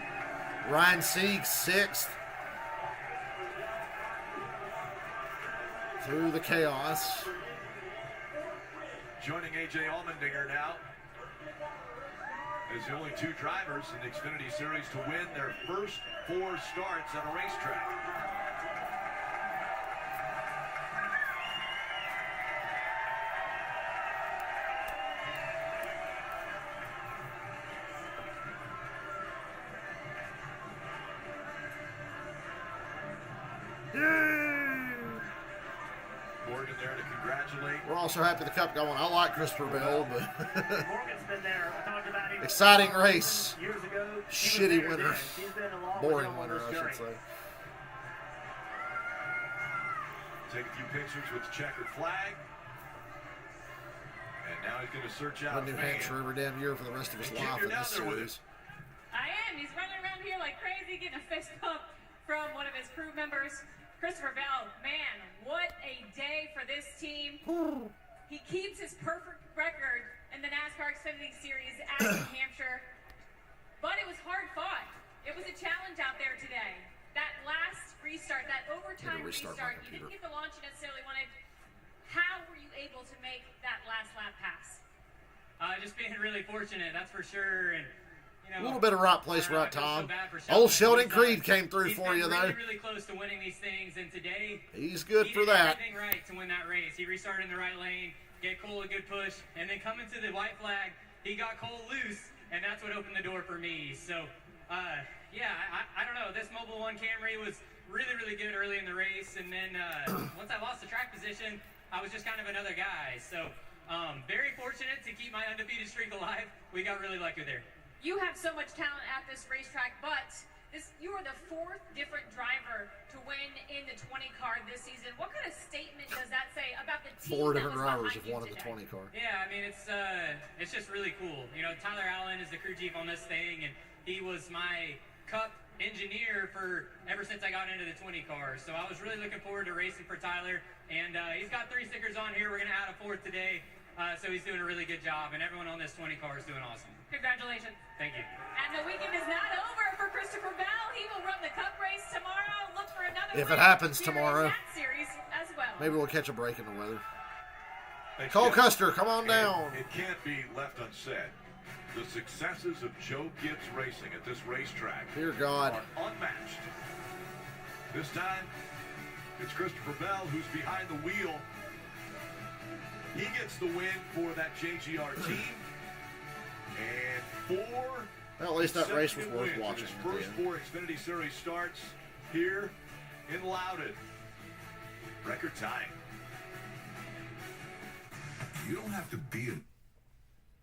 Ryan Sieg, 6th. Through the chaos. Joining A.J. Allmendinger now as the only 2 drivers in the Xfinity Series to win their first 4 starts on a racetrack. Morgan there to congratulate. We're also happy the Cup going. I like Christopher Bell, but Morgan's been there. I talked about him exciting race. years ago. He was Shitty there winner. then. He's been along with Boring him on winner, this I journey. should say. Take a few pictures with the checkered flag. And now he's going to search out Win New fans. Hampshire every damn year for the rest of his And Jim, life you're in down this there with series. I am. He's running around here like crazy, getting a fist pump from one of his crew members. Christopher Bell, man, what a day for this team. He keeps his perfect record in the NASCAR Xfinity Series at New Hampshire. But it was hard fought. It was a challenge out there today. That last restart, that overtime restart restart, my you didn't computer. get the launch you necessarily wanted. How were you able to make that last lap pass? Just being really fortunate, that's for sure. And you know, A little bit of right place, I right feel so time. bad for Old Sheldon He's, Creed came through he's for been you, really, though. really close to winning these things, and today He's good he for did that. everything right to win that race. He restarted in the right lane, get Cole a good push, and then coming to the white flag, he got Cole loose, and that's what opened the door for me. So, yeah, I don't know. This Mobile 1 Camry was really, really good early in the race, and then once I lost the track position, I was just kind of another guy. So, very fortunate to keep my undefeated streak alive. We got really lucky there. You have so much talent at this racetrack, but you are the 4th different driver to win in the 20 car this season. What kind of statement does that say about the team? 4 that different was drivers behind have you won in the today? 20 car. Yeah, I mean, it's just really cool. You know, Tyler Allen is the crew chief on this thing, and he was my Cup engineer for ever since I got into the 20 car. So I was really looking forward to racing for Tyler, and he's got 3 stickers on here. We're going to add a 4th today. So he's doing a really good job, and everyone on this 20 car is doing awesome. Congratulations. Thank you. And the weekend is not over for Christopher Bell. He will run the Cup race tomorrow. Look for another If win it happens here in tomorrow. that series as well. Maybe we'll catch a break in the weather. Hey, Cole Jim, Custer, come on and down. It can't be left unsaid. The successes of Joe Gibbs Racing at this racetrack Dear God. are unmatched. This time, it's Christopher Bell who's behind the wheel. He gets the win for that JGR team. And 4 Well, at least that race was consecutive worth wins in watching his at the first end. 4 Xfinity Series starts here in Loudon. Record time. You don't have to be a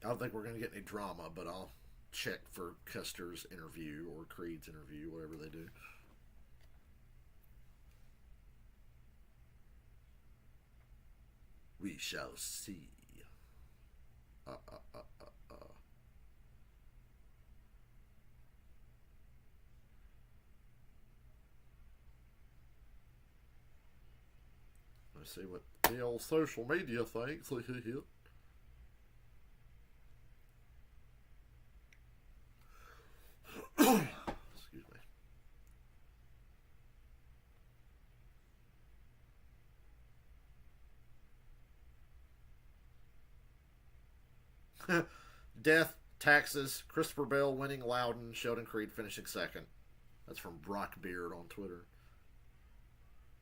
I don't think we're going to get any drama, but I'll check for Custer's interview or Creed's interview, whatever they do. We shall see. Let's see what the old social media thinks. Excuse me. Death, taxes, Christopher Bell winning Loudon, Sheldon Creed finishing second. That's from Brock Beard on Twitter.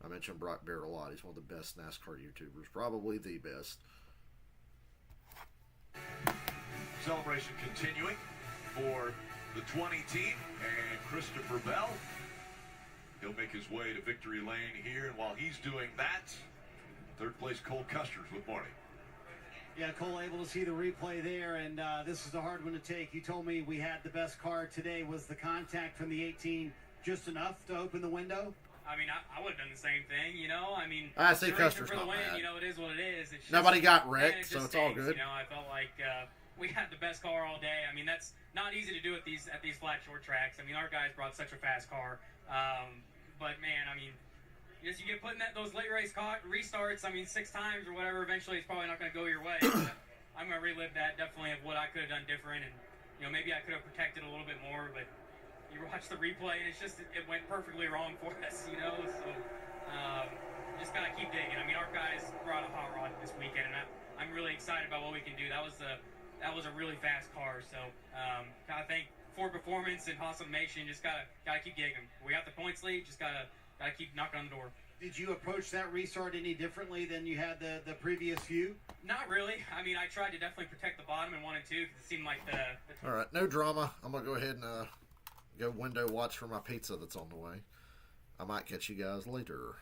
I mention Brock Beard a lot. He's one of the best NASCAR YouTubers, probably the best. Celebration continuing for the 20 team, and Christopher Bell. He'll make his way to victory lane here, and while he's doing that, third place Cole Custer's with Marty. Yeah, Cole able to see the replay there, and this is a hard one to take. You told me we had the best car today. Was the contact from the 18 just enough to open the window? I mean, I would have done the same thing, you know. I mean, I say the Custer's for the not win, mad. you know, it is what it is. It's just, Nobody got man, wrecked, it so just it's all stinks, good. You know, I felt like we had the best car all day. I mean, that's not easy to do at these flat short tracks. I mean, our guys brought such a fast car, but man, I mean, as you get put in those late race restarts, I mean, 6 times or whatever, eventually it's probably not going to go your way. But I'm going to relive that definitely of what I could have done different, and you know, maybe I could have protected a little bit more, but you watch the replay and it's just it went perfectly wrong for us, you know. So just gotta keep digging. I mean, our guys brought a hot rod this weekend, and I'm really excited about what we can do. That was a really fast car. So gotta thank Ford Performance and Awesome Nation. Just gotta keep digging. We got the points lead. Just gotta keep knocking on the door. Did you approach that restart any differently than you had the previous few? Not really. I mean, I tried to definitely protect the bottom in 1 and 2 because it seemed like the All right, no drama. I'm going to go ahead and go window watch for my pizza that's on the way. I might catch you guys later.